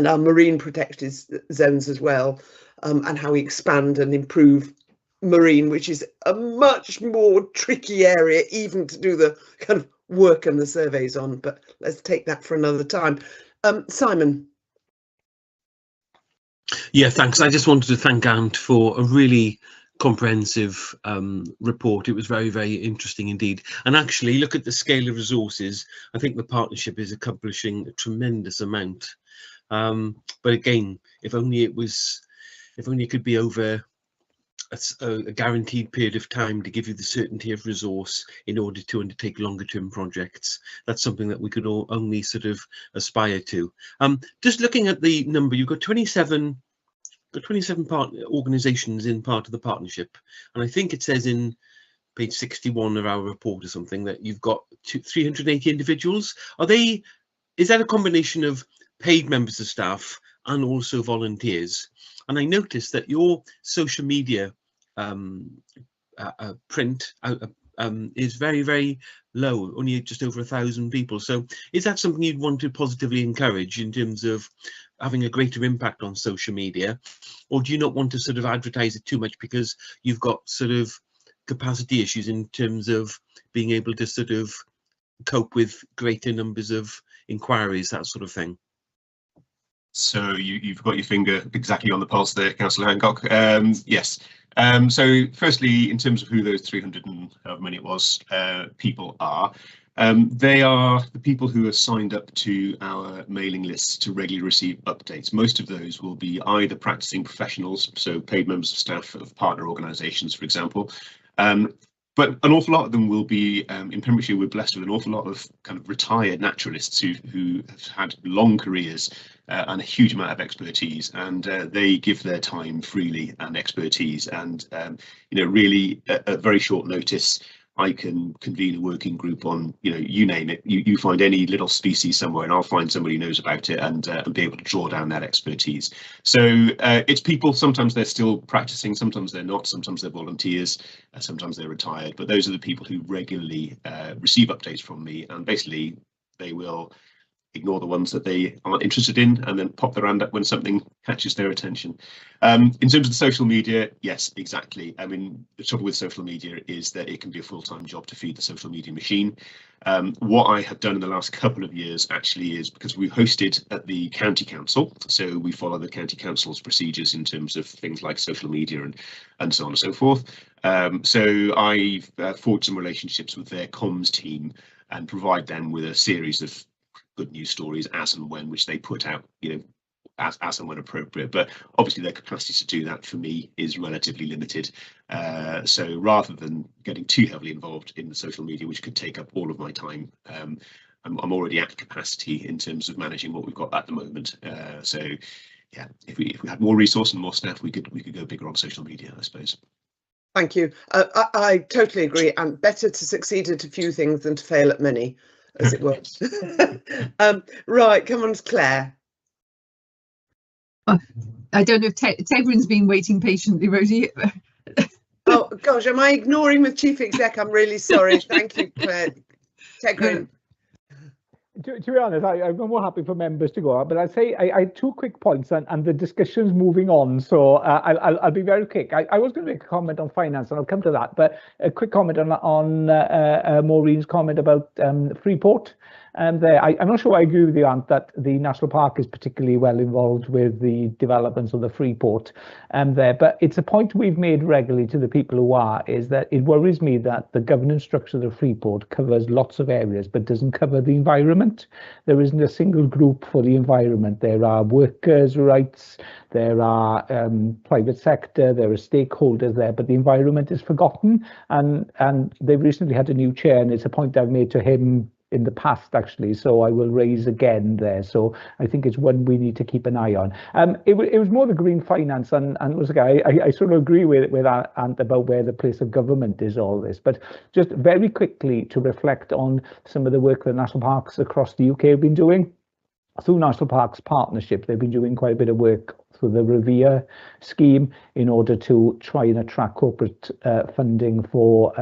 our marine protected zones as well, and how we expand and improve marine, which is a much more tricky area even to do the kind of work and the surveys on, but let's take that for another time. Simon. Yeah, thanks. I just wanted to thank Ant for a really comprehensive report. It was very, very interesting indeed. And actually, look at the scale of resources. I think the partnership is accomplishing a tremendous amount. But again, if only it could be over a guaranteed period of time to give you the certainty of resource in order to undertake longer term projects. That's something that we could all only sort of aspire to. Just looking at the number, you've got 27 organisations in part of the partnership, and I think it says in page 61 of our report or something that you've got 380 individuals. Is that a combination of paid members of staff and also volunteers? And I noticed that your social media print is very, very low, only just over 1,000 people. So is that something you'd want to positively encourage in terms of having a greater impact on social media, or do you not want to sort of advertise it too much because you've got sort of capacity issues in terms of being able to sort of cope with greater numbers of inquiries, that sort of thing? So you've got your finger exactly on the pulse there, Councillor Hancock. Yes. So firstly, in terms of who those 300 and however many it was people are, they are the people who are signed up to our mailing lists to regularly receive updates. Most of those will be either practicing professionals, so paid members of staff of partner organisations, for example, but an awful lot of them will be, in Pembrokeshire, we're blessed with an awful lot of kind of retired naturalists who have had long careers and a huge amount of expertise, and they give their time freely and expertise. And, you know, really at very short notice, I can convene a working group on, you know, you name it, you find any little species somewhere and I'll find somebody who knows about it and be able to draw down that expertise. So it's people, sometimes they're still practicing, sometimes they're not, sometimes they're volunteers, sometimes they're retired, but those are the people who regularly receive updates from me, and basically they will ignore the ones that they aren't interested in, and then pop their hand up when something catches their attention. In terms of the social media, yes, exactly. I mean, the trouble with social media is that it can be a full-time job to feed the social media machine. What I have done in the last couple of years actually is, because we hosted at the county council, so we follow the county council's procedures in terms of things like social media and so on and so forth. So I've forged some relationships with their comms team and provide them with a series of good news stories as and when, which they put out, as and when appropriate. But obviously their capacity to do that for me is relatively limited. So rather than getting too heavily involved in the social media, which could take up all of my time, I'm already at capacity in terms of managing what we've got at the moment. So yeah, if we had more resource and more staff, we could go bigger on social media, I suppose. Thank you. I totally agree. And better to succeed at a few things than to fail at many, as it were. Right, come on, Claire. I don't know if Tegrin's been waiting patiently, Rosie. Oh gosh, am I ignoring the chief exec? I'm really sorry. Thank you, Claire. Tegrin. To be honest, I'm more happy for members to go out, but I'd say I had 2 quick points and the discussion's moving on, so I'll be very quick. I was going to make a comment on finance, and I'll come to that, but a quick comment on Maureen's comment about Freeport. I'm not sure I agree with you, Ant, that the National Park is particularly well involved with the developments of the Freeport there, but it's a point we've made regularly to the people who are, is that it worries me that the governance structure of the Freeport covers lots of areas but doesn't cover the environment. There isn't a single group for the environment. There are workers' rights, there are private sector, there are stakeholders there, but the environment is forgotten, and they've recently had a new chair, and it's a point I've made to him in the past, actually, so I will raise again there. So I think it's one we need to keep an eye on. It was more the green finance, and it was I sort of agree with Ant about where the place of government is all this, but just very quickly to reflect on some of the work that national parks across the UK have been doing. Through National Parks Partnership, they've been doing quite a bit of work through the Revere scheme in order to try and attract corporate funding for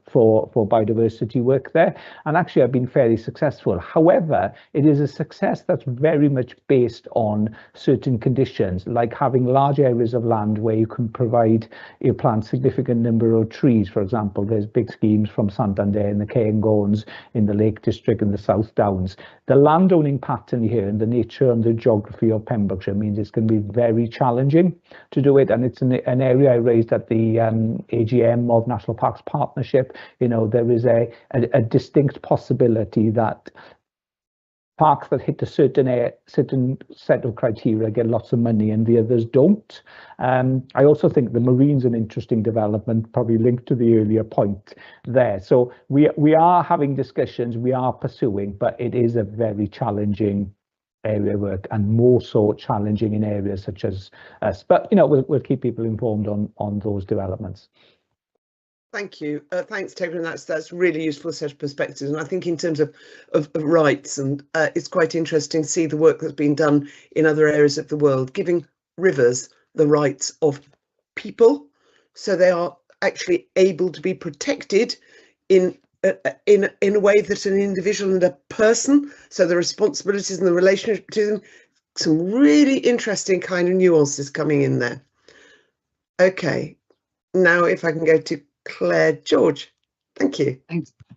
for biodiversity work there. And actually, I've been fairly successful. However, it is a success that's very much based on certain conditions, like having large areas of land where you can plant significant number of trees. For example, there's big schemes from Santander in the Cairngorms, in the Lake District, in the South Downs. The landowning pattern here and the nature and the geography of Pembrokeshire means it's going to be very challenging to do it, and it's an area I raised at the AGM of National Parks Partnership. There is a distinct possibility that parks that hit a certain set of criteria get lots of money and the others don't. I also think the marine's an interesting development, probably linked to the earlier point there. So we are having discussions, we are pursuing, but it is a very challenging area of work, and more so challenging in areas such as us. But we'll keep people informed on those developments. Thank you. Thanks, Tegrin. That's really useful set of perspectives. And I think in terms of rights, and it's quite interesting to see the work that's been done in other areas of the world, giving rivers the rights of people, so they are actually able to be protected in a way that an individual and a person, so the responsibilities and the relationship to them, some really interesting kind of nuances coming in there. Okay, now if I can go to Claire George. Thank you.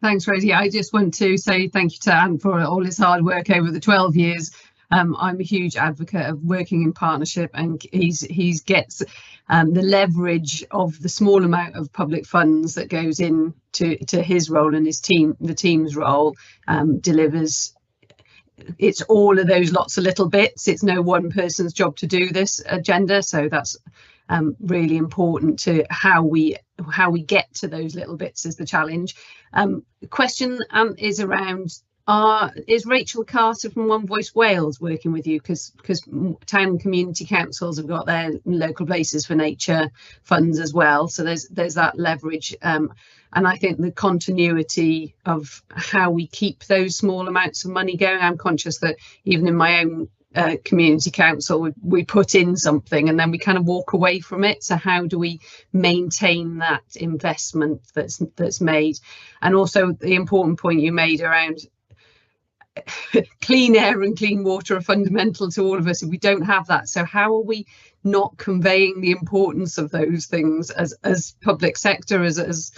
Thanks, Rosie. I just want to say thank you to Anne for all his hard work over the 12 years. I'm a huge advocate of working in partnership, and he gets the leverage of the small amount of public funds that goes in to his role, and the team's role delivers. It's all of those lots of little bits. It's no one person's job to do this agenda, so that's really important to how we get to those little bits is the challenge. The question is around, is Rachel Carter from One Voice Wales working with you? Because town and community councils have got their local places for nature funds as well, so there's that leverage, and I think the continuity of how we keep those small amounts of money going. I'm conscious that even in my own community council, we put in something and then we kind of walk away from it. So how do we maintain that investment that's made? And also the important point you made around clean air and clean water are fundamental to all of us, and we don't have that. So how are we not conveying the importance of those things as public sector, as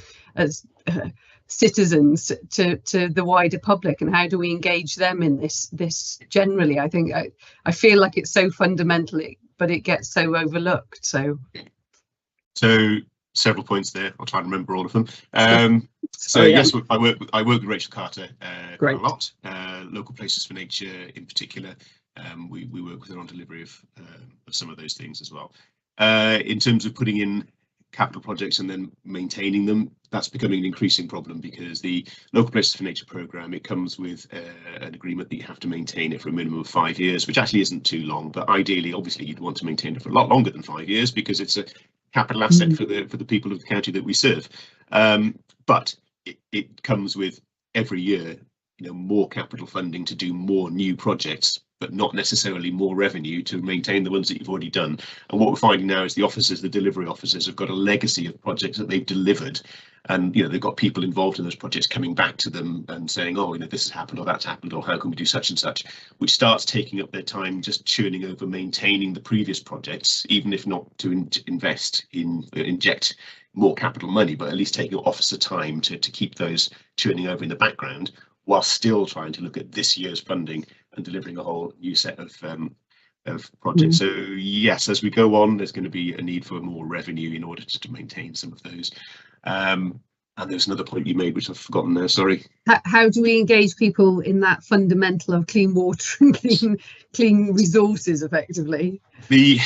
citizens to the wider public, and how do we engage them in this generally? I think I feel like it's so fundamental, but it gets so overlooked. So several points there. I'll try and remember all of them. So yes, I work with Rachel Carter quite a lot. Local Places for Nature in particular. We work with her on delivery of some of those things as well. In terms of putting in capital projects and then maintaining them, that's becoming an increasing problem, because the Local Places for Nature programme, it comes with an agreement that you have to maintain it for a minimum of 5 years, which actually isn't too long, but ideally, obviously, you'd want to maintain it for a lot longer than 5 years, because it's a capital asset for the people of the county that we serve. But it comes with every year, more capital funding to do more new projects, but not necessarily more revenue to maintain the ones that you've already done. And what we're finding now is the delivery officers have got a legacy of projects that they've delivered, and they've got people involved in those projects coming back to them and saying, oh, this has happened, or that's happened, or how can we do such and such, which starts taking up their time just churning over maintaining the previous projects, even if not to inject more capital money, but at least taking officer time to keep those churning over in the background, while still trying to look at this year's funding and delivering a whole new set of projects. So yes, as we go on, there's going to be a need for more revenue in order to maintain some of those. And there's another point you made, which I've forgotten now, sorry. How do we engage people in that fundamental of clean water and clean resources effectively? The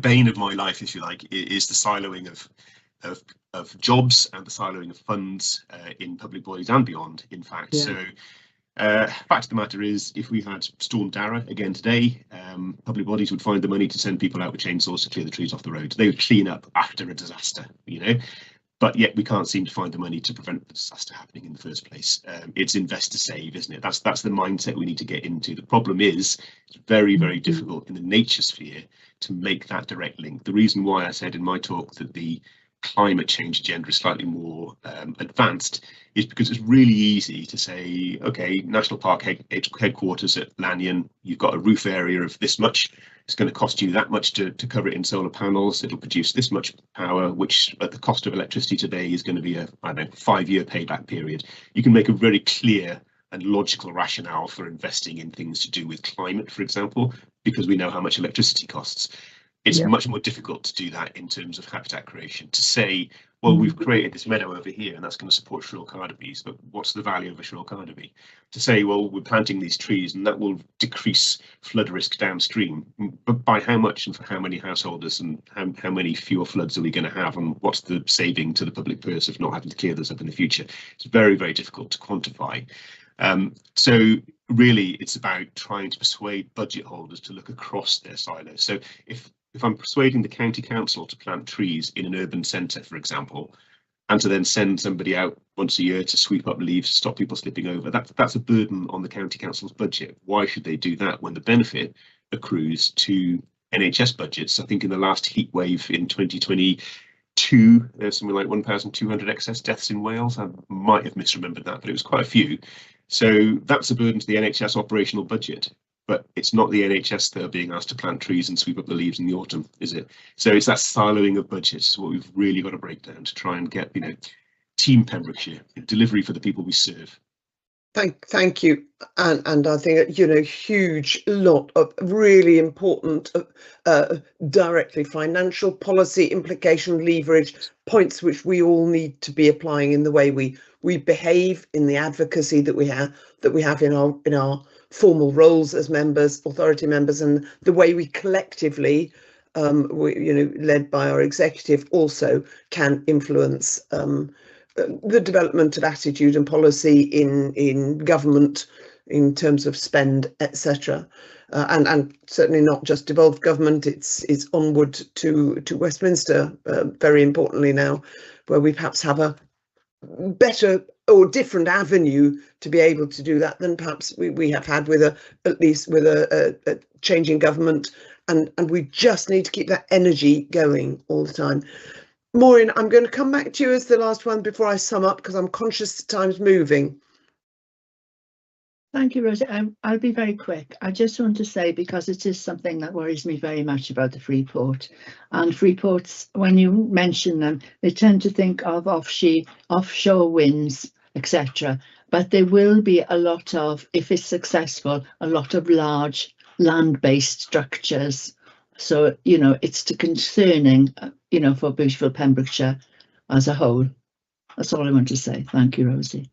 bane of my life, if you like, is the siloing of jobs and the siloing of funds in public bodies and beyond, in fact. So fact of the matter is, if we had Storm Dara again today, public bodies would find the money to send people out with chainsaws to clear the trees off the road. They would clean up after a disaster, but yet we can't seem to find the money to prevent the disaster happening in the first place. It's invest to save, isn't it? That's the mindset we need to get into. The problem is, it's very, very difficult in the nature sphere to make that direct link. The reason why I said in my talk that the climate change agenda is slightly more advanced is because it's really easy to say, okay, National Park headquarters at Lanyon, you've got a roof area of this much, it's going to cost you that much to cover it in solar panels, it'll produce this much power, which at the cost of electricity today is going to be a 5-year payback period. You can make a very clear and logical rationale for investing in things to do with climate, for example, because we know how much electricity costs. It's much more difficult to do that in terms of habitat creation, to say, well, we've created this meadow over here and that's going to support Shril Carnaby, but what's the value of a Shril Carnaby? To say, well, we're planting these trees and that will decrease flood risk downstream, but by how much and for how many householders, and how many fewer floods are we going to have, and what's the saving to the public purse of not having to clear those up in the future? It's very, very difficult to quantify. So really, it's about trying to persuade budget holders to look across their silos. So if I'm persuading the county council to plant trees in an urban centre, for example, and to then send somebody out once a year to sweep up leaves to stop people slipping over, that's a burden on the county council's budget. Why should they do that when the benefit accrues to NHS budgets? I think in the last heat wave in 2022, there's something like 1,200 excess deaths in Wales. I might have misremembered that, but it was quite a few. So that's a burden to the NHS operational budget. But it's not the NHS that are being asked to plant trees and sweep up the leaves in the autumn, is it? So it's that siloing of budgets, what we've really got to break down to try and get, Team Pembrokeshire, delivery for the people we serve. Thank you, and I think huge lot of really important directly financial policy implication leverage points which we all need to be applying in the way we behave, in the advocacy that we have in our formal roles as members, authority members, and the way we collectively, led by our executive, also can influence the development of attitude and policy in government in terms of spend, etc. And certainly not just devolved government, it's onward to Westminster, very importantly now, where we perhaps have a better or different avenue to be able to do that than perhaps we have had with a changing government, and we just need to keep that energy going all the time. Maureen, I'm going to come back to you as the last one before I sum up, because I'm conscious the time's moving. Thank you, Rosie. I'll be very quick. I just want to say, because it is something that worries me very much about the Freeport. And Freeports, when you mention them, they tend to think of offshore winds, etc. But there will be a lot of, if it's successful, a lot of large land-based structures. So, you know, it's concerning, you know, for beautiful Pembrokeshire as a whole. That's all I want to say. Thank you, Rosie.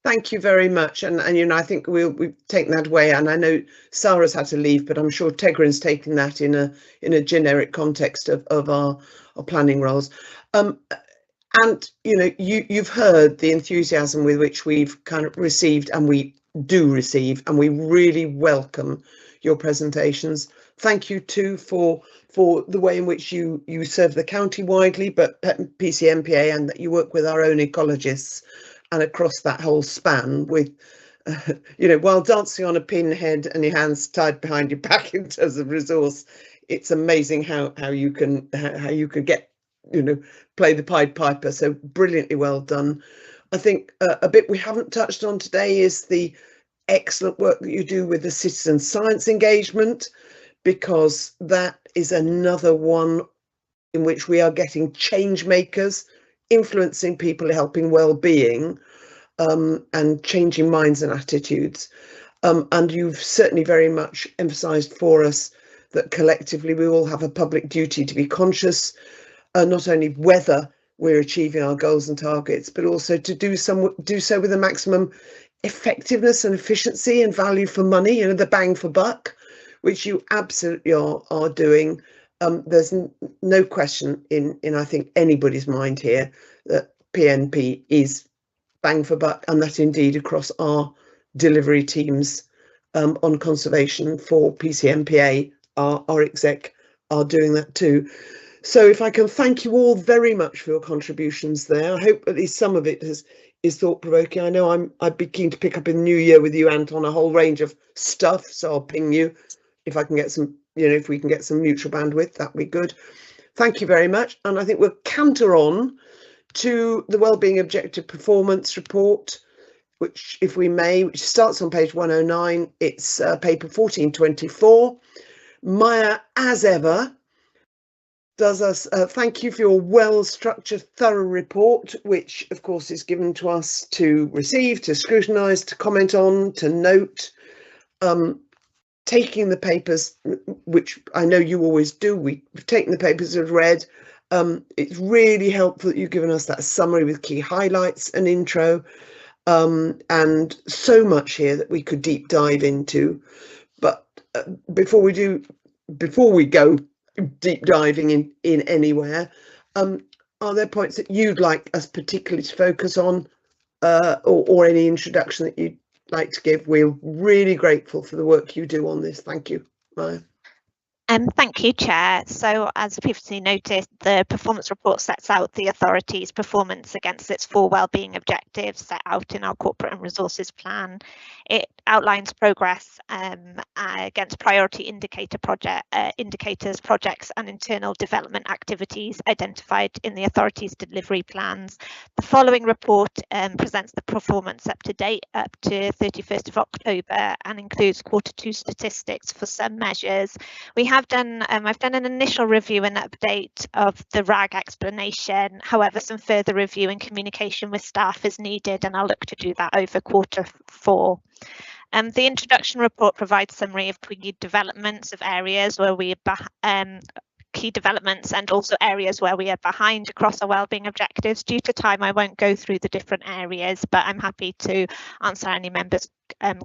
Thank you very much, and you know, I think we've taken that away, and I know Sarah's had to leave, but I'm sure Tegrin's taken that in a generic context of our planning roles. And you know, you've heard the enthusiasm with which we've kind of received, and we do receive, and we really welcome your presentations. Thank you too for the way in which you serve the county widely, but PCMPA, and that you work with our own ecologists and across that whole span with, you know, while dancing on a pinhead and your hands tied behind your back in terms of resource, it's amazing how you can get, you know, play the Pied Piper. So brilliantly well done. I think a bit we haven't touched on today is the excellent work that you do with the citizen science engagement, because that is another one in which we are getting change makers, influencing people, helping well-being, and changing minds and attitudes. And you've certainly very much emphasised for us that collectively we all have a public duty to be conscious, not only whether we're achieving our goals and targets, but also to do so with the maximum effectiveness and efficiency and value for money, you know, the bang for buck, which you absolutely are doing. There's no question in I think anybody's mind here that PNP is bang for buck, and that indeed across our delivery teams on conservation for PCMPA, our exec are doing that too. So if I can thank you all very much for your contributions there. I hope at least some of it is thought-provoking. I know I'd be keen to pick up in the new year with you, Ant, on a whole range of stuff, so I'll ping you if I can get some, you know, if we can get some mutual bandwidth, that'd be good. Thank you very much. And I think we'll canter on to the Wellbeing Objective Performance Report, which, if we may, which starts on page 109. It's paper 1424. Maya, as ever, does us thank you for your well-structured, thorough report, which of course is given to us to receive, to scrutinise, to comment on, to note. Taking the papers, which I know you always do, we've taken the papers as read. It's really helpful that you've given us that summary with key highlights and intro, and so much here that we could deep dive into. But before we go deep diving in anywhere, are there points that you'd like us particularly to focus on, or any introduction that you'd like to give? We're really grateful for the work you do on this. Thank you, Maya. Thank you, Chair. So, as previously noted, the performance report sets out the authority's performance against its 4 wellbeing objectives set out in our corporate and resources plan. It outlines progress against priority indicators, projects and internal development activities identified in the authority's delivery plans. The following report presents the performance up to date up to 31st of October and includes Q2 statistics for some measures. I've done an initial review and update of the RAG explanation. However, some further review and communication with staff is needed, and I'll look to do that over Q4. The introduction report provides summary of key developments of areas where we key developments and also areas where we are behind across our wellbeing objectives. Due to time, I won't go through the different areas, but I'm happy to answer any members'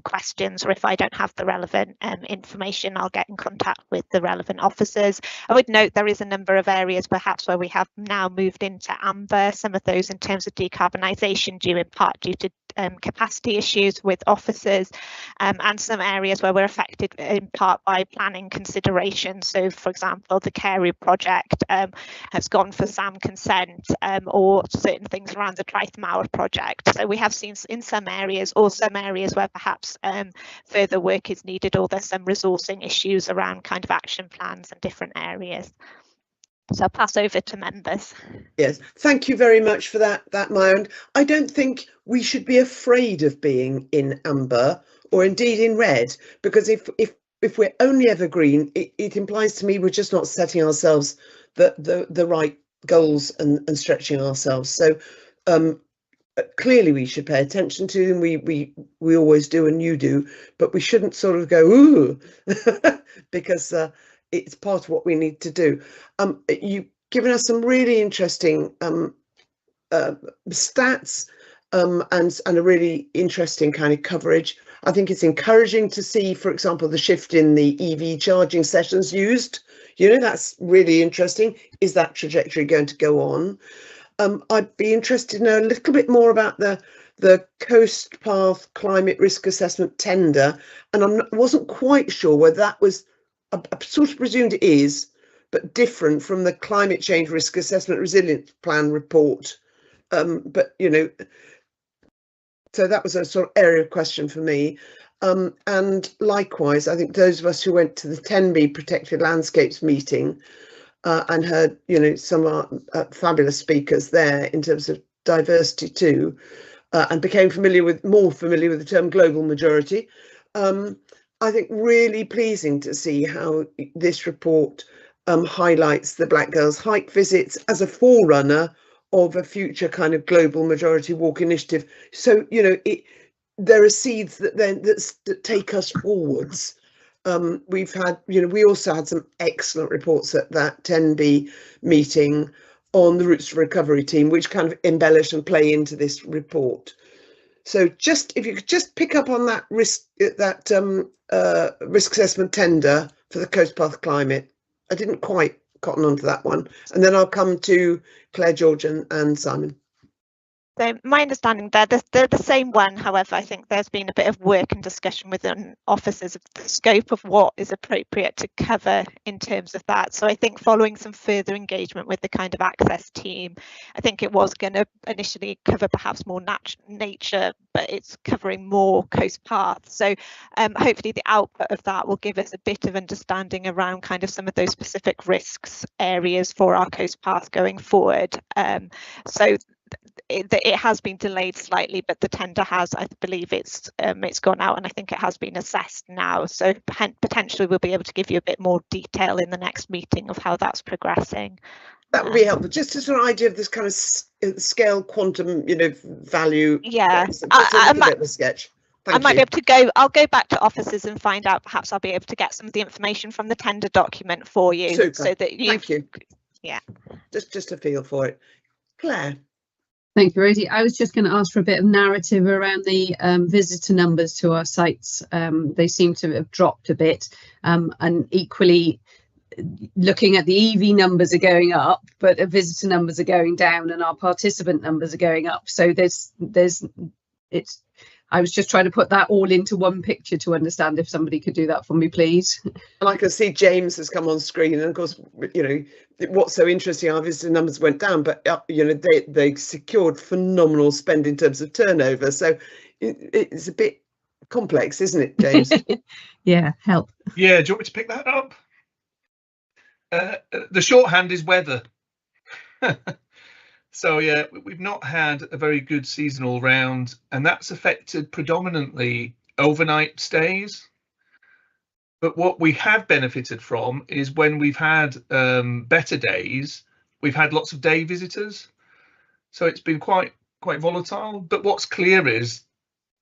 questions, or if I don't have the relevant information, I'll get in contact with the relevant officers. I would note there is a number of areas perhaps where we have now moved into amber, some of those in terms of decarbonisation due in part due to capacity issues with officers, and some areas where we're affected in part by planning considerations. So, for example, the Carew project has gone for SAM consent, or certain things around the Traeth Mawr project. So we have seen in some areas, or some areas where perhaps further work is needed, or there's some resourcing issues around kind of action plans in different areas. So I'll pass over to members. Yes, thank you very much for that, Maya. And I don't think we should be afraid of being in amber or indeed in red, because if we're only ever green, it implies to me we're just not setting ourselves the right goals and stretching ourselves. So clearly we should pay attention to them. We always do, and you do, but we shouldn't sort of go ooh because it's part of what we need to do. You've given us some really interesting stats and a really interesting kind of coverage. I think it's encouraging to see, for example, the shift in the EV charging sessions used. You know, that's really interesting. Is that trajectory going to go on? I'd be interested to know a little bit more about the Coast Path Climate Risk Assessment tender, and I wasn't quite sure whether that was, I sort of presumed it is, but different from the Climate Change Risk Assessment Resilience Plan report. But, you know, so that was a sort of area of question for me. And likewise, I think those of us who went to the 10B Protected Landscapes meeting and heard, you know, some fabulous speakers there in terms of diversity too, and became more familiar with the term global majority. I think really pleasing to see how this report highlights the Black Girls Hike visits as a forerunner of a future kind of global majority walk initiative. So, you know, there are seeds that take us forwards. We've had, you know, we also had some excellent reports at that 10B meeting on the Routes to Recovery team, which kind of embellish and play into this report. So just if you could just pick up on that risk assessment tender for the Coast Path Climate. I didn't quite cotton onto that one, and then I'll come to Claire, George and Simon. So my understanding they're the same one. However, I think there's been a bit of work and discussion within officers of the scope of what is appropriate to cover in terms of that. So I think following some further engagement with the kind of access team, I think it was going to initially cover perhaps more nature, but it's covering more coast paths. So hopefully the output of that will give us a bit of understanding around kind of some of those specific risks areas for our coast path going forward. So it has been delayed slightly, but the tender has, I believe it's gone out, and I think it has been assessed now. So potentially we'll be able to give you a bit more detail in the next meeting of how that's progressing. That would be helpful, just as an idea of this kind of scale, quantum, you know, value. Yeah, a bit of a sketch. I might be able to go. I'll go back to officers and find out. Perhaps I'll be able to get some of the information from the tender document for you. Super. So that you. Thank you. Yeah. Just a feel for it, Claire. Thank you, Rosie. I was just going to ask for a bit of narrative around the visitor numbers to our sites. They seem to have dropped a bit, and equally looking at the EV numbers are going up, but the visitor numbers are going down and our participant numbers are going up. So I was just trying to put that all into one picture to understand. If somebody could do that for me, please. And I can see James has come on screen, and of course, you know, what's so interesting, our visitor numbers went down, but you know, they secured phenomenal spend in terms of turnover. So it's a bit complex, isn't it, James? Yeah, help. Yeah, do you want me to pick that up? The shorthand is weather. So yeah, we've not had a very good seasonal round, and that's affected predominantly overnight stays. But what we have benefited from is when we've had better days, we've had lots of day visitors. So it's been quite volatile. But what's clear is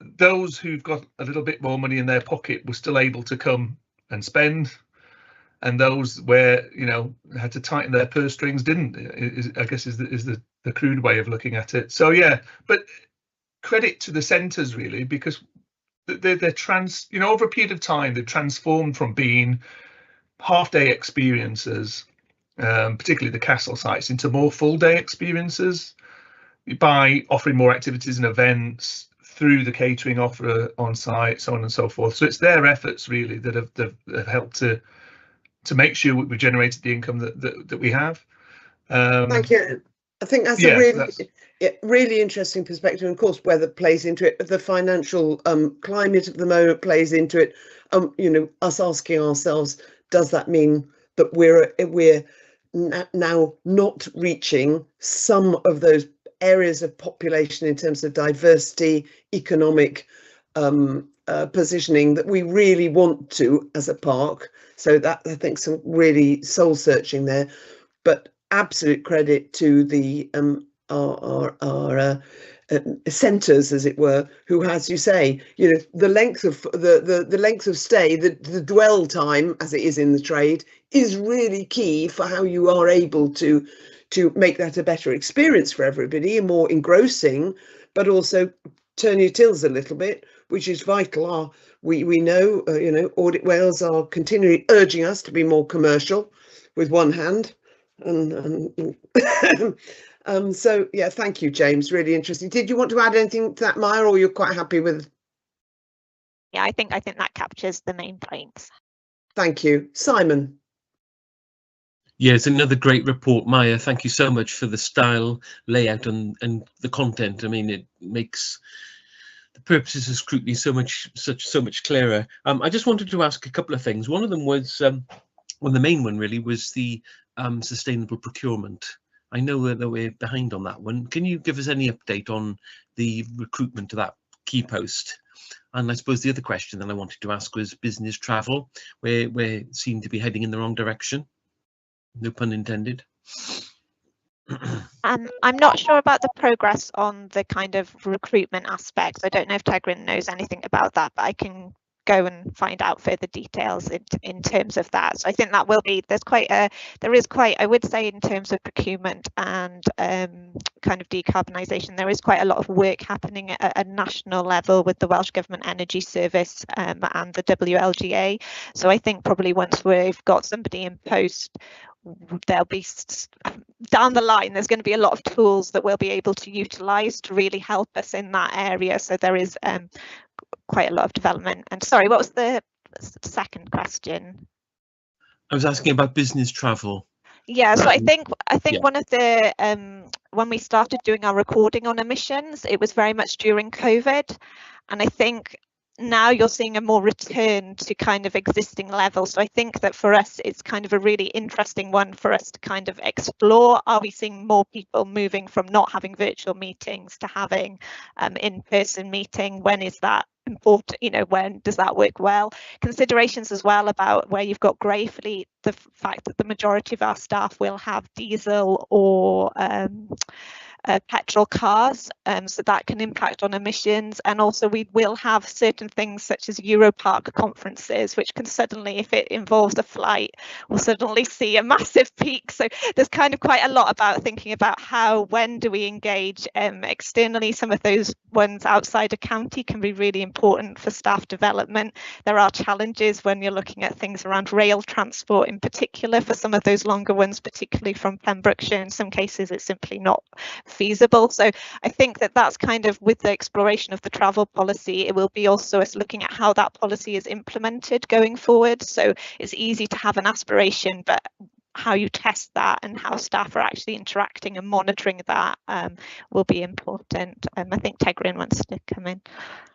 those who've got a little bit more money in their pocket were still able to come and spend. And those where, you know, had to tighten their purse strings didn't, I guess is the crude way of looking at it. So yeah, but credit to the centres really, because they're you know, over a period of time they've transformed from being half-day experiences, particularly the castle sites, into more full-day experiences by offering more activities and events through the catering offer on site, so on and so forth. So it's their efforts really that have helped to make sure we generated the income that we have. Thank you. I think that's a really interesting perspective. And of course, weather plays into it, but the financial climate of the moment plays into it. You know, us asking ourselves, does that mean that we're now not reaching some of those areas of population in terms of diversity, economic positioning that we really want to as a park. So that, I think, some really soul searching there, but absolute credit to the our centres, as it were, who, as you say, you know, the length of the length of stay, the dwell time, as it is in the trade, is really key for how you are able to make that a better experience for everybody and more engrossing, but also turn your tills a little bit, which is vital. We know, you know, Audit Wales are continually urging us to be more commercial with one hand. And so, yeah, thank you, James. Really interesting. Did you want to add anything to that, Maya, or you're quite happy with? Yeah, I think that captures the main points. Thank you. Simon. Yeah, it's another great report, Maya. Thank you so much for the style, layout, and the content. I mean, it makes the purposes of scrutiny so much clearer. I just wanted to ask a couple of things. One of them was, well, the main one really was the sustainable procurement. I know that we're behind on that one. Can you give us any update on the recruitment to that key post? And I suppose the other question that I wanted to ask was business travel, where we seem to be heading in the wrong direction. No pun intended. I'm not sure about the progress on the kind of recruitment aspects. I don't know if Tegrin knows anything about that, but I can go and find out further details in terms of that. So I think that will be, there is quite, I would say, in terms of procurement and kind of decarbonisation, there is quite a lot of work happening at a national level with the Welsh Government Energy Service and the WLGA. So I think probably once we've got somebody in post, there'll be, down the line, there's going to be a lot of tools that we'll be able to utilise to really help us in that area. So there is quite a lot of development. And sorry, what was the second question? I was asking about business travel. Yeah, so I think yeah. One of the when we started doing our recording on emissions, it was very much during COVID, and I think now you're seeing a more return to kind of existing levels. So I think that for us, it's kind of a really interesting one for us to kind of explore. Are we seeing more people moving from not having virtual meetings to having in-person meeting? When is that important? You know, when does that work well? Considerations as well about where you've got grey fleet, the fact that the majority of our staff will have diesel or petrol cars, so that can impact on emissions. And also we will have certain things such as Europark conferences, which can suddenly, if it involves a flight, we'll suddenly see a massive peak. So there's kind of quite a lot about thinking about when do we engage externally. Some of those ones outside a county can be really important for staff development. There are challenges when you're looking at things around rail transport in particular for some of those longer ones, particularly from Pembrokeshire. In some cases it's simply not feasible. So I think that that's kind of, with the exploration of the travel policy, it will be also us looking at how that policy is implemented going forward. So it's easy to have an aspiration, but how you test that and how staff are actually interacting and monitoring that will be important. I think Tegrin wants to come in.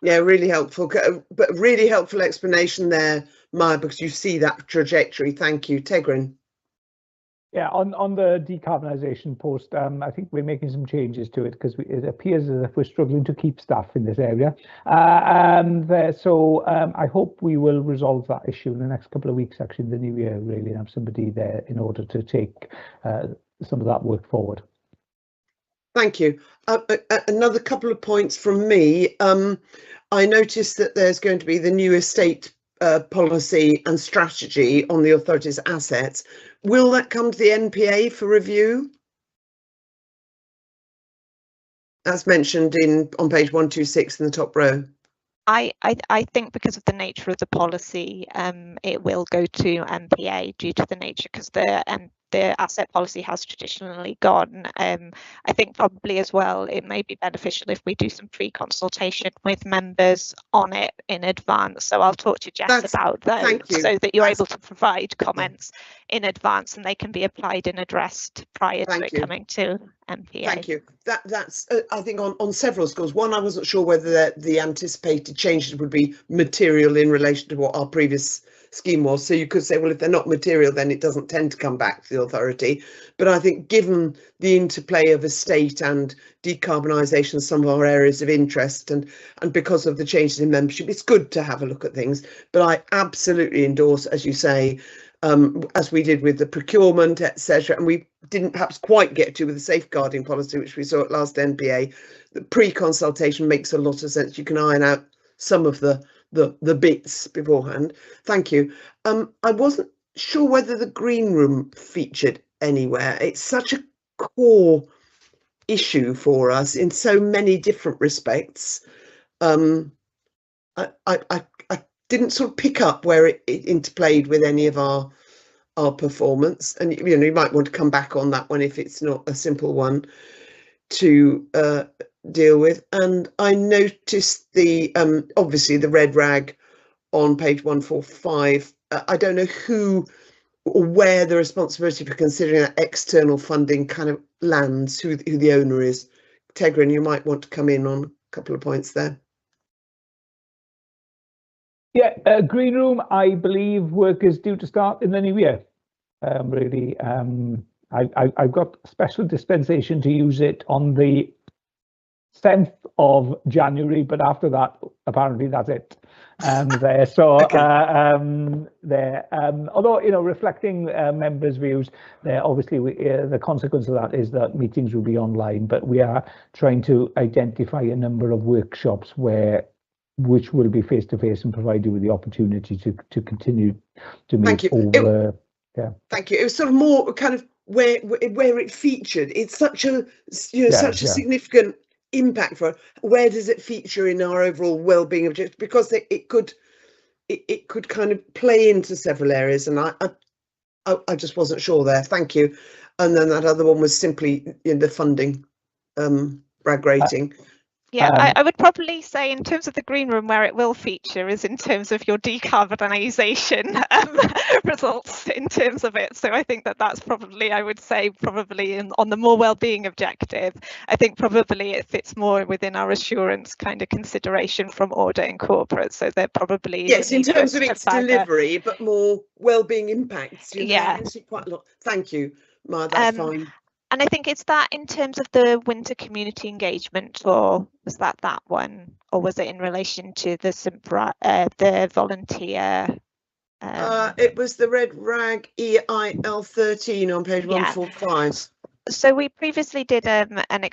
Yeah, really helpful, but really helpful explanation there, Maya, because you see that trajectory. Thank you. Tegrin. Yeah, on the decarbonisation post, I think we're making some changes to it because it appears as if we're struggling to keep staff in this area. So I hope we will resolve that issue in the next couple of weeks, actually, in the new year, really, and have somebody there in order to take some of that work forward. Thank you. Another couple of points from me. I noticed that there's going to be the new estate policy and strategy on the authority's assets. Will that come to the NPA for review? As mentioned on page 126 in the top row. I think because of the nature of the policy, it will go to NPA due to the nature, because the asset policy has traditionally gone. I think probably as well, it may be beneficial if we do some pre-consultation with members on it in advance. So I'll talk to Jess about those so that you're able to provide comments in advance and they can be applied and addressed prior to it coming to NPA. Thank you. That's I think on several scores. One, I wasn't sure whether the anticipated changes would be material in relation to what our previous scheme was. So you could say, well, if they're not material, then it doesn't tend to come back to the authority. But I think given the interplay of estate and decarbonisation of some of our areas of interest, and because of the changes in membership, it's good to have a look at things. But I absolutely endorse, as you say, as we did with the procurement, etc. And we didn't perhaps quite get to with the safeguarding policy, which we saw at last NPA. The pre-consultation makes a lot of sense. You can iron out some of the bits beforehand. Thank you. I wasn't sure whether the green room featured anywhere. It's such a core issue for us in so many different respects. I didn't sort of pick up where it interplayed with any of our performance, and you know, you might want to come back on that one if it's not a simple one to deal with. And I noticed the obviously the red rag on page 145. I don't know who or where the responsibility for considering that external funding kind of lands, who the owner is. Tegrin, you might want to come in on a couple of points there. Yeah, green room, I believe work is due to start in the new year. Really, I've got special dispensation to use it on the 10th of January, but after that, apparently that's it. There, so okay. There. Although, you know, reflecting members' views, there obviously the consequence of that is that meetings will be online, but we are trying to identify a number of workshops which will be face-to-face and provide you with the opportunity to continue to meet over. Yeah. Thank you. It was sort of more kind of where it featured. It's such a such a significant impact for us. Where does it feature in our overall well-being objective? Because it could kind of play into several areas, and I just wasn't sure there. Thank you. And then that other one was simply in the funding rag rating. Yeah, I would probably say in terms of the green room, where it will feature is in terms of your decarbonisation results in terms of it. So I think that's probably, I would say, probably on the more well-being objective. I think probably it fits more within our assurance kind of consideration from audit and corporate. So they're probably yes, in terms of its delivery, but more well-being impacts. Yeah, quite a lot. Thank you, Maya. That's fine. And I think it's that in terms of the winter community engagement, or was that one, or was it in relation to the volunteer? It was the red rag EIL 13 on page 145. So we previously did there was an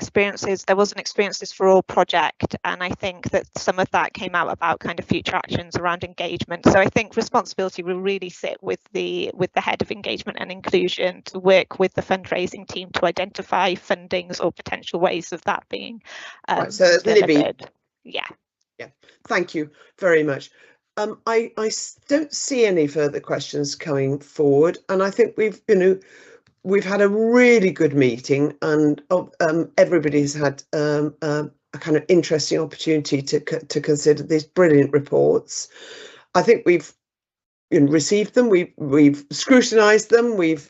experiences for all project, and I think that some of that came out about kind of future actions around engagement. So I think responsibility will really sit with the head of engagement and inclusion to work with the fundraising team to identify fundings or potential ways of that being right, so it's Libby. Yeah. Thank you very much. I don't see any further questions coming forward, and I think we've had a really good meeting, and everybody's had a kind of interesting opportunity to consider these brilliant reports. I think we've received them, we've scrutinised them, we've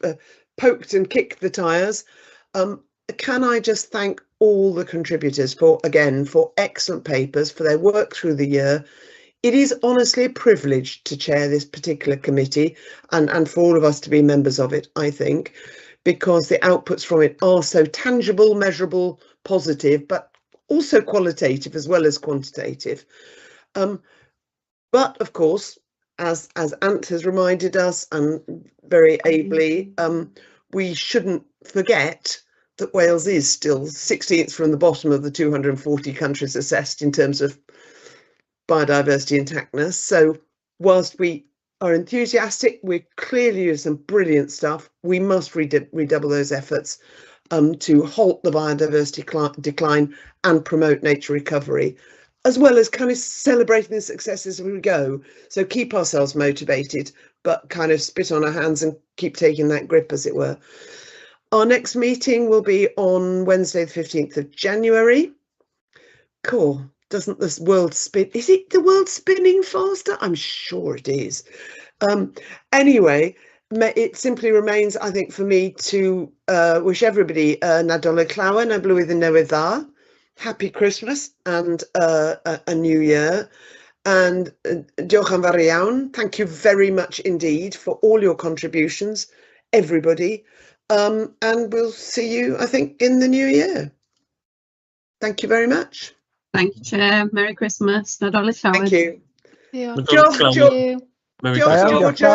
poked and kicked the tyres. Can I just thank all the contributors for excellent papers, for their work through the year. It is honestly a privilege to chair this particular committee and for all of us to be members of it, I think, because the outputs from it are so tangible, measurable, positive, but also qualitative as well as quantitative. But of course, as Ant has reminded us, and very ably, we shouldn't forget that Wales is still 16th from the bottom of the 240 countries assessed in terms of biodiversity intactness. So whilst we are enthusiastic, we're clearly doing some brilliant stuff, we must redouble those efforts to halt the biodiversity decline and promote nature recovery, as well as kind of celebrating the successes as we go. So keep ourselves motivated, but kind of spit on our hands and keep taking that grip, as it were. Our next meeting will be on Wednesday, the 15th of January. Cool. Doesn't this world spin? Is it the world spinning faster? I'm sure it is. Anyway, it simply remains, I think, for me to wish everybody Nadolig Llawen a Blwyddyn Newydd Dda, happy Christmas and a new year. And diolch yn fawr iawn. Thank you very much indeed for all your contributions, everybody. And we'll see you, I think, in the new year. Thank you very much. Thank you, Chair. Merry Christmas. Nadolig llawen. Thank you. Yeah. Diolch, Nadolig llawen. Georgia. Merry Diolch, Christmas. Georgia.